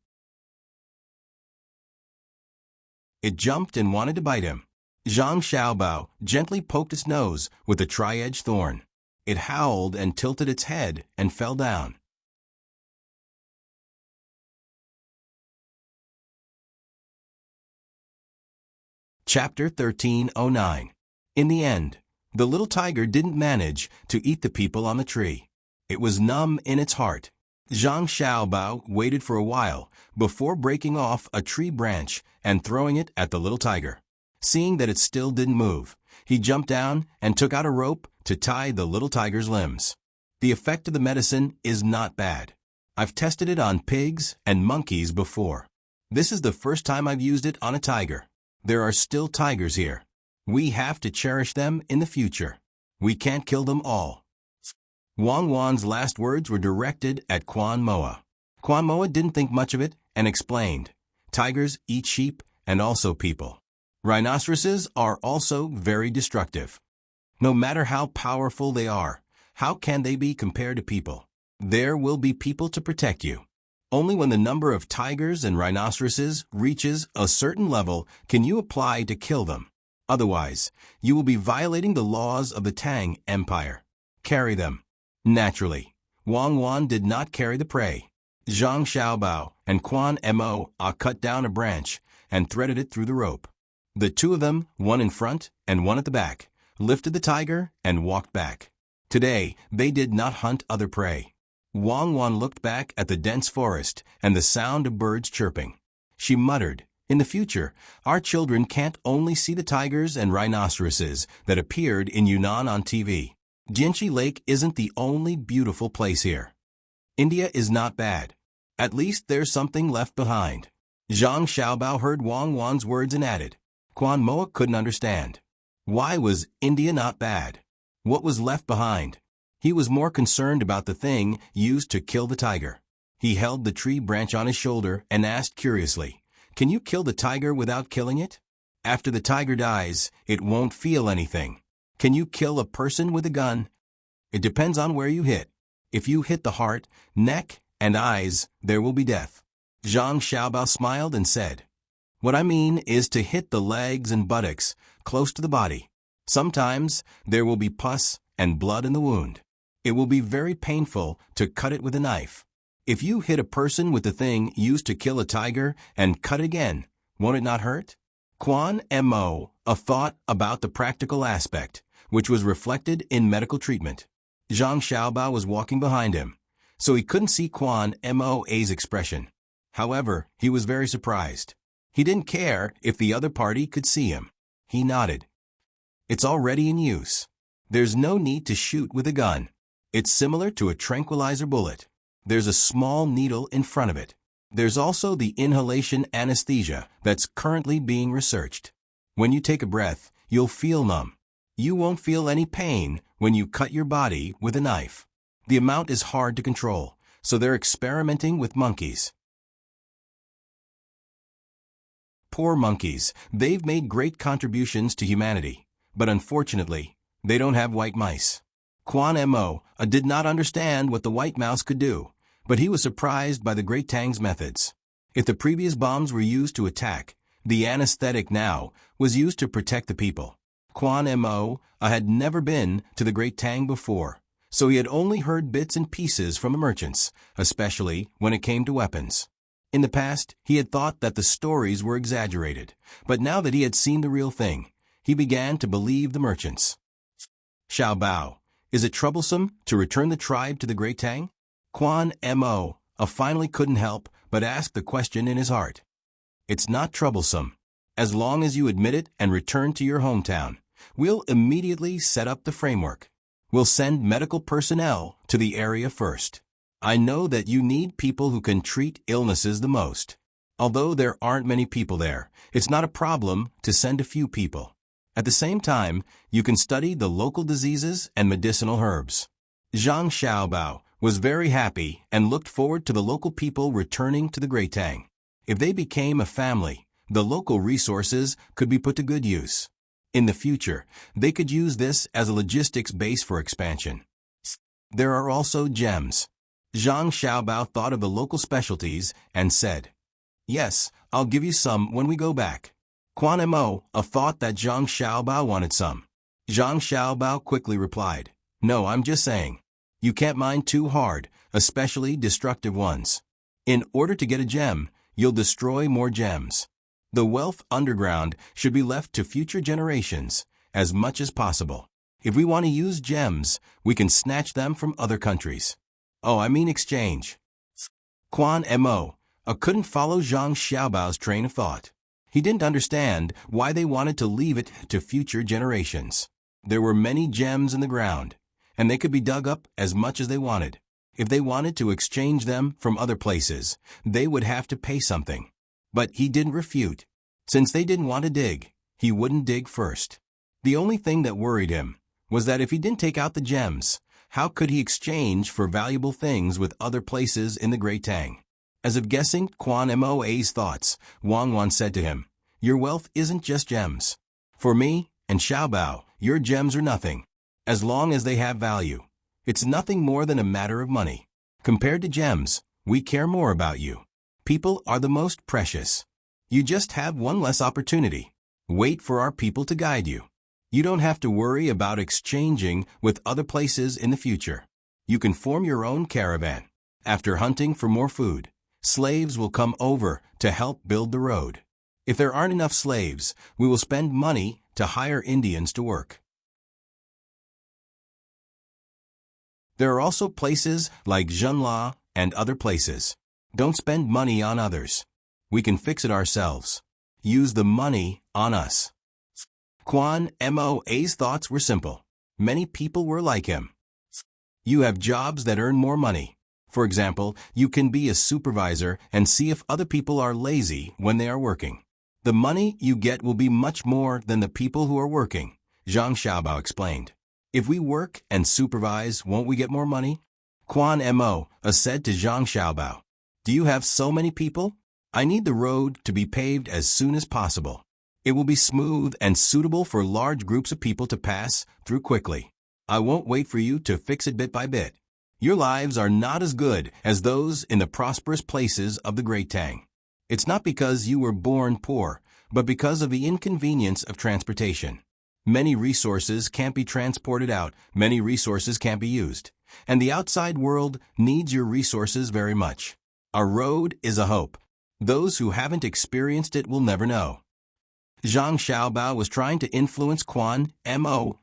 It jumped and wanted to bite him. Zhang Xiaobao gently poked its nose with a tri-edged thorn. It howled and tilted its head and fell down. Chapter 1309. In the end, the little tiger didn't manage to eat the people on the tree. It was numb in its heart. Zhang Xiaobao waited for a while before breaking off a tree branch and throwing it at the little tiger. Seeing that it still didn't move, he jumped down and took out a rope to tie the little tiger's limbs. The effect of the medicine is not bad. I've tested it on pigs and monkeys before. This is the first time I've used it on a tiger. There are still tigers here. We have to cherish them in the future. We can't kill them all. Wang Wan's last words were directed at Quan Moa. Quan Moa didn't think much of it and explained, tigers eat sheep and also people. Rhinoceroses are also very destructive. No matter how powerful they are, how can they be compared to people? There will be people to protect you. Only when the number of tigers and rhinoceroses reaches a certain level can you apply to kill them. Otherwise, you will be violating the laws of the Tang Empire. Carry them. Naturally, Wang Wan did not carry the prey. Zhang Xiaobao and Quan Mo cut down a branch and threaded it through the rope. The two of them, one in front and one at the back, lifted the tiger and walked back. Today, they did not hunt other prey. Wang Wan looked back at the dense forest and the sound of birds chirping. She muttered, in the future, our children can't only see the tigers and rhinoceroses that appeared in Yunnan on TV. Jinchi Lake isn't the only beautiful place here. India is not bad. At least there's something left behind. Zhang Xiaobao heard Wang Wan's words and added. Quan Moa couldn't understand. Why was India not bad? What was left behind? He was more concerned about the thing used to kill the tiger. He held the tree branch on his shoulder and asked curiously, can you kill the tiger without killing it? After the tiger dies, it won't feel anything. Can you kill a person with a gun? It depends on where you hit. If you hit the heart, neck, and eyes, there will be death. Zhang Xiaobao smiled and said, what I mean is to hit the legs and buttocks, close to the body. Sometimes there will be pus and blood in the wound. It will be very painful to cut it with a knife. If you hit a person with the thing used to kill a tiger and cut again, won't it not hurt? Quan Mo, a thought about the practical aspect, which was reflected in medical treatment. Zhang Xiaobao was walking behind him, so he couldn't see Quan Mo's expression. However, he was very surprised. He didn't care if the other party could see him. He nodded. It's already in use. There's no need to shoot with a gun. It's similar to a tranquilizer bullet. There's a small needle in front of it. There's also the inhalation anesthesia that's currently being researched. When you take a breath, you'll feel numb. You won't feel any pain when you cut your body with a knife. The amount is hard to control, so they're experimenting with monkeys. Poor monkeys, they've made great contributions to humanity, but unfortunately, they don't have white mice. Quan Mo did not understand what the white mouse could do, but he was surprised by the Great Tang's methods. If the previous bombs were used to attack, the anesthetic now was used to protect the people. Quan Mo had never been to the Great Tang before, so he had only heard bits and pieces from the merchants, especially when it came to weapons. In the past, he had thought that the stories were exaggerated, but now that he had seen the real thing, he began to believe the merchants. Xiaobao, is it troublesome to return the tribe to the Great Tang? Quan Mo finally couldn't help but ask the question in his heart. It's not troublesome. As long as you admit it and return to your hometown, we'll immediately set up the framework. We'll send medical personnel to the area first. I know that you need people who can treat illnesses the most. Although there aren't many people there, it's not a problem to send a few people. At the same time, you can study the local diseases and medicinal herbs. Zhang Xiaobao was very happy and looked forward to the local people returning to the Great Tang. If they became a family, the local resources could be put to good use. In the future, they could use this as a logistics base for expansion. There are also gems. Zhang Xiaobao thought of the local specialties and said, yes, I'll give you some when we go back. Quan Mo thought that Zhang Xiaobao wanted some. Zhang Xiaobao quickly replied, no, I'm just saying. You can't mine too hard, especially destructive ones. In order to get a gem, you'll destroy more gems. The wealth underground should be left to future generations, as much as possible. If we want to use gems, we can snatch them from other countries. Oh, I mean exchange. Quan Mo couldn't follow Zhang Xiaobao's train of thought. He didn't understand why they wanted to leave it to future generations. There were many gems in the ground, and they could be dug up as much as they wanted. If they wanted to exchange them from other places, they would have to pay something. But he didn't refute. Since they didn't want to dig, he wouldn't dig first. The only thing that worried him was that if he didn't take out the gems, how could he exchange for valuable things with other places in the Great Tang? As if guessing Quan Moa's thoughts, Wang Wan said to him, "Your wealth isn't just gems. For me and Xiaobao, your gems are nothing. As long as they have value, it's nothing more than a matter of money. Compared to gems, we care more about you. People are the most precious. You just have one less opportunity. Wait for our people to guide you. You don't have to worry about exchanging with other places in the future. You can form your own caravan. After hunting for more food, slaves will come over to help build the road. If there aren't enough slaves, we will spend money to hire Indians to work." There are also places like Zhenla and other places. Don't spend money on others. We can fix it ourselves. Use the money on us. Quan Moa's thoughts were simple. Many people were like him. You have jobs that earn more money. For example, you can be a supervisor and see if other people are lazy when they are working. The money you get will be much more than the people who are working, Zhang Xiaobao explained. If we work and supervise, won't we get more money? Quan Mo said to Zhang Xiaobao, "Do you have so many people? I need the road to be paved as soon as possible. It will be smooth and suitable for large groups of people to pass through quickly. I won't wait for you to fix it bit by bit. Your lives are not as good as those in the prosperous places of the Great Tang. It's not because you were born poor, but because of the inconvenience of transportation. Many resources can't be transported out, many resources can't be used, and the outside world needs your resources very much. A road is a hope. Those who haven't experienced it will never know." Zhang Xiaobao was trying to influence Quan Moa,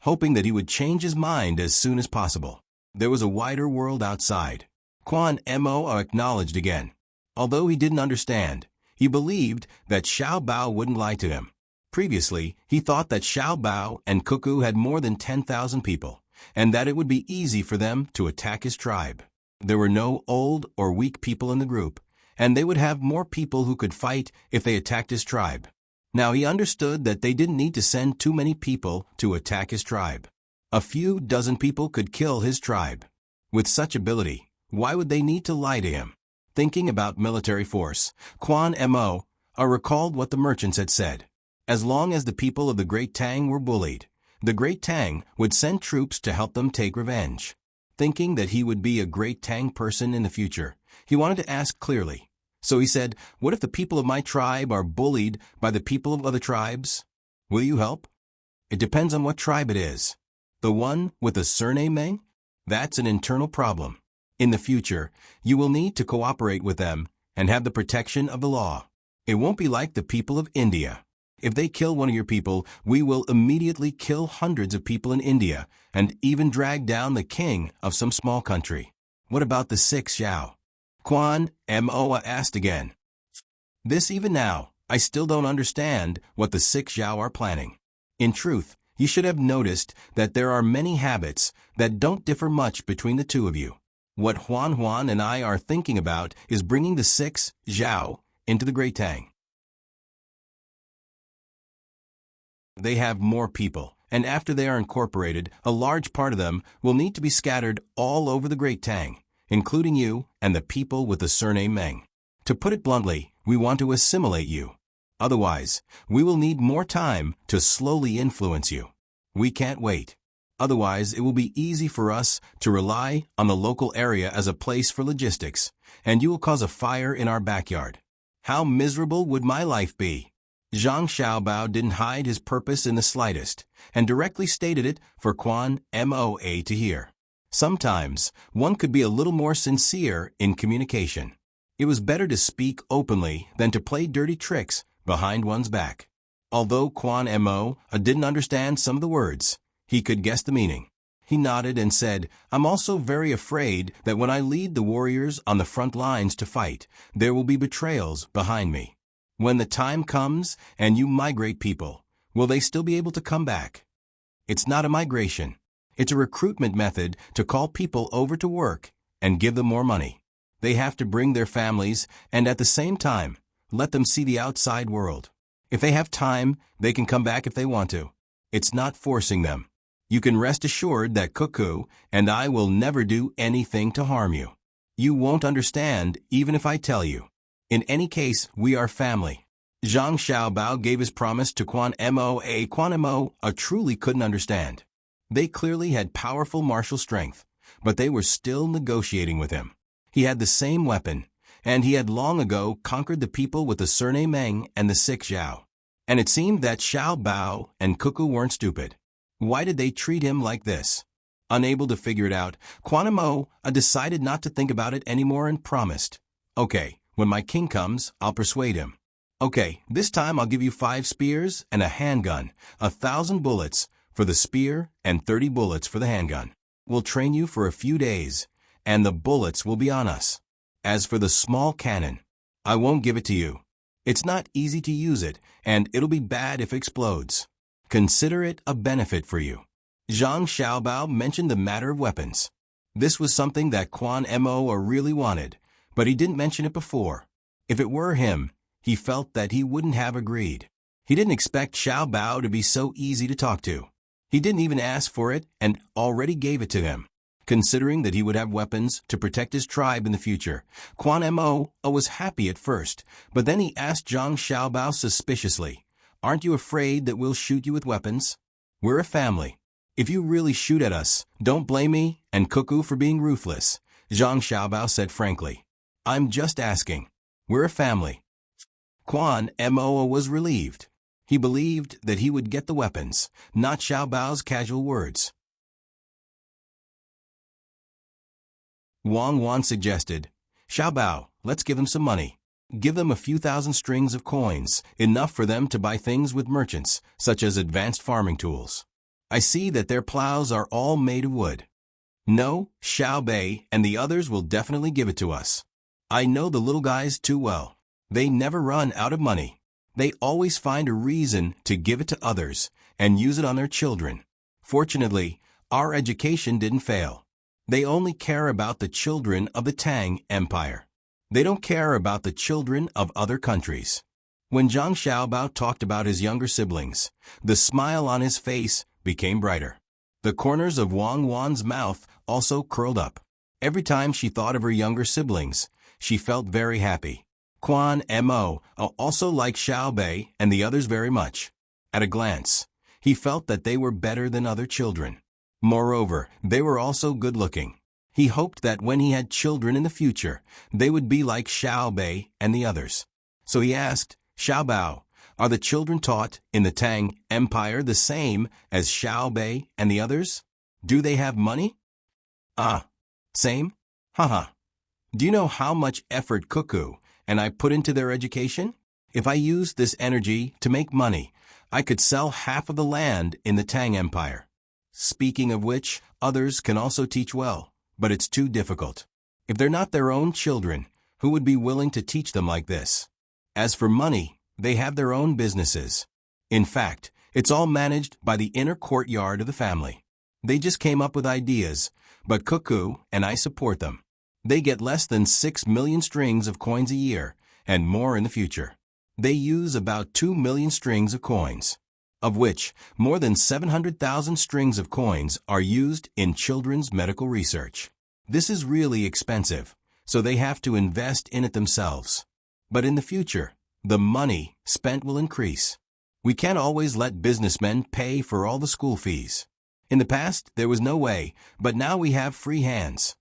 hoping that he would change his mind as soon as possible. There was a wider world outside. Quan Moa acknowledged again. Although he didn't understand, he believed that Xiaobao wouldn't lie to him. Previously, he thought that Xiaobao and Cuckoo had more than 10,000 people, and that it would be easy for them to attack his tribe. There were no old or weak people in the group, and they would have more people who could fight if they attacked his tribe. Now he understood that they didn't need to send too many people to attack his tribe. A few dozen people could kill his tribe. With such ability, why would they need to lie to him? Thinking about military force, Quan Mo recalled what the merchants had said. As long as the people of the Great Tang were bullied, the Great Tang would send troops to help them take revenge. Thinking that he would be a Great Tang person in the future, he wanted to ask clearly. So he said, "What if the people of my tribe are bullied by the people of other tribes? Will you help?" "It depends on what tribe it is. The one with the surname Meng? That's an internal problem. In the future, you will need to cooperate with them and have the protection of the law. It won't be like the people of India. If they kill one of your people, we will immediately kill hundreds of people in India and even drag down the king of some small country. What about the 6 Xiao?" Quan Moa asked again. "This even now, I still don't understand what the 6 Xiao are planning. In truth, you should have noticed that there are many habits that don't differ much between the two of you. What Huan and I are thinking about is bringing the 6 Xiao into the Great Tang. They have more people, and after they are incorporated, a large part of them will need to be scattered all over the Great Tang, including you and the people with the surname Meng. To put it bluntly, we want to assimilate you. Otherwise, we will need more time to slowly influence you. We can't wait. Otherwise, it will be easy for us to rely on the local area as a place for logistics, and you will cause a fire in our backyard. How miserable would my life be?" Zhang Xiaobao didn't hide his purpose in the slightest, and directly stated it for Quan Moa to hear. Sometimes, one could be a little more sincere in communication. It was better to speak openly than to play dirty tricks behind one's back. Although Quan Mo didn't understand some of the words, he could guess the meaning. He nodded and said, "I'm also very afraid that when I lead the warriors on the front lines to fight, there will be betrayals behind me. When the time comes and you migrate people, will they still be able to come back? It's not a migration. It's a recruitment method to call people over to work and give them more money. They have to bring their families and at the same time, let them see the outside world. If they have time, they can come back if they want to. It's not forcing them. You can rest assured that Cuckoo and I will never do anything to harm you. You won't understand even if I tell you. In any case, we are family. Zhang Xiaobao gave his promise to Quan Mo. Quan Mo truly couldn't understand. They clearly had powerful martial strength, but they were still negotiating with him. He had the same weapon, and he had long ago conquered the people with the Serenade Meng and the 6 Zhao. And it seemed that Xiao Bao and Cuckoo weren't stupid. Why did they treat him like this? Unable to figure it out, Quan Mo decided not to think about it anymore and promised. Okay, when my king comes, I'll persuade him. Okay, this time I'll give you 5 spears and a handgun, 1,000 bullets for the spear and 30 bullets for the handgun. We'll train you for a few days, and the bullets will be on us. As for the small cannon, I won't give it to you. It's not easy to use it, and it'll be bad if it explodes. Consider it a benefit for you. Zhang Xiaobao mentioned the matter of weapons. This was something that Quan Mo really wanted, but he didn't mention it before. If it were him, he felt that he wouldn't have agreed. He didn't expect Xiao Bao to be so easy to talk to. He didn't even ask for it and already gave it to him. Considering that he would have weapons to protect his tribe in the future, Quan Mo was happy at first, but then he asked Zhang Xiaobao suspiciously, "Aren't you afraid that we'll shoot you with weapons? We're a family. If you really shoot at us, don't blame me and Cuckoo for being ruthless," Zhang Xiaobao said frankly. "I'm just asking. We're a family." Quan Mo was relieved. He believed that he would get the weapons, not Xiao Bao's casual words. Wang Wan suggested, "Xiao Bao, let's give them some money. Give them a few thousand strings of coins, enough for them to buy things with merchants, such as advanced farming tools. I see that their plows are all made of wood." "No, Xiao Bei and the others will definitely give it to us. I know the little guys too well. They never run out of money. They always find a reason to give it to others and use it on their children. Fortunately, our education didn't fail. They only care about the children of the Tang Empire. They don't care about the children of other countries." When Zhang Xiaobao talked about his younger siblings, the smile on his face became brighter. The corners of Wang Wan's mouth also curled up. Every time she thought of her younger siblings, she felt very happy. Quan Mo also liked Xiao Bei and the others very much. At a glance, he felt that they were better than other children. Moreover, they were also good-looking. He hoped that when he had children in the future, they would be like Xiao Bei and the others. So he asked, "Xiao Bao, are the children taught in the Tang Empire the same as Xiao Bei and the others? Do they have money?" Same? Haha. Do you know how much effort Cuckoo and I put into their education? If I used this energy to make money, I could sell half of the land in the Tang Empire. Speaking of which, others can also teach well, but it's too difficult. If they're not their own children, who would be willing to teach them like this? As for money, they have their own businesses. In fact, it's all managed by the inner courtyard of the family. They just came up with ideas, but Cuckoo and I support them. They get less than 6 million strings of coins a year, and more in the future. They use about 2 million strings of coins, of which more than 700,000 strings of coins are used in children's medical research. This is really expensive, so they have to invest in it themselves. But in the future, the money spent will increase. We can't always let businessmen pay for all the school fees. In the past, there was no way, but now we have free hands."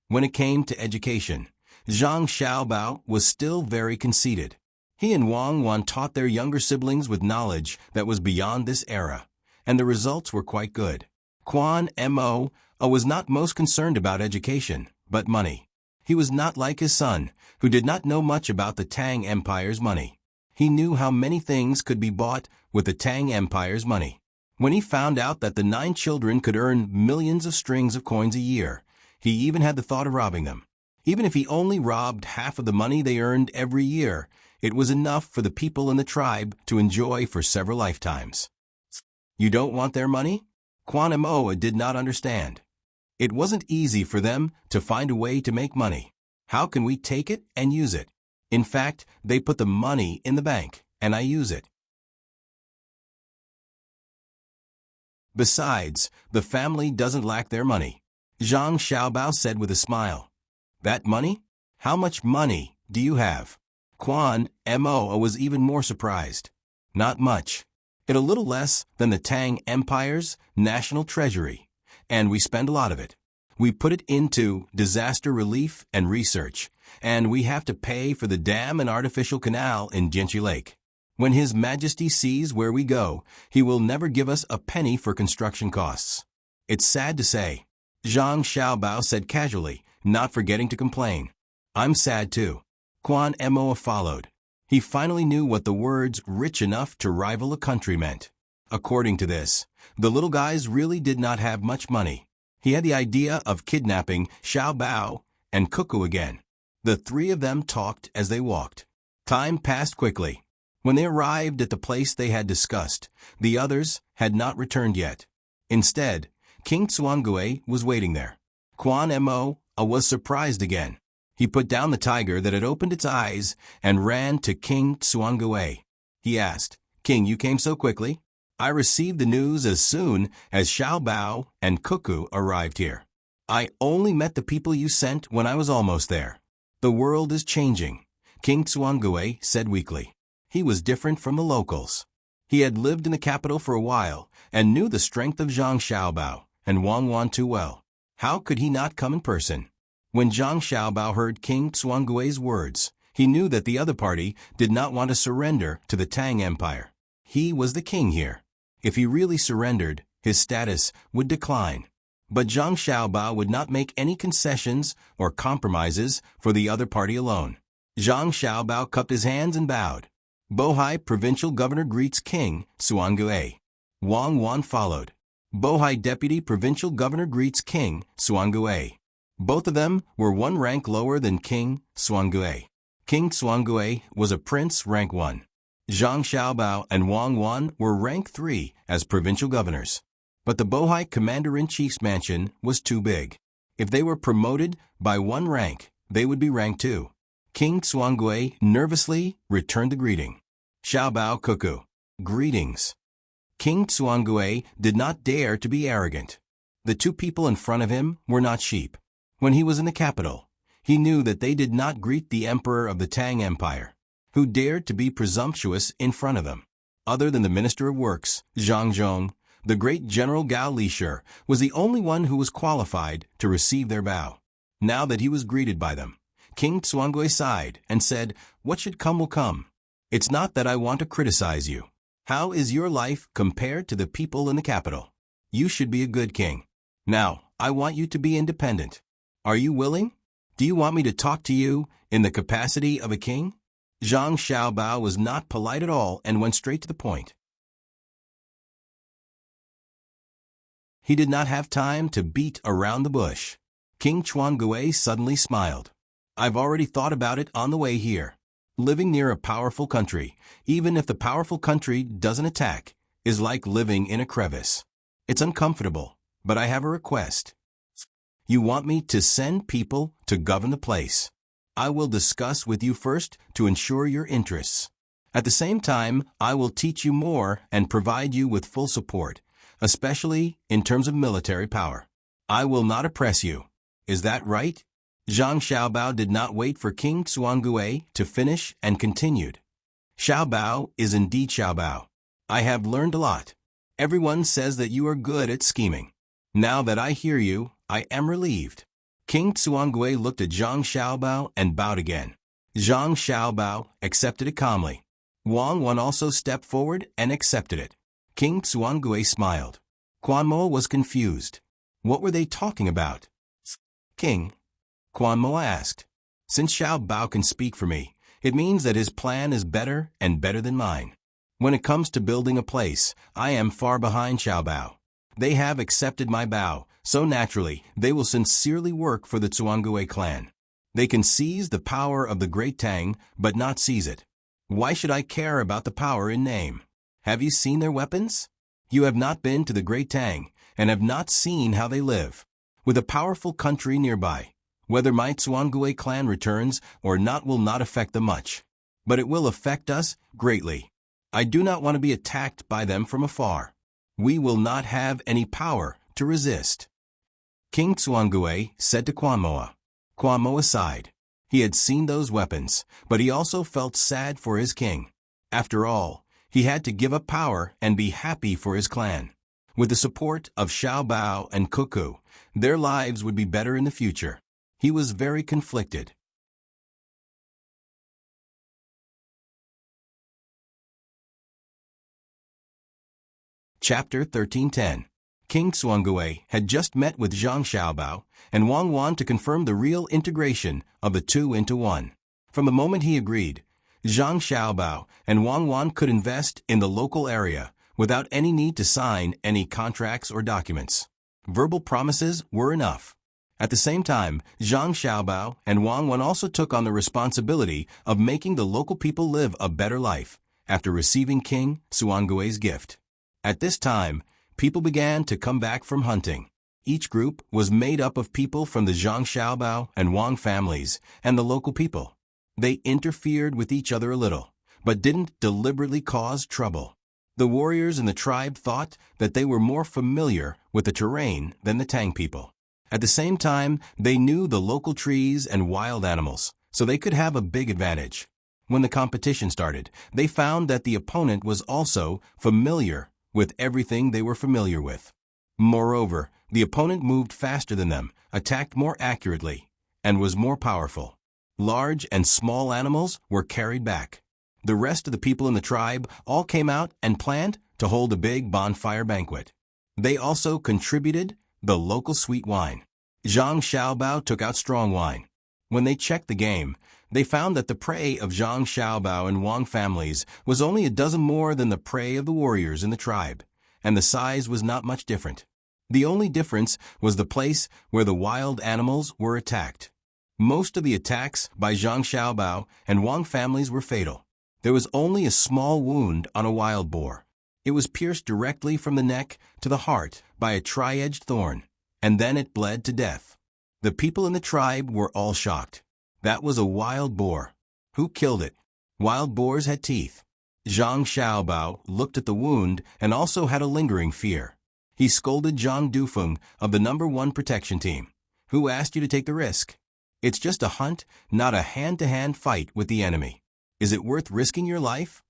When it came to education, Zhang Xiaobao was still very conceited. He and Wang Wan taught their younger siblings with knowledge that was beyond this era, and the results were quite good. Quan Mo was not most concerned about education, but money. He was not like his son, who did not know much about the Tang Empire's money. He knew how many things could be bought with the Tang Empire's money. When he found out that the 9 children could earn millions of strings of coins a year, he even had the thought of robbing them. Even if he only robbed half of the money they earned every year, it was enough for the people in the tribe to enjoy for several lifetimes. You don't want their money? Quan Mo did not understand. It wasn't easy for them to find a way to make money. How can we take it and use it? In fact, they put the money in the bank, and I use it. Besides, the family doesn't lack their money. Zhang Xiaobao said with a smile. That money? How much money do you have? Quan Mo was even more surprised. Not much. It's a little less than the Tang Empire's national treasury, and we spend a lot of it. We put it into disaster relief and research, and we have to pay for the dam and artificial canal in Jinchi Lake. When His Majesty sees where we go, he will never give us a penny for construction costs. It's sad to say. Zhang Xiaobao said casually, not forgetting to complain. I'm sad too. Quan Mo followed. He finally knew what the words rich enough to rival a country meant. According to this, the little guys really did not have much money. He had the idea of kidnapping Xiaobao and Cuckoo again. The three of them talked as they walked. Time passed quickly. When they arrived at the place they had discussed, the others had not returned yet. Instead, King Xuangue was waiting there. Quan Mo was surprised again. He put down the tiger that had opened its eyes and ran to King Xuangue. He asked, King, you came so quickly? I received the news as soon as Xiaobao and Cuckoo arrived here. I only met the people you sent when I was almost there. The world is changing, King Xuangue said weakly. He was different from the locals. He had lived in the capital for a while and knew the strength of Zhang Xiaobao and Wang Wan too well. How could he not come in person? When Zhang Xiaobao heard King Xuangue's words, he knew that the other party did not want to surrender to the Tang Empire. He was the king here. If he really surrendered, his status would decline. But Zhang Xiaobao would not make any concessions or compromises for the other party alone. Zhang Xiaobao cupped his hands and bowed. Bohai Provincial Governor greets King Xuangue. Wang Wan followed. Bohai Deputy Provincial Governor greets King Xuangue. Both of them were one rank lower than King Xuangue. King Xuangue was a prince rank 1. Zhang Xiaobao and Wang Wan were rank 3 as provincial governors. But the Bohai Commander-in-Chief's mansion was too big. If they were promoted by one rank, they would be rank 2. King Xuangue nervously returned the greeting. Xiaobao Cuckoo. Greetings. King Xuangue did not dare to be arrogant. The two people in front of him were not sheep. When he was in the capital, he knew that they did not greet the emperor of the Tang Empire, who dared to be presumptuous in front of them. Other than the Minister of Works, Zhang Zhong, the great General Gao Lisher was the only one who was qualified to receive their bow. Now that he was greeted by them, King Xuangue sighed and said, What should come will come. It's not that I want to criticize you. How is your life compared to the people in the capital? You should be a good king. Now, I want you to be independent. Are you willing? Do you want me to talk to you in the capacity of a king? Zhang Xiaobao was not polite at all and went straight to the point. He did not have time to beat around the bush. King Xuangue suddenly smiled. I've already thought about it on the way here. Living near a powerful country, even if the powerful country doesn't attack, is like living in a crevice. It's uncomfortable, but I have a request. You want me to send people to govern the place. I will discuss with you first to ensure your interests. At the same time, I will teach you more and provide you with full support, especially in terms of military power. I will not oppress you. Is that right? Zhang Xiaobao did not wait for King Xuangue to finish and continued. Xiaobao is indeed Xiaobao. I have learned a lot. Everyone says that you are good at scheming. Now that I hear you, I am relieved. King Xuangue looked at Zhang Xiaobao and bowed again. Zhang Xiaobao accepted it calmly. Wang Wan also stepped forward and accepted it. King Xuangue smiled. Quan Mo was confused. What were they talking about? King, Quan Mo asked. Since Xiaobao can speak for me, it means that his plan is better and better than mine. When it comes to building a place, I am far behind Xiaobao. They have accepted my bow, so naturally they will sincerely work for the Xuangue clan. They can seize the power of the Great Tang, but not seize it. Why should I care about the power in name? Have you seen their weapons? You have not been to the Great Tang, and have not seen how they live. With a powerful country nearby, whether my Xuangue clan returns or not will not affect them much. But it will affect us greatly. I do not want to be attacked by them from afar. We will not have any power to resist. King Tsuangue said to Kwamoa. Kwamoa sighed. He had seen those weapons, but he also felt sad for his king. After all, he had to give up power and be happy for his clan. With the support of Xiao Bao and Cuckoo, their lives would be better in the future. He was very conflicted. Chapter 1310. King Tsuangue had just met with Zhang Xiaobao and Wang Wan to confirm the real integration of the two into one. From the moment he agreed, Zhang Xiaobao and Wang Wan could invest in the local area without any need to sign any contracts or documents. Verbal promises were enough. At the same time, Zhang Xiaobao and Wang Wan also took on the responsibility of making the local people live a better life after receiving King Tsuangue's gift. At this time, people began to come back from hunting. Each group was made up of people from the Zhang Xiaobao and Wang families and the local people. They interfered with each other a little, but didn't deliberately cause trouble. The warriors in the tribe thought that they were more familiar with the terrain than the Tang people. At the same time, they knew the local trees and wild animals, so they could have a big advantage. When the competition started, they found that the opponent was also familiar with everything they were familiar with. Moreover, the opponent moved faster than them, attacked more accurately, and was more powerful. Large and small animals were carried back. The rest of the people in the tribe all came out and planned to hold a big bonfire banquet. They also contributed the local sweet wine. Zhang Xiaobao took out strong wine. When they checked the game, they found that the prey of Zhang Xiaobao and Wang families was only a dozen more than the prey of the warriors in the tribe, and the size was not much different. The only difference was the place where the wild animals were attacked. Most of the attacks by Zhang Xiaobao and Wang families were fatal. There was only a small wound on a wild boar. It was pierced directly from the neck to the heart by a tri-edged thorn, and then it bled to death. The people in the tribe were all shocked. That was a wild boar. Who killed it? Wild boars had teeth. Zhang Xiaobao looked at the wound and also had a lingering fear. He scolded Zhang Dufeng of the No. 1 protection team. Who asked you to take the risk? It's just a hunt, not a hand-to-hand fight with the enemy. Is it worth risking your life?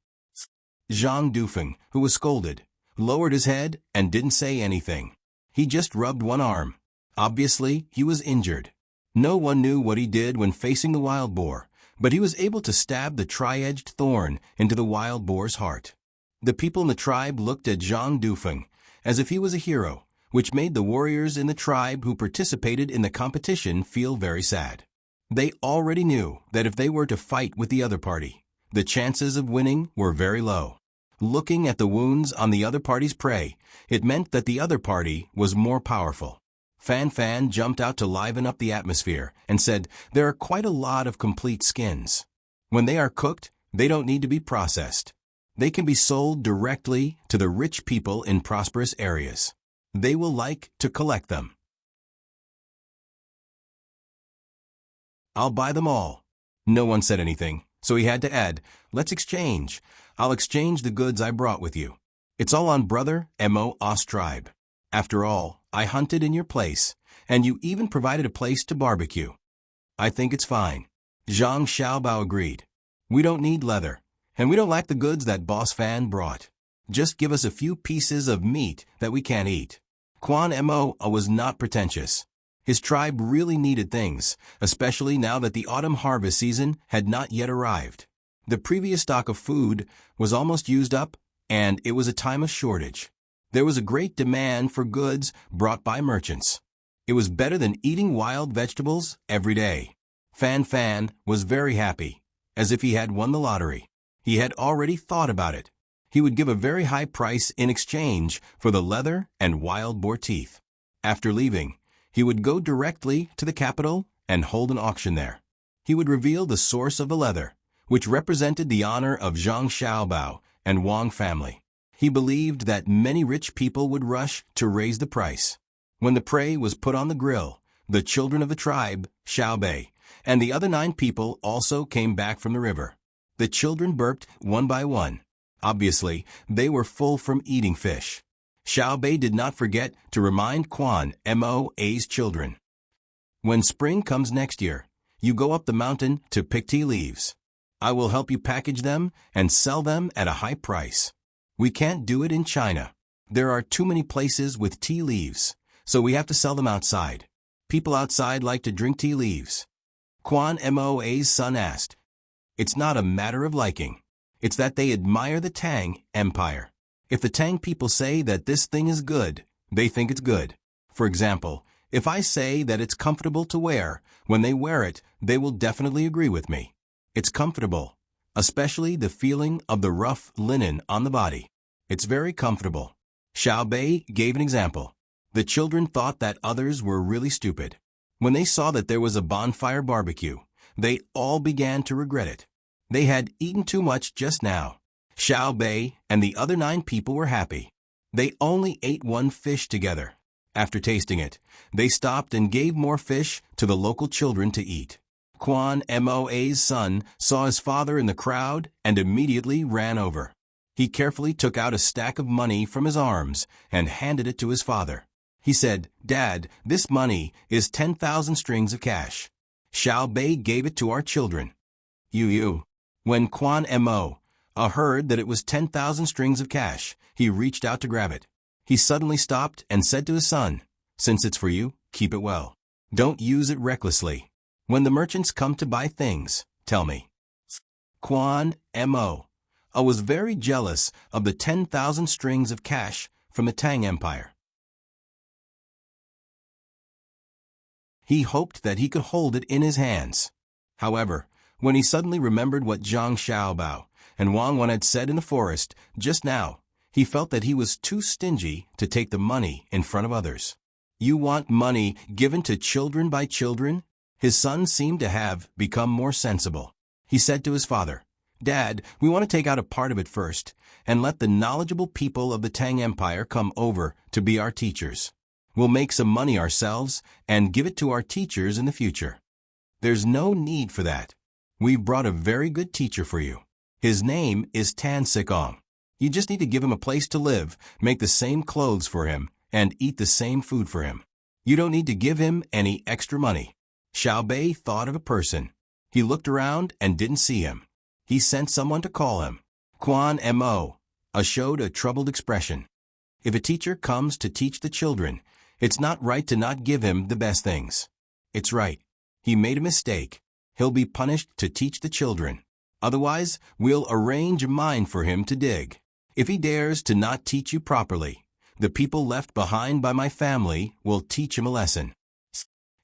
Zhang Dufeng, who was scolded, lowered his head and didn't say anything. He just rubbed one arm. Obviously, he was injured. No one knew what he did when facing the wild boar, but he was able to stab the tri-edged thorn into the wild boar's heart. The people in the tribe looked at Zhang Dufeng as if he was a hero, which made the warriors in the tribe who participated in the competition feel very sad. They already knew that if they were to fight with the other party, the chances of winning were very low. Looking at the wounds on the other party's prey, it meant that the other party was more powerful. Fan Fan jumped out to liven up the atmosphere and said, "There are quite a lot of complete skins. When they are cooked, they don't need to be processed. They can be sold directly to the rich people in prosperous areas. They will like to collect them." "I'll buy them all." No one said anything, so he had to add, "Let's exchange. I'll exchange the goods I brought with you. It's all on Brother Mo's tribe. After all, I hunted in your place, and you even provided a place to barbecue." "I think it's fine." Zhang Xiaobao agreed. "We don't need leather, and we don't lack the goods that Boss Fan brought. Just give us a few pieces of meat that we can't eat." Quan Mo was not pretentious. His tribe really needed things, especially now that the autumn harvest season had not yet arrived. The previous stock of food was almost used up, and it was a time of shortage. There was a great demand for goods brought by merchants. It was better than eating wild vegetables every day. Fan Fan was very happy, as if he had won the lottery. He had already thought about it. He would give a very high price in exchange for the leather and wild boar teeth. After leaving, he would go directly to the capital and hold an auction there. He would reveal the source of the leather, which represented the honor of Zhang Xiaobao and Wang family. He believed that many rich people would rush to raise the price. When the prey was put on the grill, the children of the tribe, Xiaobei, and the other 9 people also came back from the river. The children burped one by one. Obviously, they were full from eating fish. Xiao Bei did not forget to remind Quan Mo's children. When spring comes next year, you go up the mountain to pick tea leaves. I will help you package them and sell them at a high price. We can't do it in China. There are too many places with tea leaves, so we have to sell them outside. People outside like to drink tea leaves. Quan Mo's son asked. It's not a matter of liking. It's that they admire the Tang Empire. If the Tang people say that this thing is good, they think it's good. For example, if I say that it's comfortable to wear, when they wear it, they will definitely agree with me. It's comfortable, especially the feeling of the rough linen on the body. It's very comfortable. Xiao Bei gave an example. The children thought that others were really stupid. When they saw that there was a bonfire barbecue, they all began to regret it. They had eaten too much just now. Xiao Bei and the other 9 people were happy. They only ate 1 fish together. After tasting it, they stopped and gave more fish to the local children to eat. Quan Mo's son saw his father in the crowd and immediately ran over. He carefully took out a stack of money from his arms and handed it to his father. He said, "Dad, this money is 10,000 strings of cash. Xiao Bei gave it to our children." You. When Quan Mo heard that it was 10,000 strings of cash, he reached out to grab it. He suddenly stopped and said to his son, "Since it's for you, keep it well. Don't use it recklessly. When the merchants come to buy things, tell me." Quan Mo was very jealous of the 10,000 strings of cash from the Tang Empire. He hoped that he could hold it in his hands. However, when he suddenly remembered what Zhang Xiaobao and Wang Wan had said in the forest just now, he felt that he was too stingy to take the money in front of others. You want money given to children by children? His son seemed to have become more sensible. He said to his father, "Dad, we want to take out a part of it first and let the knowledgeable people of the Tang Empire come over to be our teachers. We'll make some money ourselves and give it to our teachers in the future." "There's no need for that. We've brought a very good teacher for you. His name is Tan Sikong. You just need to give him a place to live, make the same clothes for him, and eat the same food for him. You don't need to give him any extra money." Xiao Bei thought of a person. He looked around and didn't see him. He sent someone to call him. Quan Mo showed a troubled expression. If a teacher comes to teach the children, it's not right to not give him the best things. It's right. He made a mistake. He'll be punished to teach the children. Otherwise, we'll arrange a mine for him to dig. If he dares to not teach you properly, the people left behind by my family will teach him a lesson.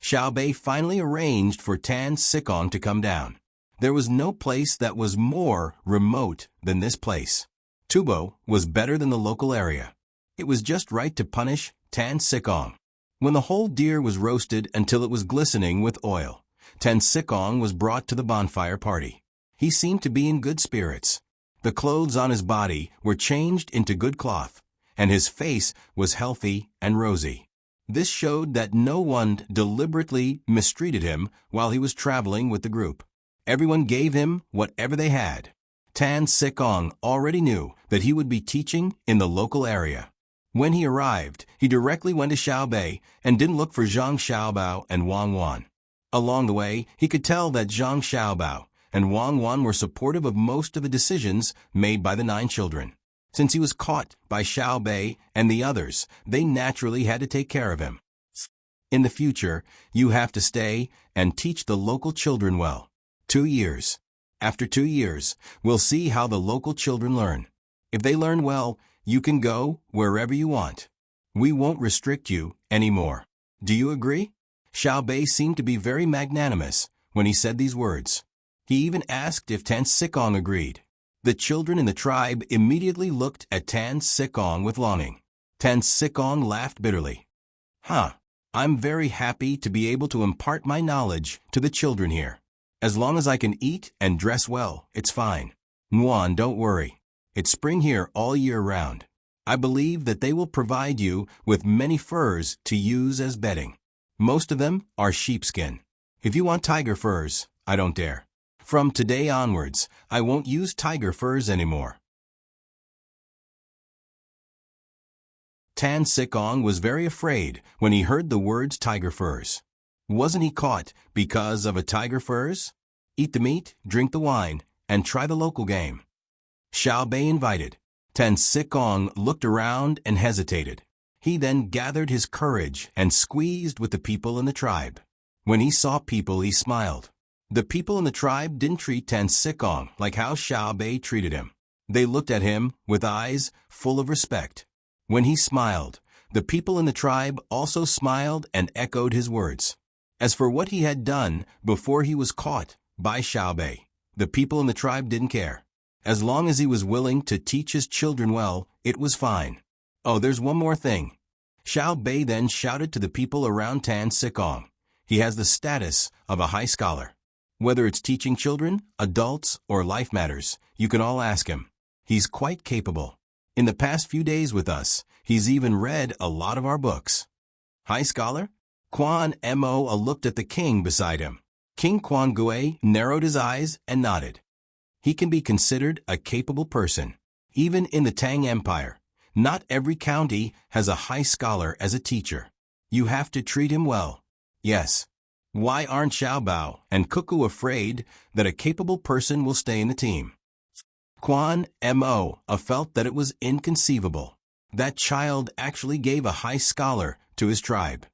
Xiao Bei finally arranged for Tan Sikong to come down. There was no place that was more remote than this place. Tubo was better than the local area. It was just right to punish Tan Sikong. When the whole deer was roasted until it was glistening with oil, Tan Sikong was brought to the bonfire party. He seemed to be in good spirits. The clothes on his body were changed into good cloth, and his face was healthy and rosy. This showed that no one deliberately mistreated him while he was traveling with the group. Everyone gave him whatever they had. Tan Sikong already knew that he would be teaching in the local area. When he arrived, he directly went to Xiao Bei and didn't look for Zhang Xiaobao and Wang Wan. Along the way, he could tell that Zhang Xiaobao and Wang Wan were supportive of most of the decisions made by the 9 children. Since he was caught by Xiao Bei and the others, they naturally had to take care of him. In the future, you have to stay and teach the local children well. 2 years. After 2 years, we'll see how the local children learn. If they learn well, you can go wherever you want. We won't restrict you anymore. Do you agree? Xiao Bei seemed to be very magnanimous when he said these words. He even asked if Tan Sikong agreed. The children in the tribe immediately looked at Tan Sikong with longing. Tan Sikong laughed bitterly. I'm very happy to be able to impart my knowledge to the children here. As long as I can eat and dress well, it's fine. Nguan, don't worry. It's spring here all year round. I believe that they will provide you with many furs to use as bedding. Most of them are sheepskin. If you want tiger furs, I don't dare. From today onwards, I won't use tiger furs anymore. Tan Sikong was very afraid when he heard the words tiger furs. Wasn't he caught because of a tiger furs? Eat the meat, drink the wine, and try the local game. Xiao Bei invited. Tan Sikong looked around and hesitated. He then gathered his courage and squeezed with the people in the tribe. When he saw people, he smiled. The people in the tribe didn't treat Tan Sikong like how Xiao Bei treated him. They looked at him with eyes full of respect. When he smiled, the people in the tribe also smiled and echoed his words. As for what he had done before he was caught by Xiao Bei, the people in the tribe didn't care. As long as he was willing to teach his children well, it was fine. Oh, there's one more thing. Xiao Bei then shouted to the people around Tan Sikong. He has the status of a high scholar. Whether it's teaching children, adults, or life matters, you can all ask him. He's quite capable. In the past few days with us, he's even read a lot of our books. High scholar? Quan Mo looked at the king beside him. King Quan Gui narrowed his eyes and nodded. He can be considered a capable person. Even in the Tang Empire, not every county has a high scholar as a teacher. You have to treat him well. Yes. Why aren't Xiao Bao and Cuckoo afraid that a capable person will stay in the team? Quan Mo felt that it was inconceivable. That child actually gave a high scholar to his tribe.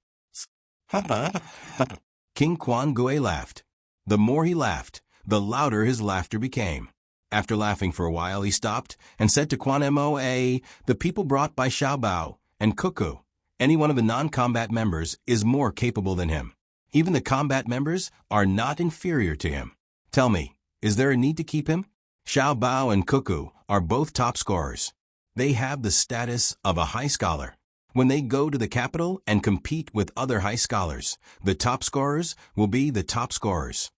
King Quan Gui laughed. The more he laughed, the louder his laughter became. After laughing for a while, he stopped and said to Quan Mo, the people brought by Xiao Bao and Cuckoo, any one of the non-combat members is more capable than him. Even the combat members are not inferior to him. Tell me, is there a need to keep him? Xiao Bao and Cuckoo are both top scorers. They have the status of a high scholar. When they go to the capital and compete with other high scholars, the top scorers will be the top scorers.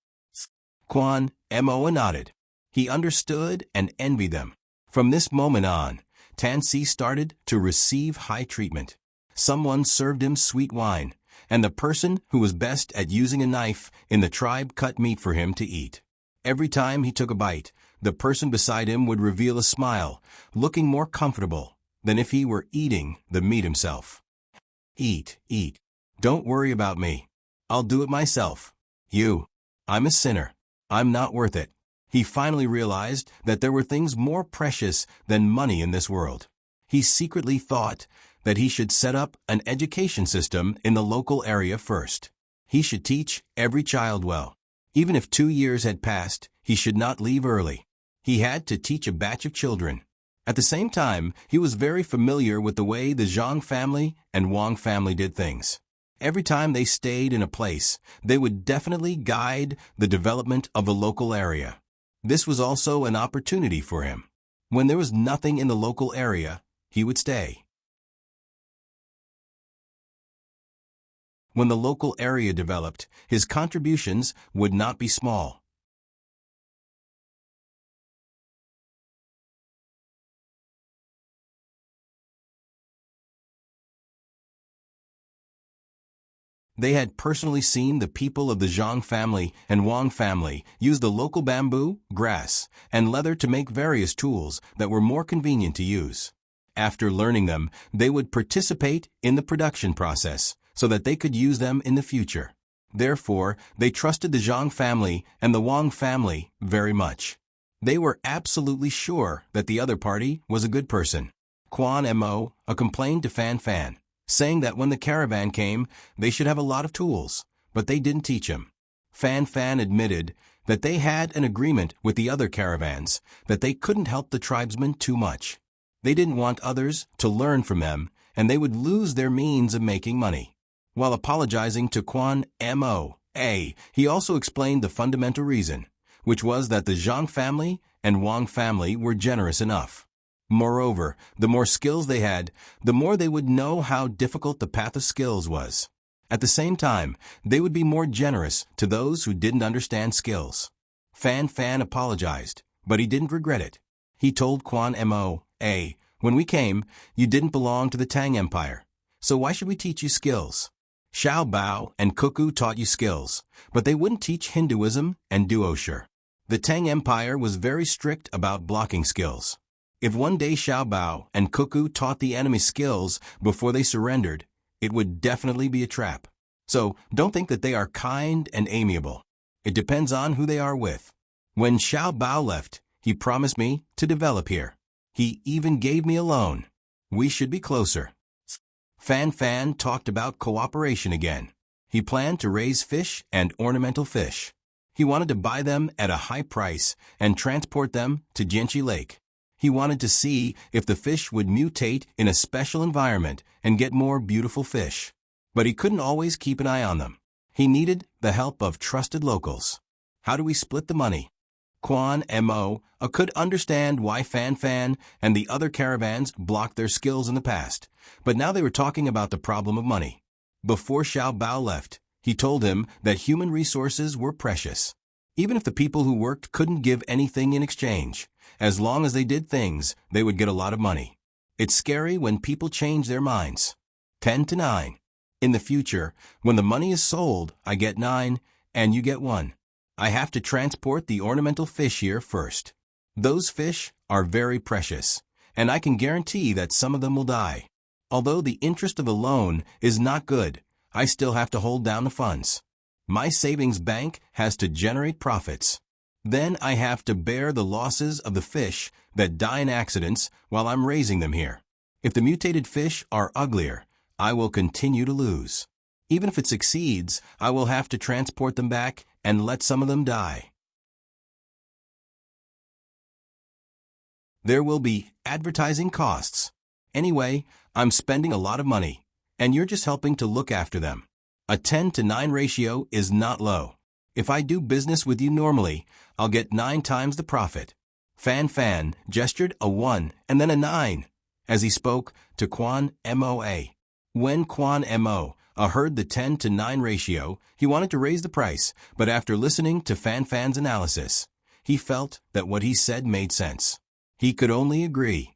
Quan Mo nodded. He understood and envied them. From this moment on, Tan Si started to receive high treatment. Someone served him sweet wine, and the person who was best at using a knife in the tribe cut meat for him to eat. Every time he took a bite, the person beside him would reveal a smile, looking more comfortable than if he were eating the meat himself. Eat, eat. Don't worry about me. I'll do it myself. I'm a sinner. I'm not worth it. He finally realized that there were things more precious than money in this world. He secretly thought that he should set up an education system in the local area first. He should teach every child well. Even if 2 years had passed, he should not leave early. He had to teach a batch of children. At the same time, he was very familiar with the way the Zhang family and Wang family did things. Every time they stayed in a place, they would definitely guide the development of the local area. This was also an opportunity for him. When there was nothing in the local area, he would stay. When the local area developed, his contributions would not be small. They had personally seen the people of the Zhang family and Wang family use the local bamboo, grass, and leather to make various tools that were more convenient to use. After learning them, they would participate in the production process so that they could use them in the future. Therefore, they trusted the Zhang family and the Wang family very much. They were absolutely sure that the other party was a good person. Quan Mo complained to Fan Fan, saying that when the caravan came, they should have a lot of tools, but they didn't teach him. Fan Fan admitted that they had an agreement with the other caravans that they couldn't help the tribesmen too much. They didn't want others to learn from them, and they would lose their means of making money. While apologizing to Quan Mo, he also explained the fundamental reason, which was that the Zhang family and Wang family were generous enough. Moreover, the more skills they had, the more they would know how difficult the path of skills was. At the same time, they would be more generous to those who didn't understand skills. Fan Fan apologized, but he didn't regret it. He told Quan Mo, when we came, you didn't belong to the Tang Empire, so why should we teach you skills? Xiao Bao and Cuckoo taught you skills, but they wouldn't teach Hinduism and duosher. The Tang Empire was very strict about blocking skills. If one day Xiao Bao and Cuckoo taught the enemy skills before they surrendered, it would definitely be a trap. So don't think that they are kind and amiable. It depends on who they are with. When Xiao Bao left, he promised me to develop here. He even gave me a loan. We should be closer. Fan Fan talked about cooperation again. He planned to raise fish and ornamental fish. He wanted to buy them at a high price and transport them to Jianqi Lake. He wanted to see if the fish would mutate in a special environment and get more beautiful fish. But he couldn't always keep an eye on them. He needed the help of trusted locals. How do we split the money? Quan Mo could understand why Fan Fan and the other caravans blocked their skills in the past, but now they were talking about the problem of money. Before Xiao Bao left, he told him that human resources were precious. Even if the people who worked couldn't give anything in exchange, as long as they did things, they would get a lot of money. It's scary when people change their minds. 10 to 9. In the future, when the money is sold, I get 9, and you get 1. I have to transport the ornamental fish here first. Those fish are very precious, and I can guarantee that some of them will die. Although the interest of the loan is not good, I still have to hold down the funds. My savings bank has to generate profits. Then I have to bear the losses of the fish that die in accidents while I'm raising them here. If the mutated fish are uglier, I will continue to lose. Even if it succeeds, I will have to transport them back and let some of them die. There will be advertising costs. Anyway, I'm spending a lot of money, and you're just helping to look after them. A 10 to 9 ratio is not low. If I do business with you normally, I'll get 9 times the profit. Fan Fan gestured a 1 and then a 9 as he spoke to Quan Mo. When Quan Mo heard the 10 to 9 ratio, he wanted to raise the price, but after listening to Fan Fan's analysis, he felt that what he said made sense. He could only agree.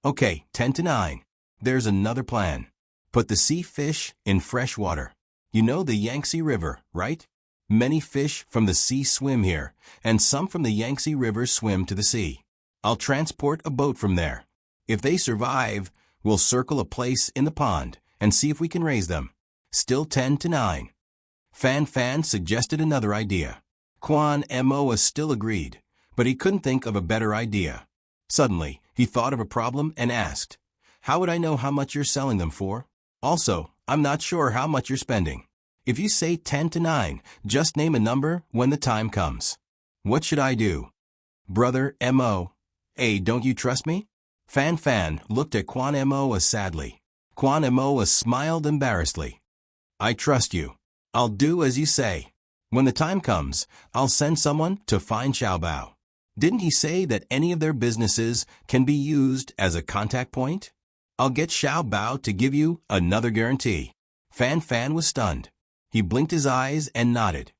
Okay, 10 to 9. There's another plan. Put the sea fish in fresh water. You know the Yangtze River, right? Many fish from the sea swim here, and some from the Yangtze River swim to the sea. I'll transport a boat from there. If they survive, we'll circle a place in the pond and see if we can raise them. Still 10 to 9. Fan Fan suggested another idea. Quan Mo still agreed, but he couldn't think of a better idea. Suddenly, he thought of a problem and asked, "How would I know how much you're selling them for? Also, I'm not sure how much you're spending. If you say 10 to 9, just name a number when the time comes. What should I do?" Brother Mo. Hey, don't you trust me? Fan Fan looked at Quan Mo sadly. Quan Mo smiled embarrassedly. I trust you. I'll do as you say. When the time comes, I'll send someone to find Xiao Bao. Didn't he say that any of their businesses can be used as a contact point? I'll get Xiao Bao to give you another guarantee. Fan Fan was stunned. He blinked his eyes and nodded.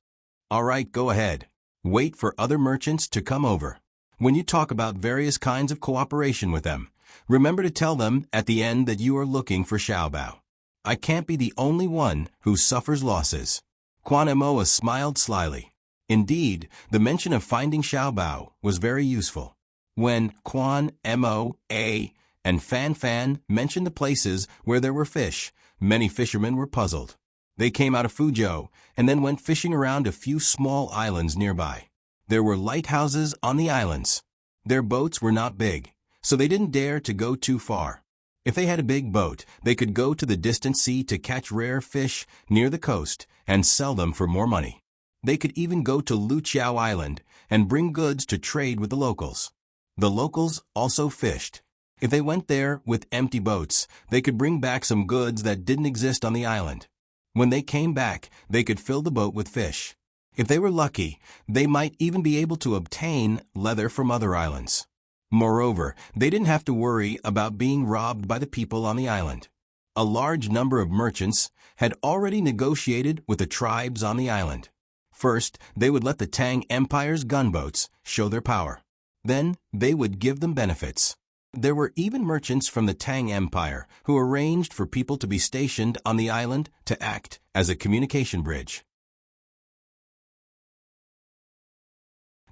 All right, go ahead. Wait for other merchants to come over. When you talk about various kinds of cooperation with them, remember to tell them at the end that you are looking for Xiao Bao. I can't be the only one who suffers losses. Quan Mo smiled slyly. Indeed, the mention of finding Xiao Bao was very useful. When Quan Mo and Fan Fan mentioned the places where there were fish, many fishermen were puzzled. They came out of Fuzhou and then went fishing around a few small islands nearby. There were lighthouses on the islands. Their boats were not big, so they didn't dare to go too far. If they had a big boat, they could go to the distant sea to catch rare fish near the coast and sell them for more money. They could even go to Luqiao Island and bring goods to trade with the locals. The locals also fished. If they went there with empty boats, they could bring back some goods that didn't exist on the island. When they came back, they could fill the boat with fish. If they were lucky, they might even be able to obtain leather from other islands. Moreover, they didn't have to worry about being robbed by the people on the island. A large number of merchants had already negotiated with the tribes on the island. First, they would let the Tang Empire's gunboats show their power. Then, they would give them benefits. There were even merchants from the Tang Empire who arranged for people to be stationed on the island to act as a communication bridge.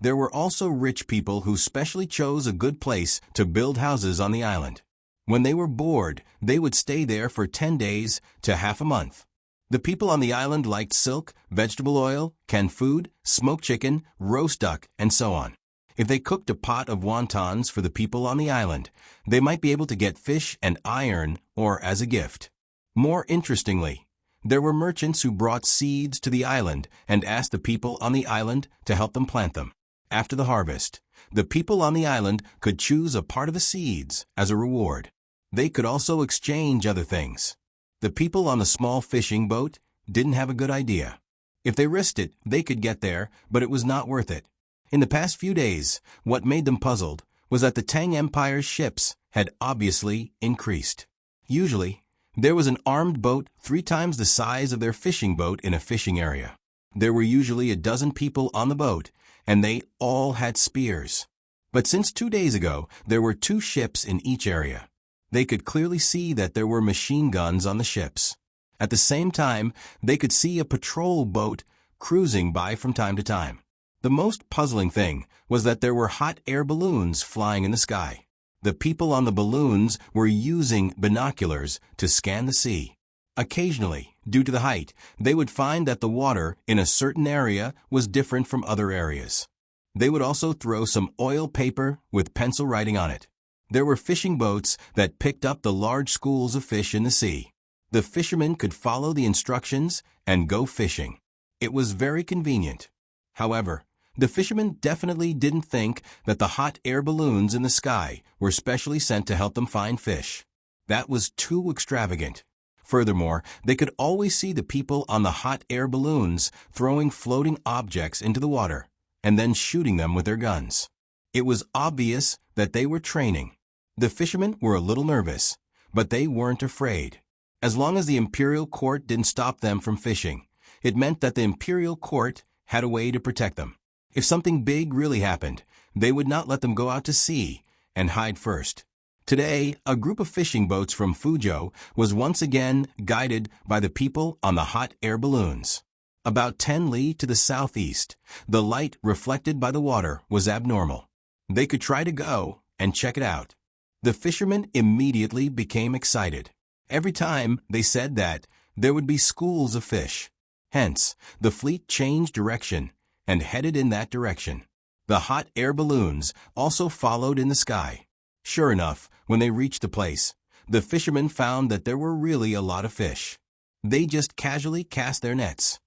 There were also rich people who specially chose a good place to build houses on the island. When they were bored, they would stay there for 10 days to half a month. The people on the island liked silk, vegetable oil, canned food, smoked chicken, roast duck, and so on. If they cooked a pot of wontons for the people on the island, they might be able to get fish and iron or as a gift. More interestingly, there were merchants who brought seeds to the island and asked the people on the island to help them plant them. After the harvest, the people on the island could choose a part of the seeds as a reward. They could also exchange other things. The people on the small fishing boat didn't have a good idea. If they risked it, they could get there, but it was not worth it. In the past few days, what made them puzzled was that the Tang Empire's ships had obviously increased. Usually, there was an armed boat 3 times the size of their fishing boat in a fishing area. There were usually a dozen people on the boat, and they all had spears. But since 2 days ago, there were 2 ships in each area. They could clearly see that there were machine guns on the ships. At the same time, they could see a patrol boat cruising by from time to time. The most puzzling thing was that there were hot air balloons flying in the sky. The people on the balloons were using binoculars to scan the sea. Occasionally, due to the height, they would find that the water in a certain area was different from other areas. They would also throw some oil paper with pencil writing on it. There were fishing boats that picked up the large schools of fish in the sea. The fishermen could follow the instructions and go fishing. It was very convenient. However, the fishermen definitely didn't think that the hot air balloons in the sky were specially sent to help them find fish. That was too extravagant. Furthermore, they could always see the people on the hot air balloons throwing floating objects into the water and then shooting them with their guns. It was obvious that they were training. The fishermen were a little nervous, but they weren't afraid. As long as the imperial court didn't stop them from fishing, it meant that the imperial court had a way to protect them. If something big really happened, they would not let them go out to sea and hide first. Today, a group of fishing boats from Fuzhou was once again guided by the people on the hot air balloons. About 10 li to the southeast, the light reflected by the water was abnormal. They could try to go and check it out. The fishermen immediately became excited. Every time they said that, there would be schools of fish. Hence, the fleet changed direction and headed in that direction. The hot air balloons also followed in the sky. Sure enough, when they reached the place, the fishermen found that there were really a lot of fish. They just casually cast their nets.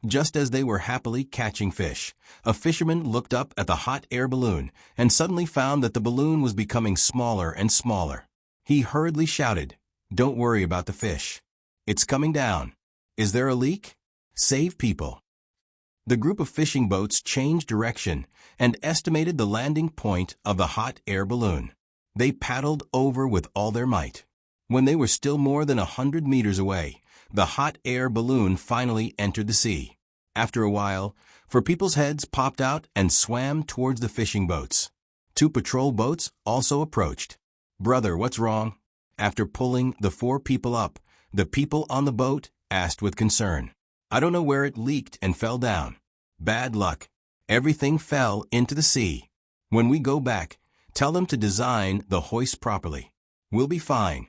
Just as they were happily catching fish, a fisherman looked up at the hot air balloon and suddenly found that the balloon was becoming smaller and smaller. He hurriedly shouted, "Don't worry about the fish. It's coming down. Is there a leak? Save people." The group of fishing boats changed direction and estimated the landing point of the hot air balloon. They paddled over with all their might. When they were still more than 100 meters away, the hot air balloon finally entered the sea. After a while, 4 people's heads popped out and swam towards the fishing boats. 2 patrol boats also approached. "Brother, what's wrong?" After pulling the 4 people up, the people on the boat asked with concern. "I don't know where it leaked and fell down. Bad luck. Everything fell into the sea. When we go back, tell them to design the hoist properly. We'll be fine."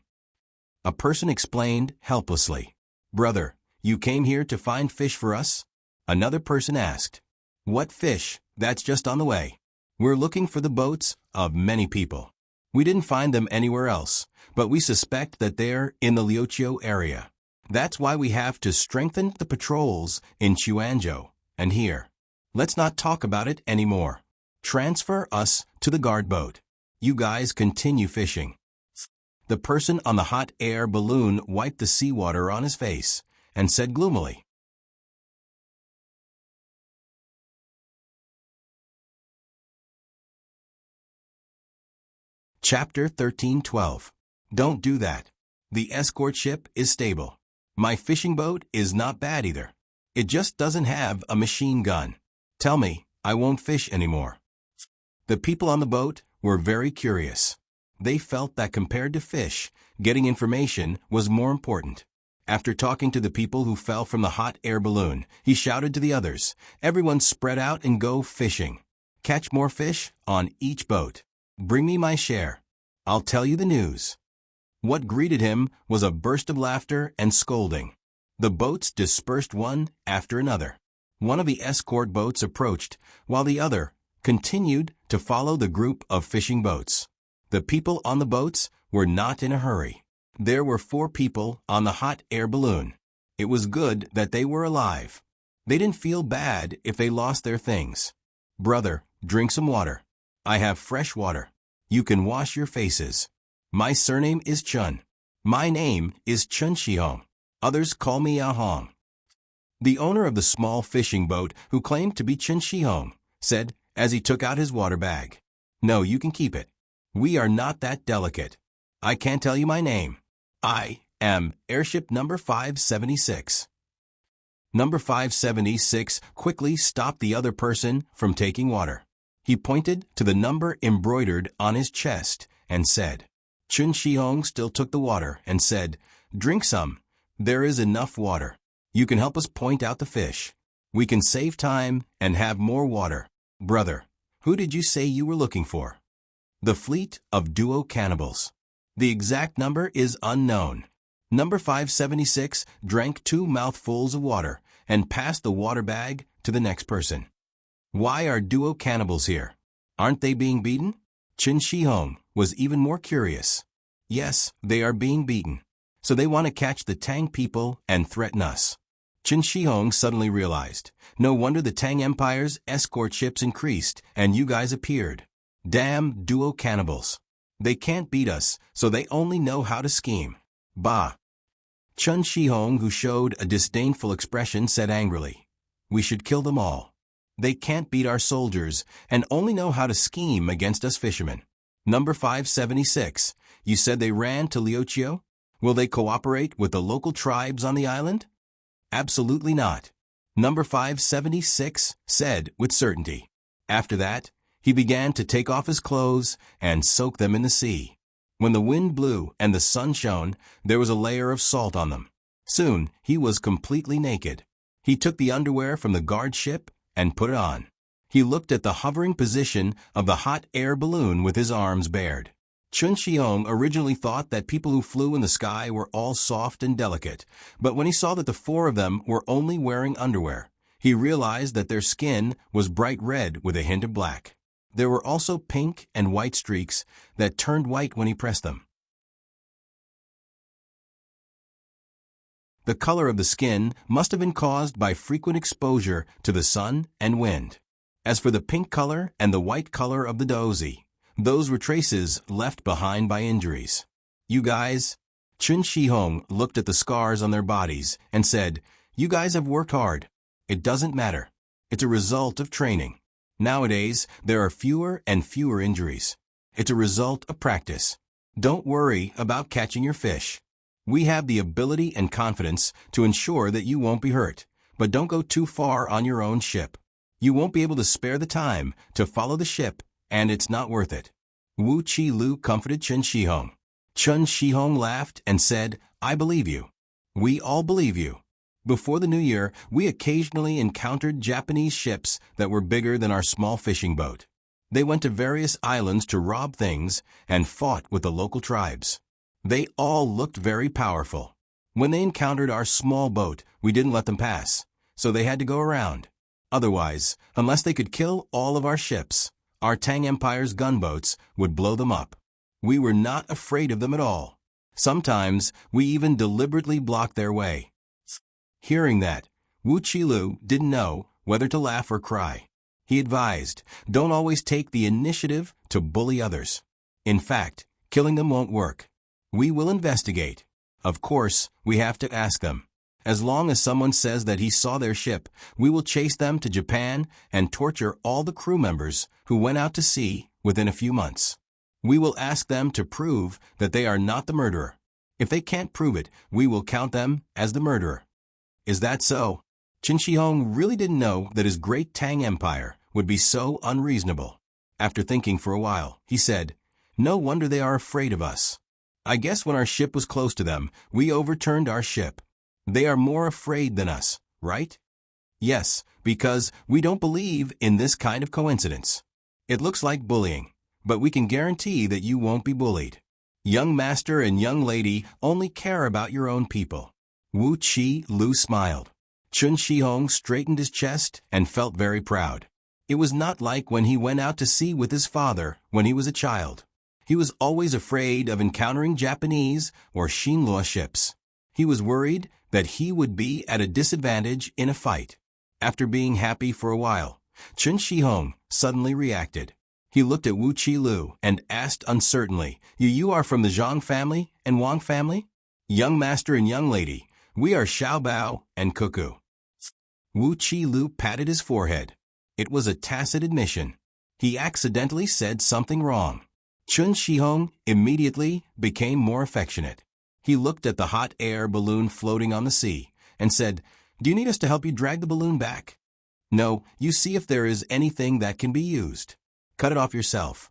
A person explained helplessly. "Brother, you came here to find fish for us?" Another person asked. "What fish? That's just on the way. We're looking for the boats of many people. We didn't find them anywhere else, but we suspect that they're in the Liuqiu area. That's why we have to strengthen the patrols in Chuanzhou and here. Let's not talk about it anymore. Transfer us to the guard boat. You guys continue fishing." The person on the hot air balloon wiped the seawater on his face and said gloomily, Chapter 13:12. Don't do that. The escort ship is stable. My fishing boat is not bad either. It just doesn't have a machine gun. Tell me, I won't fish anymore. The people on the boat were very curious. They felt that compared to fish, getting information was more important. After talking to the people who fell from the hot air balloon, he shouted to the others, "Everyone spread out and go fishing. Catch more fish on each boat. Bring me my share. I'll tell you the news." What greeted him was a burst of laughter and scolding. The boats dispersed one after another. One of the escort boats approached, while the other continued to follow the group of fishing boats. The people on the boats were not in a hurry. There were 4 people on the hot air balloon. It was good that they were alive. They didn't feel bad if they lost their things. "Brother, drink some water. I have fresh water. You can wash your faces. My surname is Chun. My name is Chun Shihong. Others call me Ahong." The owner of the small fishing boat, who claimed to be Chun Shihong, said as he took out his water bag, "No, you can keep it. We are not that delicate. I can't tell you my name. I am airship number 576. Number 576 quickly stopped the other person from taking water. He pointed to the number embroidered on his chest and said, Chun Shihong still took the water and said, "Drink some. There is enough water. You can help us point out the fish. We can save time and have more water. Brother, who did you say you were looking for?" "The fleet of duo cannibals. The exact number is unknown." Number 576 drank 2 mouthfuls of water and passed the water bag to the next person. "Why are duo cannibals here? Aren't they being beaten?" Chun Shihong was even more curious. "Yes, they are being beaten. So they want to catch the Tang people and threaten us." Chun Shihong suddenly realized, no wonder the Tang Empire's escort ships increased and you guys appeared. Damn duo cannibals. They can't beat us, so they only know how to scheme. Bah. Chun Shihong, who showed a disdainful expression, said angrily, "We should kill them all. They can't beat our soldiers and only know how to scheme against us fishermen." Number 576, you said they ran to Liuqiu? Will they cooperate with the local tribes on the island? Absolutely not. Number 576 said with certainty. After that, he began to take off his clothes and soak them in the sea. When the wind blew and the sun shone, there was a layer of salt on them. Soon, he was completely naked. He took the underwear from the guard ship and put it on. He looked at the hovering position of the hot air balloon with his arms bared. Chun Shihong originally thought that people who flew in the sky were all soft and delicate, but when he saw that the 4 of them were only wearing underwear, he realized that their skin was bright red with a hint of black. There were also pink and white streaks that turned white when he pressed them. The color of the skin must have been caused by frequent exposure to the sun and wind. As for the pink color and the white color of the dozy, those were traces left behind by injuries. "You guys," Chun Shihong looked at the scars on their bodies and said, "You guys have worked hard. It doesn't matter. It's a result of training. Nowadays, there are fewer and fewer injuries. It's a result of practice. Don't worry about catching your fish. We have the ability and confidence to ensure that you won't be hurt, but don't go too far on your own ship. You won't be able to spare the time to follow the ship, and it's not worth it." Wu Chi Lu comforted Chun Shihong. Chun Shihong laughed and said, "I believe you. We all believe you. Before the new year, we occasionally encountered Japanese ships that were bigger than our small fishing boat. They went to various islands to rob things and fought with the local tribes. They all looked very powerful. When they encountered our small boat, we didn't let them pass, so they had to go around. Otherwise, unless they could kill all of our ships, our Tang Empire's gunboats would blow them up. We were not afraid of them at all. Sometimes, we even deliberately blocked their way." Hearing that, Wu Qilu didn't know whether to laugh or cry. He advised, don't always take the initiative to bully others. In fact, killing them won't work. We will investigate. Of course, we have to ask them. As long as someone says that he saw their ship, we will chase them to Japan and torture all the crew members who went out to sea within a few months. We will ask them to prove that they are not the murderer. If they can't prove it, we will count them as the murderer. Is that so? Chun Shihong really didn't know that his great Tang Empire would be so unreasonable. After thinking for a while, he said, "No wonder they are afraid of us. I guess when our ship was close to them, we overturned our ship. They are more afraid than us, right? Yes, because we don't believe in this kind of coincidence. It looks like bullying, but we can guarantee that you won't be bullied. Young master and young lady only care about your own people. Wu Qi Lu smiled. Chun Shihong straightened his chest and felt very proud. It was not like when he went out to sea with his father when he was a child. He was always afraid of encountering Japanese or Shinlua ships. He was worried that he would be at a disadvantage in a fight. After being happy for a while, Chun Shihong suddenly reacted. He looked at Wu Qilu and asked uncertainly, You are from the Zhang family and Wang family? Young master and young lady, we are Xiaobao and Cuckoo. Wu Qilu patted his forehead. It was a tacit admission. He accidentally said something wrong. Chun Shihong immediately became more affectionate. He looked at the hot air balloon floating on the sea and said, Do you need us to help you drag the balloon back? No, you see if there is anything that can be used. Cut it off yourself.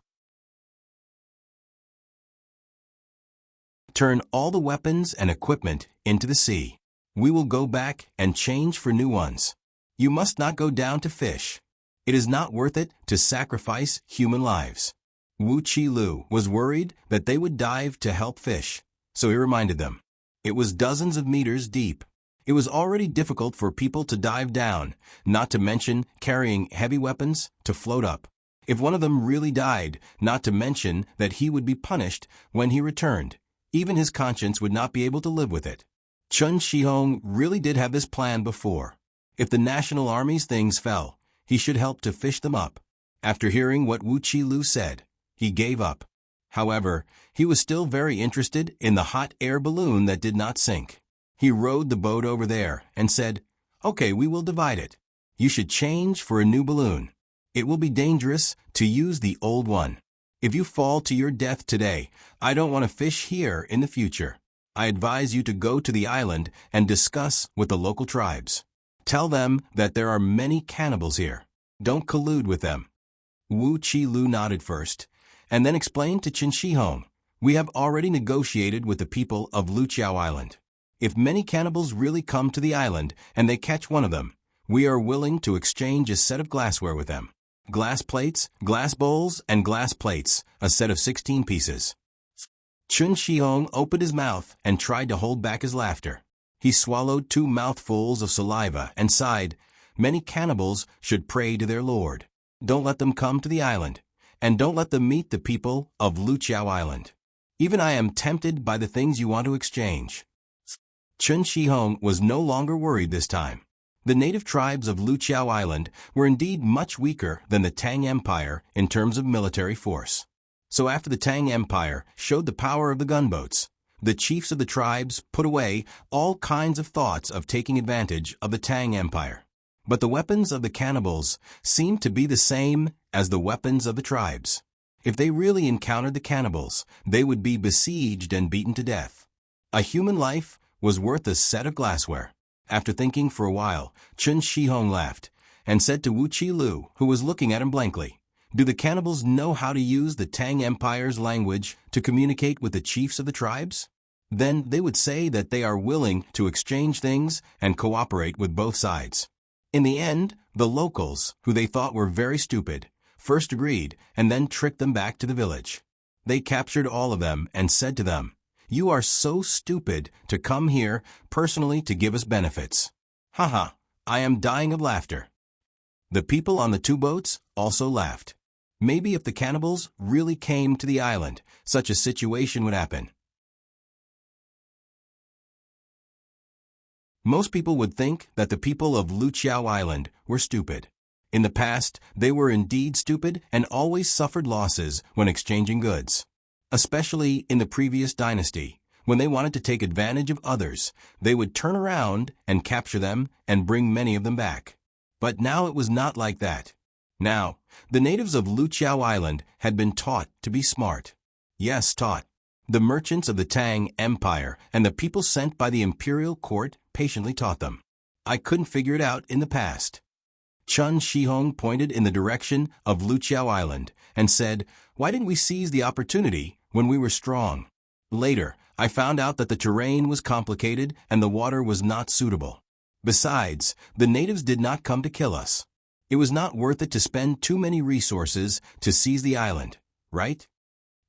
Turn all the weapons and equipment into the sea. We will go back and change for new ones. You must not go down to fish. It is not worth it to sacrifice human lives. Wu Qilu was worried that they would dive to help fish, so he reminded them. It was dozens of meters deep. It was already difficult for people to dive down, not to mention carrying heavy weapons to float up. If one of them really died, not to mention that he would be punished when he returned, even his conscience would not be able to live with it. Chun Shihong really did have this plan before. If the National Army's things fell, he should help to fish them up. After hearing what Wu Qilu said, he gave up. However, he was still very interested in the hot air balloon that did not sink. He rowed the boat over there and said, Okay, we will divide it. You should change for a new balloon. It will be dangerous to use the old one. If you fall to your death today, I don't want to fish here in the future. I advise you to go to the island and discuss with the local tribes. Tell them that there are many cannibals here. Don't collude with them. Wu Qilu nodded first, and then explained to Chun Shihong, We have already negotiated with the people of Luqiao Island. If many cannibals really come to the island and they catch one of them, we are willing to exchange a set of glassware with them. Glass plates, glass bowls, and glass plates, a set of 16 pieces. Chun Shihong opened his mouth and tried to hold back his laughter. He swallowed 2 mouthfuls of saliva and sighed, Many cannibals should pray to their lord. Don't let them come to the island, and don't let them meet the people of Luqiao Island. Even I am tempted by the things you want to exchange. Chun Shihong was no longer worried this time. The native tribes of Luqiao Island were indeed much weaker than the Tang Empire in terms of military force. So after the Tang Empire showed the power of the gunboats, the chiefs of the tribes put away all kinds of thoughts of taking advantage of the Tang Empire. But the weapons of the cannibals seemed to be the same as the weapons of the tribes. If they really encountered the cannibals, they would be besieged and beaten to death. A human life was worth a set of glassware. After thinking for a while, Chun Shihong laughed and said to Wu Qilu, who was looking at him blankly, Do the cannibals know how to use the Tang Empire's language to communicate with the chiefs of the tribes? Then they would say that they are willing to exchange things and cooperate with both sides. In the end, the locals, who they thought were very stupid, first agreed and then tricked them back to the village. They captured all of them and said to them, You are so stupid to come here personally to give us benefits. Haha, I am dying of laughter. The people on the 2 boats also laughed. Maybe if the cannibals really came to the island, such a situation would happen. Most people would think that the people of Luqiao Island were stupid. In the past, they were indeed stupid and always suffered losses when exchanging goods. Especially in the previous dynasty, when they wanted to take advantage of others, they would turn around and capture them and bring many of them back. But now it was not like that. Now, the natives of Luqiao Island had been taught to be smart. Yes, taught. The merchants of the Tang Empire and the people sent by the imperial court patiently taught them. I couldn't figure it out in the past. Chun Shihong pointed in the direction of Luqiao Island and said, Why didn't we seize the opportunity when we were strong? Later, I found out that the terrain was complicated and the water was not suitable. Besides, the natives did not come to kill us. It was not worth it to spend too many resources to seize the island, right?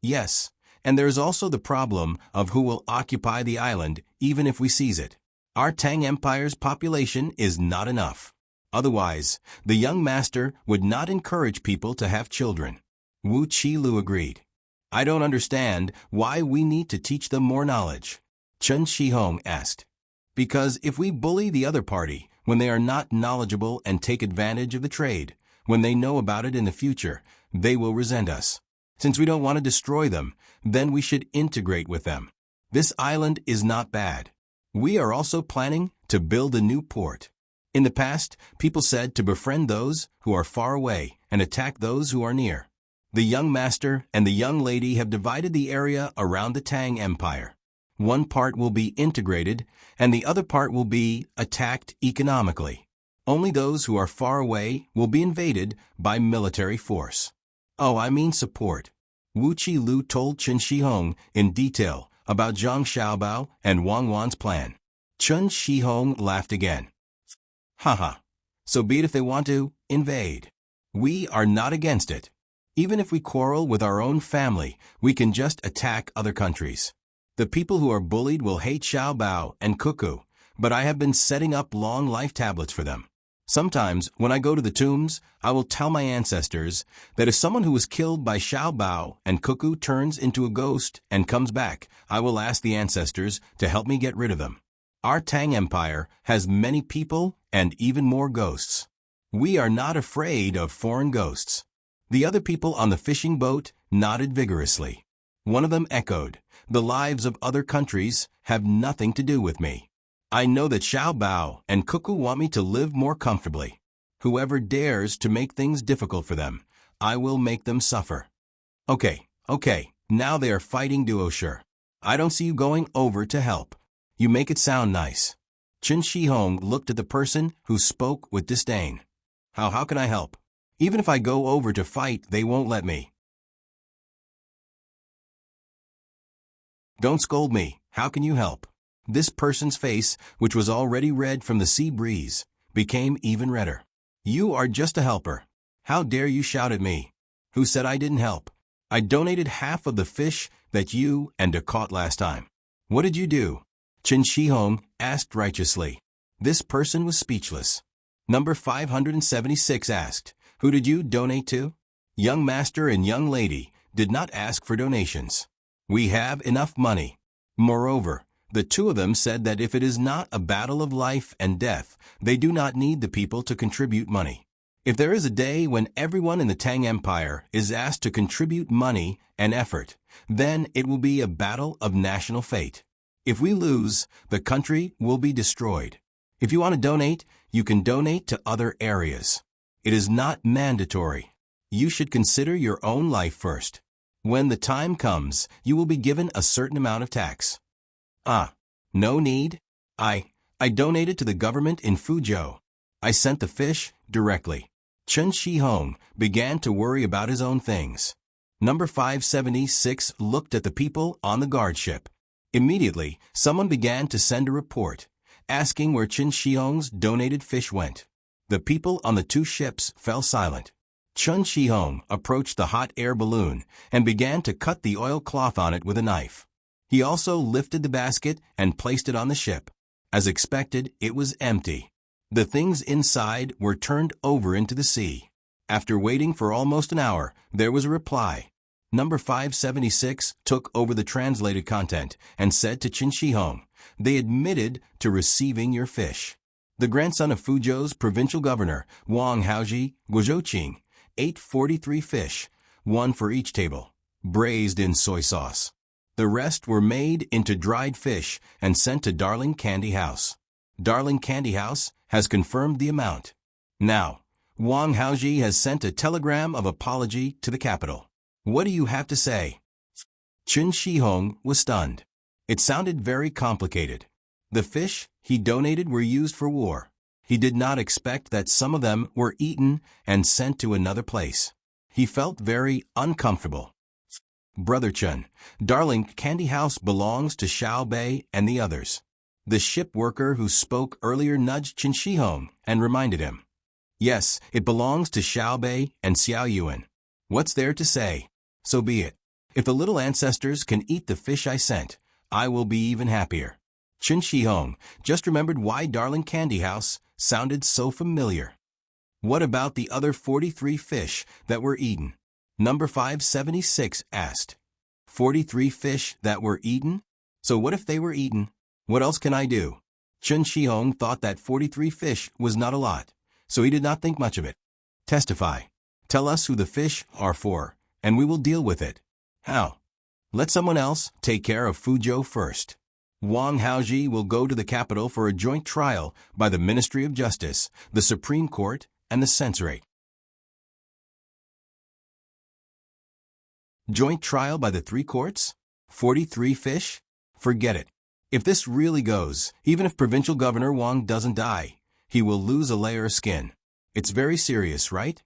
Yes, and there is also the problem of who will occupy the island even if we seize it. Our Tang Empire's population is not enough. Otherwise, the young master would not encourage people to have children. Wu Qilu agreed. I don't understand why we need to teach them more knowledge. Chen Shihong asked. Because if we bully the other party when they are not knowledgeable and take advantage of the trade, when they know about it in the future, they will resent us. Since we don't want to destroy them, then we should integrate with them. This island is not bad. We are also planning to build a new port. In the past, people said to befriend those who are far away and attack those who are near. The young master and the young lady have divided the area around the Tang Empire. One part will be integrated, and the other part will be attacked economically. Only those who are far away will be invaded by military force. Oh, I mean support. Wu Qilu told Chen Shihong in detail about Zhang Xiaobao and Wang Wan's plan. Chen Shihong laughed again. Haha. So be it if they want to invade. We are not against it. Even if we quarrel with our own family, we can just attack other countries. The people who are bullied will hate Xiaobao and Cuckoo, but I have been setting up long life tablets for them. Sometimes, when I go to the tombs, I will tell my ancestors that if someone who was killed by Xiaobao and Cuckoo turns into a ghost and comes back, I will ask the ancestors to help me get rid of them. Our Tang Empire has many people and even more ghosts. We are not afraid of foreign ghosts. The other people on the fishing boat nodded vigorously. One of them echoed, the lives of other countries have nothing to do with me. I know that Xiaobao and Cuckoo want me to live more comfortably. Whoever dares to make things difficult for them, I will make them suffer. Okay, now they are fighting Duosher. I don't see you going over to help. You make it sound nice. Chen Shihong looked at the person who spoke with disdain. How can I help? Even if I go over to fight, they won't let me. Don't scold me. How can you help? This person's face, which was already red from the sea breeze, became even redder. You are just a helper. How dare you shout at me? Who said I didn't help? I donated half of the fish that you and I caught last time. What did you do? Chen Shihong asked righteously. This person was speechless. Number 576 asked, who did you donate to? Young master and young lady did not ask for donations. We have enough money. Moreover, the two of them said that if it is not a battle of life and death, they do not need the people to contribute money. If there is a day when everyone in the Tang Empire is asked to contribute money and effort, then it will be a battle of national fate. If we lose, the country will be destroyed. If you want to donate, you can donate to other areas. It is not mandatory. You should consider your own life first. When the time comes, you will be given a certain amount of tax. No need. I donated to the government in Fuzhou. I sent the fish directly. Chen Shihong began to worry about his own things. Number 576 looked at the people on the guard ship. Immediately, someone began to send a report, asking where Chen Shihong's donated fish went. The people on the two ships fell silent. Chen Shihong approached the hot air balloon and began to cut the oilcloth on it with a knife. He also lifted the basket and placed it on the ship. As expected, it was empty. The things inside were turned over into the sea. After waiting for almost an hour, there was a reply. Number 576 took over the translated content and said to Chen Shihong, they admitted to receiving your fish. The grandson of Fuzhou's provincial governor, Wang Haoji Guozhouqing, ate 43 fish, one for each table, braised in soy sauce. The rest were made into dried fish and sent to Darling Candy House. Darling Candy House has confirmed the amount. Now, Wang Haoji has sent a telegram of apology to the capital. What do you have to say? Chen Shihong was stunned. It sounded very complicated. The fish he donated were used for war. He did not expect that some of them were eaten and sent to another place. He felt very uncomfortable. Brother Chun, darling, Candy House belongs to Xiao Bei and the others. The ship worker who spoke earlier nudged Qin Shihong and reminded him. Yes, it belongs to Xiao Bei and Xiao Yuan. What's there to say? So be it. If the little ancestors can eat the fish I sent, I will be even happier. Qin Shihong just remembered why Darling Candy House sounded so familiar. What about the other 43 fish that were eaten? Number 576 asked. 43 fish that were eaten? So what if they were eaten? What else can I do? Qin Shihong thought that 43 fish was not a lot, so he did not think much of it. Testify. Tell us who the fish are for, and we will deal with it. How? Let someone else take care of Fuzhou first. Wang Haoji will go to the capital for a joint trial by the Ministry of Justice, the Supreme Court, and the Censorate. Joint trial by the 3 courts? 43 fish? Forget it. If this really goes, even if Provincial Governor Wang doesn't die, he will lose a layer of skin. It's very serious, right?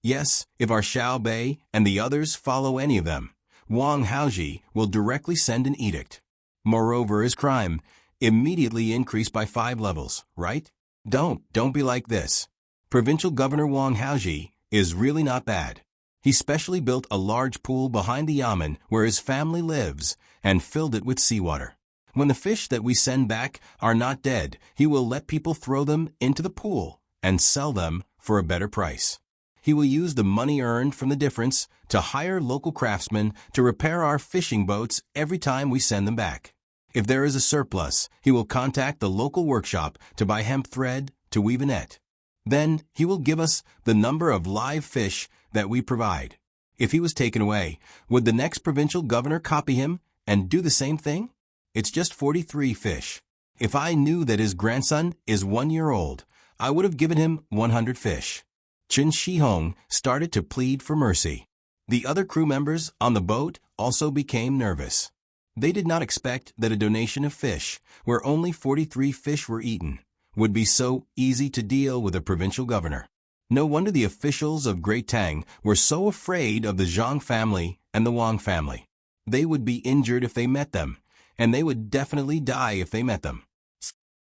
Yes, if our Xiao Bei and the others follow any of them, Wang Haoji will directly send an edict. Moreover, his crime immediately increased by 5 levels, right? Don't be like this. Provincial Governor Wang Haoji is really not bad. He specially built a large pool behind the yamen where his family lives and filled it with seawater. When the fish that we send back are not dead, he will let people throw them into the pool and sell them for a better price. He will use the money earned from the difference to hire local craftsmen to repair our fishing boats every time we send them back. If there is a surplus, he will contact the local workshop to buy hemp thread to weave a net. Then he will give us the number of live fish that we provide. If he was taken away, would the next provincial governor copy him and do the same thing? It's just 43 fish. If I knew that his grandson is 1 year old, I would have given him 100 fish. Qin Shihong started to plead for mercy. The other crew members on the boat also became nervous. They did not expect that a donation of fish, where only 43 fish were eaten, would be so easy to deal with a provincial governor. No wonder the officials of Great Tang were so afraid of the Zhang family and the Wang family. They would be injured if they met them, and they would definitely die if they met them.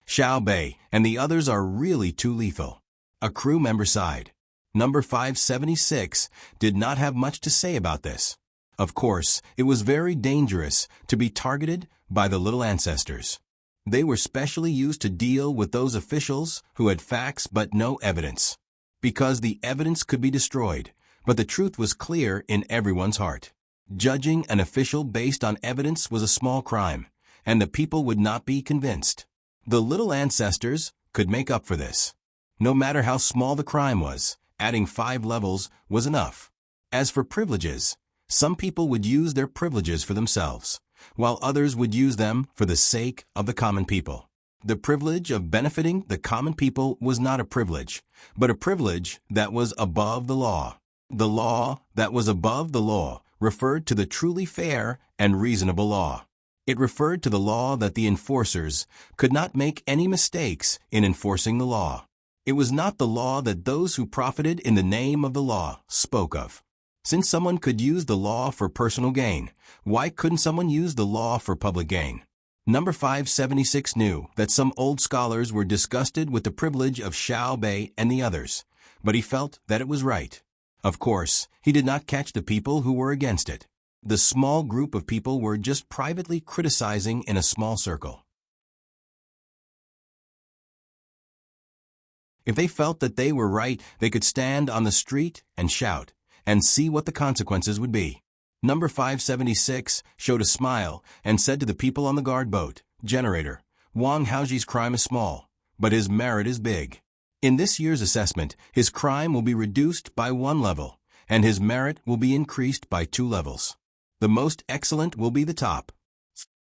Xiao Bei and the others are really too lethal. A crew member sighed. Number 576 did not have much to say about this. Of course, it was very dangerous to be targeted by the little ancestors. They were specially used to deal with those officials who had facts but no evidence. Because the evidence could be destroyed, but the truth was clear in everyone's heart. Judging an official based on evidence was a small crime, and the people would not be convinced. The little ancestors could make up for this. No matter how small the crime was, adding 5 levels was enough. As for privileges, some people would use their privileges for themselves, while others would use them for the sake of the common people. The privilege of benefiting the common people was not a privilege, but a privilege that was above the law. The law that was above the law referred to the truly fair and reasonable law. It referred to the law that the enforcers could not make any mistakes in enforcing the law. It was not the law that those who profited in the name of the law spoke of. Since someone could use the law for personal gain, why couldn't someone use the law for public gain? Number 576 knew that some old scholars were disgusted with the privilege of Xiao Bei and the others, but he felt that it was right. Of course, he did not catch the people who were against it. The small group of people were just privately criticizing in a small circle. If they felt that they were right, they could stand on the street and shout, and see what the consequences would be. Number 576 showed a smile and said to the people on the guard boat, "Generator, Wang Haoji's crime is small, but his merit is big. In this year's assessment, his crime will be reduced by 1 level, and his merit will be increased by 2 levels. The most excellent will be the top."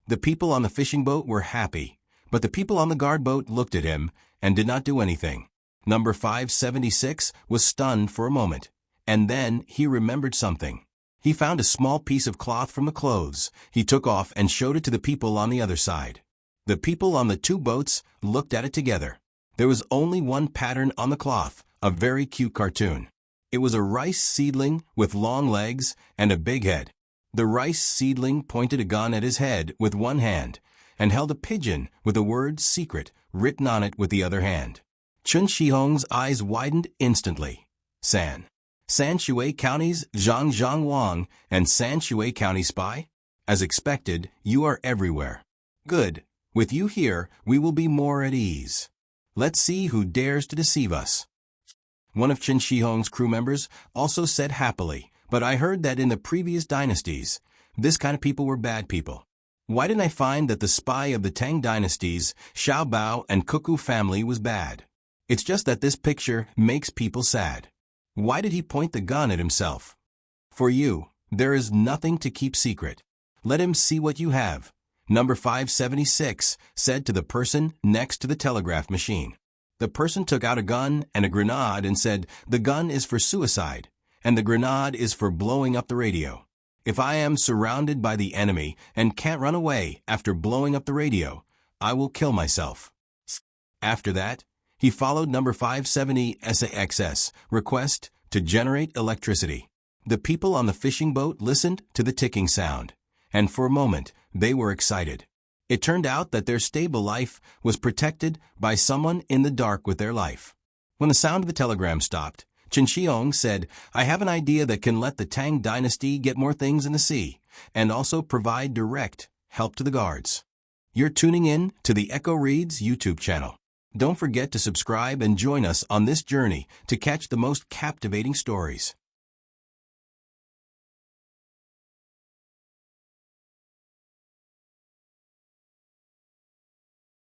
The people on the fishing boat were happy, but the people on the guard boat looked at him and did not do anything. Number 576 was stunned for a moment, and then he remembered something. He found a small piece of cloth from the clothes. He took off and showed it to the people on the other side. The people on the 2 boats looked at it together. There was only one pattern on the cloth, a very cute cartoon. It was a rice seedling with long legs and a big head. The rice seedling pointed a gun at his head with one hand and held a pigeon with the word secret written on it with the other hand. Chun Shihong's eyes widened instantly. San Shui County's Zhang Zhang Wang and San Shui County spy? As expected, you are everywhere. Good. With you here, we will be more at ease. Let's see who dares to deceive us. One of Chun Shihong's crew members also said happily, but I heard that in the previous dynasties, this kind of people were bad people. Why didn't I find that the spy of the Tang dynasties, Xiao Bao and Cuckoo family was bad? It's just that this picture makes people sad. Why did he point the gun at himself? For you, there is nothing to keep secret. Let him see what you have. Number 576 said to the person next to the telegraph machine. The person took out a gun and a grenade and said, "The gun is for suicide, and the grenade is for blowing up the radio. If I am surrounded by the enemy and can't run away after blowing up the radio, I will kill myself." After that, he followed number 570 SAXS request to generate electricity. The people on the fishing boat listened to the ticking sound, and for a moment, they were excited. It turned out that their stable life was protected by someone in the dark with their life. When the sound of the telegram stopped, Chun Shihong said, "I have an idea that can let the Tang dynasty get more things in the sea, and also provide direct help to the guards." You're tuning in to the Echo Reads YouTube channel. Don't forget to subscribe and join us on this journey to catch the most captivating stories.